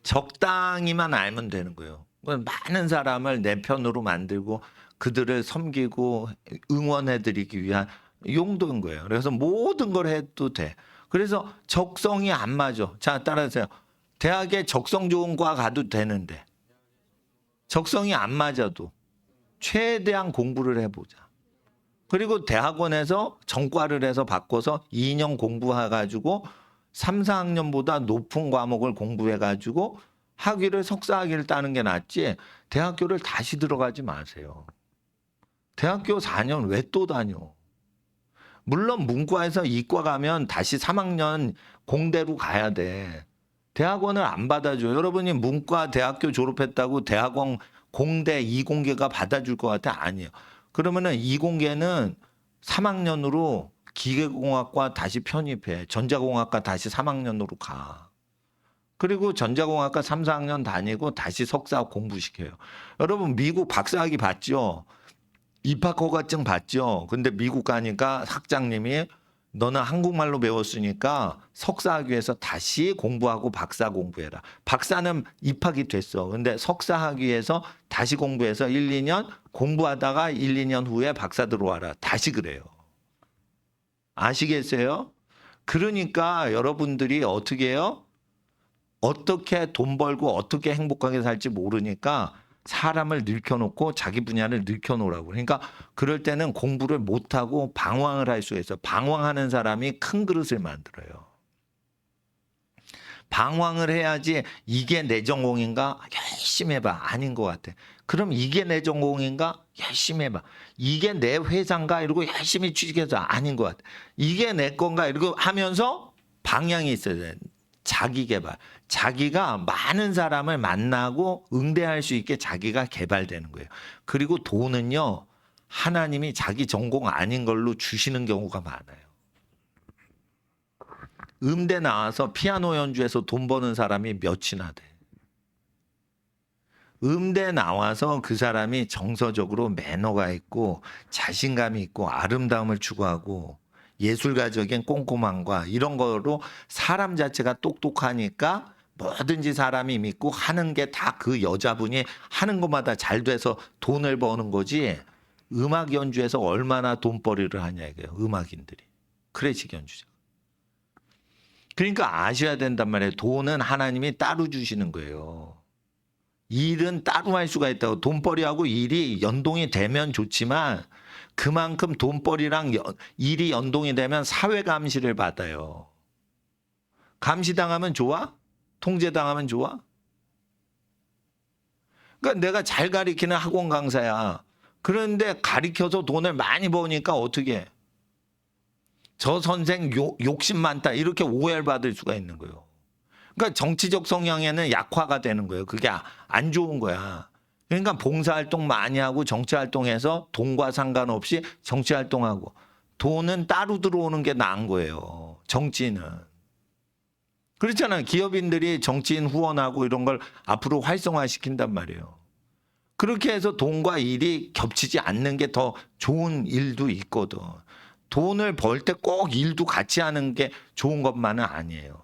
적당히만 알면 되는 거예요. 많은 사람을 내 편으로 만들고 그들을 섬기고 응원해드리기 위한 용도인 거예요. 그래서 모든 걸 해도 돼. 그래서 적성이 안 맞아. 자, 따라하세요. 대학에 적성 좋은 과 가도 되는데 적성이 안 맞아도 최대한 공부를 해보자. 그리고 대학원에서 전과를 해서 바꿔서 2년 공부해가지고 3, 4학년보다 높은 과목을 공부해가지고 학위를 석사학위를 따는 게 낫지 대학교를 다시 들어가지 마세요. 대학교 4년 왜 또 다녀? 물론 문과에서 이과 가면 다시 3학년 공대로 가야 돼. 대학원을 안 받아줘. 여러분이 문과 대학교 졸업했다고 대학원 공대 이공계가 받아줄 것 같아? 아니에요. 그러면은 이공계는 3학년으로 기계공학과 다시 편입해. 전자공학과 다시 3학년으로 가. 그리고 전자공학과 3, 4학년 다니고 다시 석사 공부시켜요. 여러분 미국 박사학위 받죠? 입학 허가증 받죠? 근데 미국 가니까 학장님이 너는 한국말로 배웠으니까 석사학위에서 다시 공부하고 박사 공부해라. 박사는 입학이 됐어. 근데 석사학위에서 다시 공부해서 1, 2년 공부하다가 1, 2년 후에 박사 들어와라. 다시 그래요. 아시겠어요? 그러니까 여러분들이 어떻게 해요? 어떻게 돈 벌고 어떻게 행복하게 살지 모르니까 사람을 늙혀놓고 자기 분야를 늙혀놓으라고. 그러니까 그럴 때는 공부를 못하고 방황을 할 수가 있어요. 방황하는 사람이 큰 그릇을 만들어요. 방황을 해야지 이게 내 전공인가? 열심히 해봐. 아닌 것 같아. 그럼 이게 내 전공인가? 열심히 해봐. 이게 내 회사인가? 이러고 열심히 취직해서 아닌 것 같아. 이게 내 건가? 이러고 하면서 방향이 있어야 돼. 자기 개발. 자기가 많은 사람을 만나고 응대할 수 있게 자기가 개발되는 거예요. 그리고 돈은요, 하나님이 자기 전공 아닌 걸로 주시는 경우가 많아요. 음대 나와서 피아노 연주해서 돈 버는 사람이 몇이나 돼. 음대 나와서 그 사람이 정서적으로 매너가 있고 자신감이 있고 아름다움을 추구하고 예술가적인 꼼꼼함과 이런 거로 사람 자체가 똑똑하니까 뭐든지 사람이 믿고 하는 게 다 그 여자분이 하는 것마다 잘 돼서 돈을 버는 거지. 음악 연주에서 얼마나 돈벌이를 하냐 이거예요. 음악인들이. 클래식 연주자. 그러니까 아셔야 된단 말이에요. 돈은 하나님이 따로 주시는 거예요. 일은 따로 할 수가 있다고. 돈벌이하고 일이 연동이 되면 좋지만 그만큼 돈벌이랑 일이 연동이 되면 사회 감시를 받아요. 감시당하면 좋아? 통제당하면 좋아? 그러니까 내가 잘 가리키는 학원 강사야. 그런데 가리켜서 돈을 많이 버니까 어떻게 해? 저 선생 욕심 많다 이렇게 오해를 받을 수가 있는 거예요. 그러니까 정치적 성향에는 약화가 되는 거예요. 그게 안 좋은 거야. 그러니까 봉사활동 많이 하고 정치활동해서 돈과 상관없이 정치활동하고 돈은 따로 들어오는 게 나은 거예요. 정치인은. 그렇잖아요. 기업인들이 정치인 후원하고 이런 걸 앞으로 활성화시킨단 말이에요. 그렇게 해서 돈과 일이 겹치지 않는 게 더 좋은 일도 있거든. 돈을 벌 때 꼭 일도 같이 하는 게 좋은 것만은 아니에요.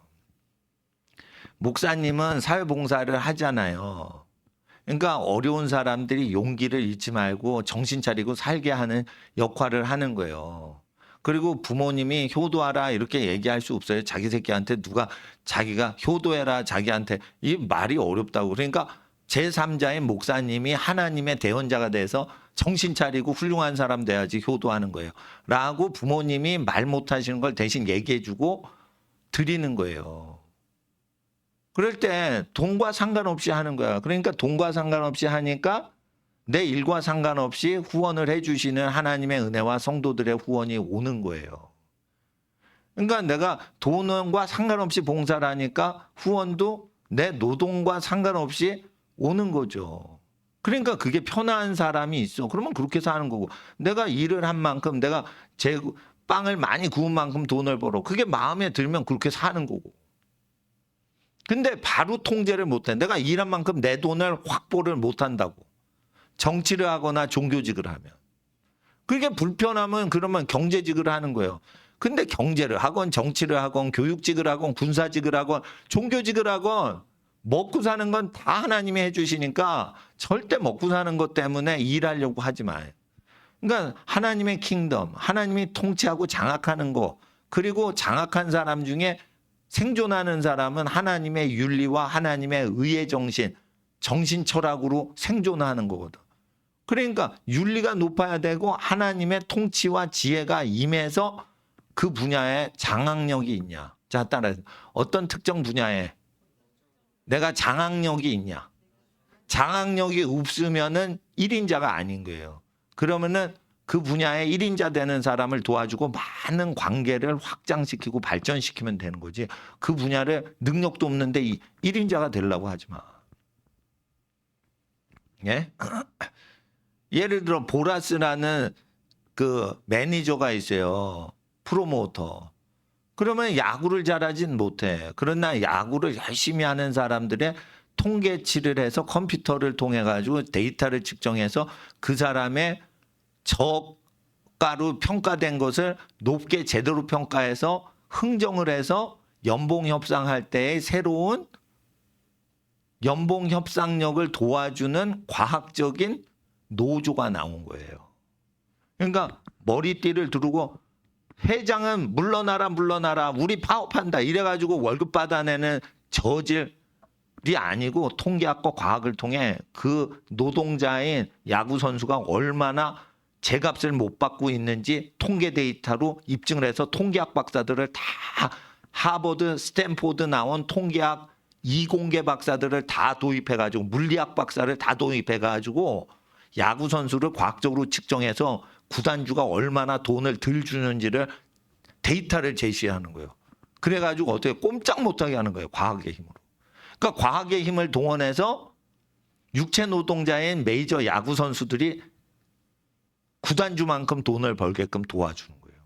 목사님은 사회봉사를 하잖아요. 그러니까 어려운 사람들이 용기를 잃지 말고 정신 차리고 살게 하는 역할을 하는 거예요. 그리고 부모님이 효도하라 이렇게 얘기할 수 없어요. 자기 새끼한테 누가 자기가 효도해라 자기한테 이 말이 어렵다고. 그러니까 제3자인 목사님이 하나님의 대언자가 돼서 정신 차리고 훌륭한 사람 돼야지 효도하는 거예요. 라고 부모님이 말 못하시는 걸 대신 얘기해 주고 드리는 거예요. 그럴 때 돈과 상관없이 하는 거야. 그러니까 돈과 상관없이 하니까 내 일과 상관없이 후원을 해 주시는 하나님의 은혜와 성도들의 후원이 오는 거예요. 그러니까 내가 돈과 상관없이 봉사를 하니까 후원도 내 노동과 상관없이 오는 거죠. 그러니까 그게 편한 사람이 있어. 그러면 그렇게 사는 거고. 내가 일을 한 만큼 내가 제 빵을 많이 구운 만큼 돈을 벌어. 그게 마음에 들면 그렇게 사는 거고. 근데 바로 통제를 못해. 내가 일한 만큼 내 돈을 확보를 못한다고. 정치를 하거나 종교직을 하면. 그게 불편하면 그러면 경제직을 하는 거예요. 근데 경제를 하건 정치를 하건 교육직을 하건 군사직을 하건 종교직을 하건 먹고 사는 건 다 하나님이 해주시니까 절대 먹고 사는 것 때문에 일하려고 하지 마요. 그러니까 하나님의 킹덤, 하나님이 통치하고 장악하는 거, 그리고 장악한 사람 중에 생존하는 사람은 하나님의 윤리와 하나님의 의의 정신, 정신 철학으로 생존하는 거거든. 그러니까 윤리가 높아야 되고 하나님의 통치와 지혜가 임해서 그 분야에 장악력이 있냐. 자, 따라서 어떤 특정 분야에 내가 장악력이 있냐. 장악력이 없으면은 1인자가 아닌 거예요. 그러면은 그 분야에 1인자 되는 사람을 도와주고 많은 관계를 확장시키고 발전시키면 되는 거지. 그 분야를 능력도 없는데 1인자가 되려고 하지 마. 예? 예를 들어 보라스라는 그 매니저가 있어요. 프로모터. 그러면 야구를 잘하진 못해. 그러나 야구를 열심히 하는 사람들의 통계치를 해서 컴퓨터를 통해 가지고 데이터를 측정해서 그 사람의 저가로 평가된 것을 높게 제대로 평가해서 흥정을 해서 연봉 협상할 때의 새로운 연봉 협상력을 도와주는 과학적인 노조가 나온 거예요. 그러니까 머리띠를 두르고 회장은 물러나라 우리 파업한다 이래가지고 월급 받아내는 저질이 아니고 통계학과 과학을 통해 그 노동자인 야구 선수가 얼마나 제값을 못 받고 있는지 통계 데이터로 입증을 해서 통계학 박사들을 다 하버드, 스탠포드 나온 통계학 이공계 박사들을 다 도입해가지고 물리학 박사를 다 도입해가지고 야구 선수를 과학적으로 측정해서 구단주가 얼마나 돈을 덜 주는지를 데이터를 제시하는 거예요. 그래가지고 어떻게 꼼짝 못하게 하는 거예요. 과학의 힘으로. 그러니까 과학의 힘을 동원해서 육체 노동자인 메이저 야구 선수들이 구단주만큼 돈을 벌게끔 도와주는 거예요.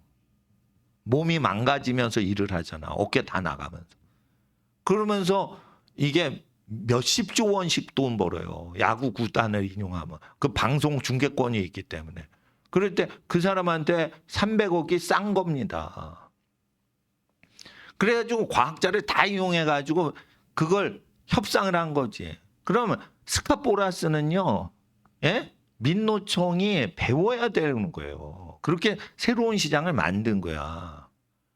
몸이 망가지면서 일을 하잖아. 어깨 다 나가면서. 그러면서 이게 몇십조 원씩 돈 벌어요. 야구 구단을 인용하면. 그 방송 중계권이 있기 때문에. 그럴 때 그 사람한테 300억이 싼 겁니다. 그래가지고 과학자를 다 이용해가지고 그걸 협상을 한 거지. 그러면 스카보라스는요, 예? 민노총이 배워야 되는 거예요. 그렇게 새로운 시장을 만든 거야.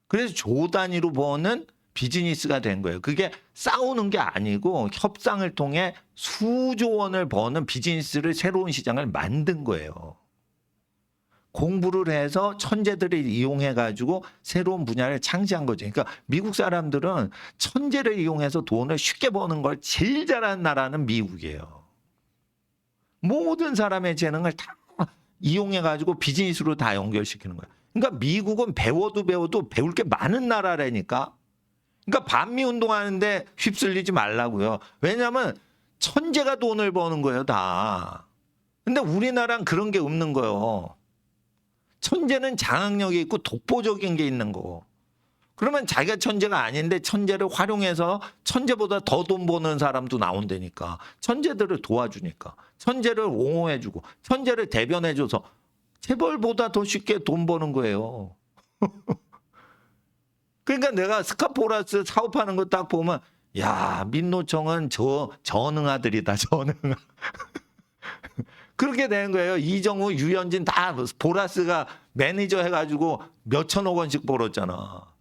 그래서 조 단위로 버는 비즈니스가 된 거예요. 그게 싸우는 게 아니고 협상을 통해 수조 원을 버는 비즈니스를 새로운 시장을 만든 거예요. 공부를 해서 천재들을 이용해 가지고 새로운 분야를 창시한 거죠. 그러니까 미국 사람들은 천재를 이용해서 돈을 쉽게 버는 걸 제일 잘하는 나라는 미국이에요. 모든 사람의 재능을 다 이용해 가지고 비즈니스로 다 연결시키는 거예요. 그러니까 미국은 배워도 배울 게 많은 나라라니까. 그러니까 반미 운동하는데 휩쓸리지 말라고요. 왜냐하면 천재가 돈을 버는 거예요, 다. 근데 우리나라는 그런 게 없는 거예요. 천재는 장악력이 있고 독보적인 게 있는 거고. 그러면 자기가 천재가 아닌데 천재를 활용해서 천재보다 더 돈 버는 사람도 나온다니까. 천재들을 도와주니까. 천재를 옹호해주고 천재를 대변해줘서 재벌보다 더 쉽게 돈 버는 거예요. 그러니까 내가 스카포라스 사업하는 거 딱 보면 야, 민노총은 전응아들이다. 전응. 그렇게 되는 거예요. 이정우, 유현진 다 보라스가 매니저 해가지고 몇천억 원씩 벌었잖아.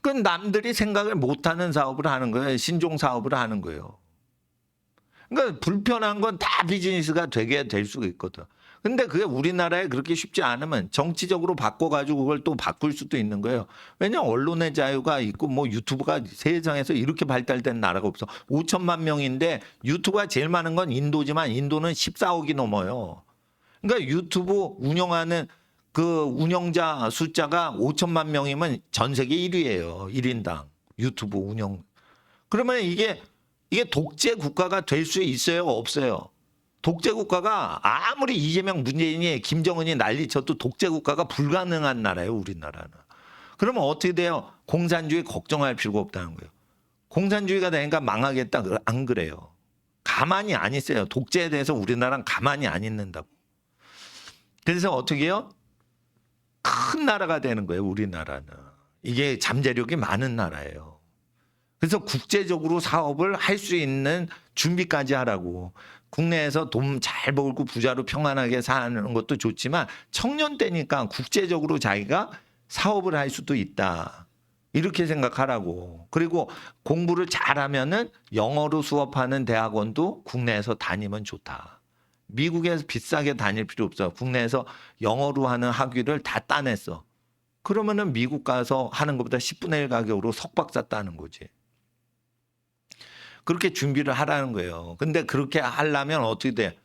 그 남들이 생각을 못하는 사업을 하는 거예요. 신종 사업을 하는 거예요. 그러니까 불편한 건 다 비즈니스가 되게 될 수가 있거든. 근데 그게 우리나라에 그렇게 쉽지 않으면 정치적으로 바꿔가지고 그걸 또 바꿀 수도 있는 거예요. 왜냐하면 언론의 자유가 있고 뭐 유튜브가 세상에서 이렇게 발달된 나라가 없어. 5천만 명인데 유튜브가 제일 많은 건 인도지만 인도는 14억이 넘어요. 그러니까 유튜브 운영하는 그 운영자 숫자가 5천만 명이면 전 세계 1위예요. 1인당 유튜브 운영. 그러면 이게 독재 국가가 될 수 있어요? 없어요? 독재 국가가 아무리 이재명, 문재인이, 김정은이 난리쳐도 독재 국가가 불가능한 나라예요, 우리나라는. 그러면 어떻게 돼요? 공산주의 걱정할 필요가 없다는 거예요. 공산주의가 되니까 망하겠다. 안 그래요. 가만히 안 있어요. 독재에 대해서 우리나라는 가만히 안 있는다고. 그래서 어떻게 해요? 큰 나라가 되는 거예요, 우리나라는. 이게 잠재력이 많은 나라예요. 그래서 국제적으로 사업을 할 수 있는 준비까지 하라고. 국내에서 돈 잘 벌고 부자로 평안하게 사는 것도 좋지만 청년 때니까 국제적으로 자기가 사업을 할 수도 있다. 이렇게 생각하라고. 그리고 공부를 잘하면은 영어로 수업하는 대학원도 국내에서 다니면 좋다. 미국에서 비싸게 다닐 필요 없어. 국내에서 영어로 하는 학위를 다 따냈어. 그러면은 미국 가서 하는 것보다 10분의 1 가격으로 석박사 따는 거지. 그렇게 준비를 하라는 거예요. 근데 그렇게 하려면 어떻게 돼?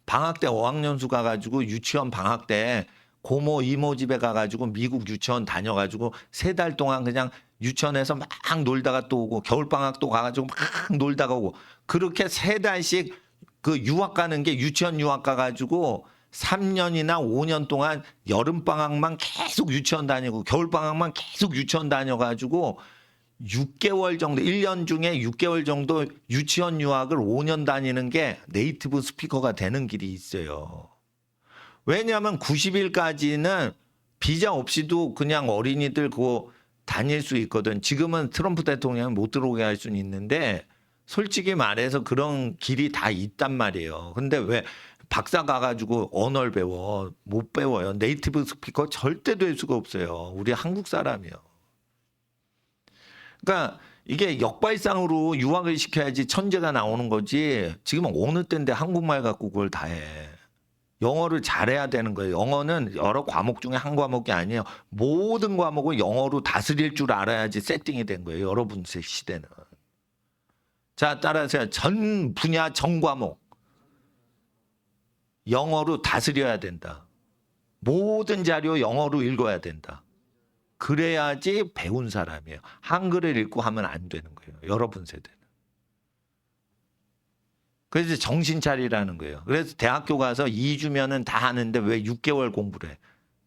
방학 때 어학연수 가가지고 유치원 방학 때 고모 이모 집에 가가지고 미국 유치원 다녀가지고 3달 동안 그냥 유치원에서 막 놀다가 또 오고 겨울방학 또 가가지고 막 놀다가 오고 그렇게 3달씩 그 유학 가는 게 유치원 유학 가가지고 3년이나 5년 동안 여름방학만 계속 유치원 다니고 겨울방학만 계속 유치원 다녀가지고 6개월 정도, 1년 중에 6개월 정도 유치원 유학을 5년 다니는 게 네이티브 스피커가 되는 길이 있어요. 왜냐하면 90일까지는 비자 없이도 그냥 어린이들 그거 다닐 수 있거든. 지금은 트럼프 대통령이 못 들어오게 할 수는 있는데 솔직히 말해서 그런 길이 다 있단 말이에요. 근데 왜 박사 가가지고 언어를 배워? 못 배워요. 네이티브 스피커 절대 될 수가 없어요. 우리 한국 사람이요. 그러니까 이게 역발상으로 유학을 시켜야지 천재가 나오는 거지. 지금은 어느 때인데 한국말 갖고 그걸 다 해. 영어를 잘해야 되는 거예요. 영어는 여러 과목 중에 한 과목이 아니에요. 모든 과목을 영어로 다스릴 줄 알아야지 세팅이 된 거예요. 여러분 시대는. 자, 따라서 전 분야 전 과목 영어로 다스려야 된다. 모든 자료 영어로 읽어야 된다. 그래야지 배운 사람이에요. 한글을 읽고 하면 안 되는 거예요. 여러분 세대는. 그래서 정신 차리라는 거예요. 그래서 대학교 가서 2주면은 다 하는데 왜 6개월 공부를 해?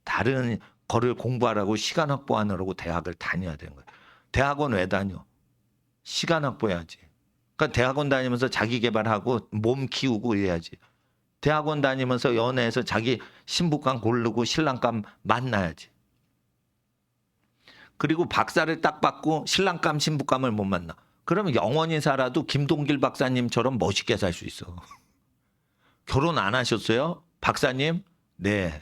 다른 거를 공부하라고 시간 확보하느라고 대학을 다녀야 되는 거예요. 대학원 왜 다녀? 시간 확보해야지. 그러니까 대학원 다니면서 자기 개발하고 몸 키우고 이래야지. 대학원 다니면서 연애해서 자기 신부감 고르고 신랑감 만나야지. 그리고 박사를 딱 받고 신랑감 신부감을 못 만나. 그러면 영원히 살아도 김동길 박사님처럼 멋있게 살 수 있어. 결혼 안 하셨어요? 박사님? 네.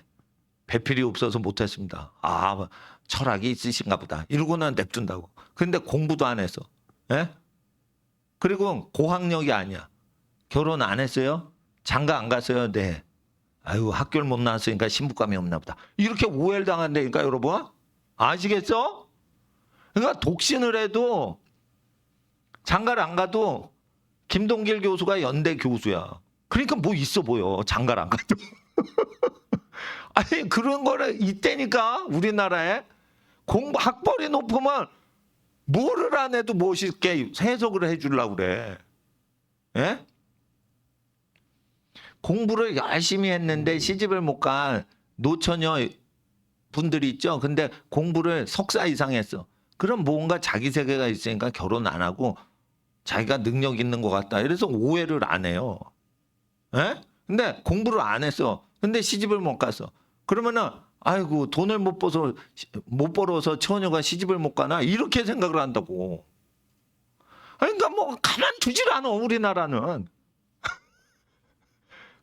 배필이 없어서 못했습니다. 아, 철학이 있으신가 보다. 이러고는 냅둔다고. 근데 공부도 안 했어. 예? 그리고 고학력이 아니야. 결혼 안 했어요? 장가 안 갔어요? 네. 아유, 학교를 못 나왔으니까 신부감이 없나 보다. 이렇게 오해를 당한다니까, 여러분. 아시겠어? 그러니까 독신을 해도 장가를 안 가도 김동길 교수가 연대 교수야. 그러니까 뭐 있어 보여. 장가를 안 가도. 아니, 그런 거를 있다니까, 우리나라에. 학벌이 높으면 뭐를 안 해도 멋있게 해석을 해주려고 그래. 예? 공부를 열심히 했는데 시집을 못 간 노처녀 분들이 있죠. 근데 공부를 석사 이상 했어. 그럼 뭔가 자기 세계가 있으니까 결혼 안 하고 자기가 능력 있는 것 같다. 이래서 오해를 안 해요. 예? 근데 공부를 안 했어. 근데 시집을 못 갔어. 그러면은 아이고, 돈을 못 벌어서 처녀가 시집을 못 가나? 이렇게 생각을 한다고. 그러니까 뭐 가만두질 않아, 우리나라는.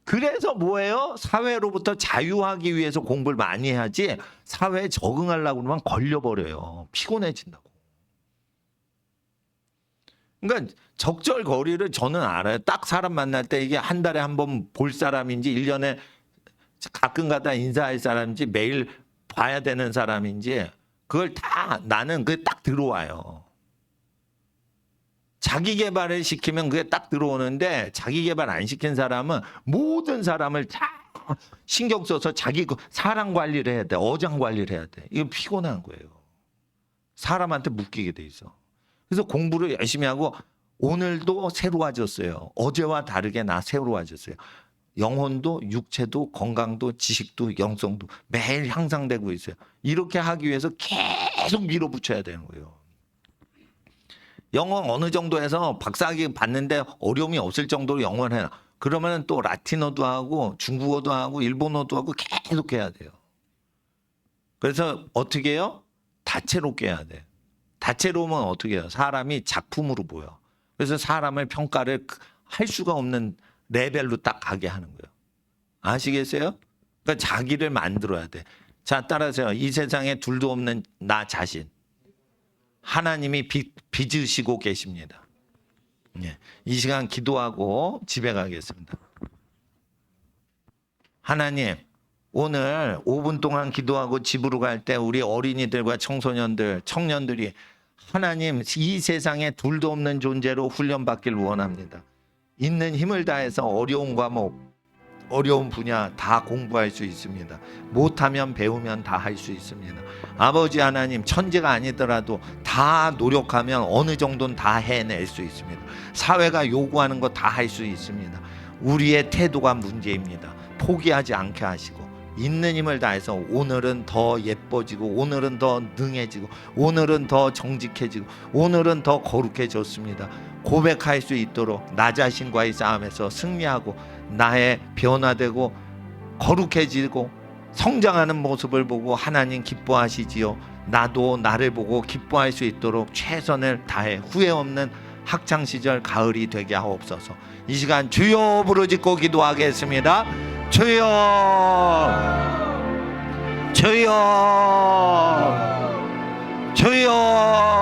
그래서 뭐예요? 사회로부터 자유하기 위해서 공부를 많이 해야지, 사회에 적응하려고 그러면 걸려버려요. 피곤해진다고. 그러니까 적절거리를 저는 알아요. 딱 사람 만날 때 이게 한 달에 한 번 볼 사람인지 1년에 가끔 가다 인사할 사람인지 매일 봐야 되는 사람인지 그걸 다 나는 그게 딱 들어와요. 자기 개발을 시키면 그게 딱 들어오는데 자기 개발 안 시킨 사람은 모든 사람을 다 신경 써서 자기 사람 관리를 해야 돼. 어장 관리를 해야 돼. 이거 피곤한 거예요. 사람한테 묶이게 돼 있어. 그래서 공부를 열심히 하고 오늘도 새로워졌어요. 어제와 다르게 나 새로워졌어요. 영혼도 육체도 건강도 지식도 영성도 매일 향상되고 있어요. 이렇게 하기 위해서 계속 밀어붙여야 되는 거예요. 영어 어느 정도에서 박사학위 받는데 어려움이 없을 정도로 영어를 해요. 그러면 또 라틴어도 하고 중국어도 하고 일본어도 하고 계속 해야 돼요. 그래서 어떻게 해요? 다채롭게 해야 돼. 다채로우면 어떻게 해요? 사람이 작품으로 보여. 그래서 사람을 평가를 할 수가 없는 레벨로 딱 가게 하는 거예요. 아시겠어요? 그러니까 자기를 만들어야 돼. 자, 따라서요. 이 세상에 둘도 없는 나 자신. 하나님이 빚으시고 계십니다. 예. 이 시간 기도하고 집에 가겠습니다. 하나님, 오늘 5분 동안 기도하고 집으로 갈 때 우리 어린이들과 청소년들, 청년들이 하나님 이 세상에 둘도 없는 존재로 훈련받기를 원합니다. 있는 힘을 다해서 어려운 과목, 어려운 분야 다 공부할 수 있습니다. 못하면 배우면 다 할 수 있습니다. 아버지 하나님, 천재가 아니더라도 다 노력하면 어느 정도는 다 해낼 수 있습니다. 사회가 요구하는 거 다 할 수 있습니다. 우리의 태도가 문제입니다. 포기하지 않게 하시고 있는 힘을 다해서 오늘은 더 예뻐지고 오늘은 더 능해지고 오늘은 더 정직해지고 오늘은 더 거룩해졌습니다. 고백할 수 있도록 나 자신과의 싸움에서 승리하고 나의 변화되고 거룩해지고 성장하는 모습을 보고 하나님 기뻐하시지요. 나도 나를 보고 기뻐할 수 있도록 최선을 다해 후회 없는 학창시절 가을이 되게 하옵소서. 이 시간 주여 부르짖고 기도하겠습니다. 주여, 주여, 주여.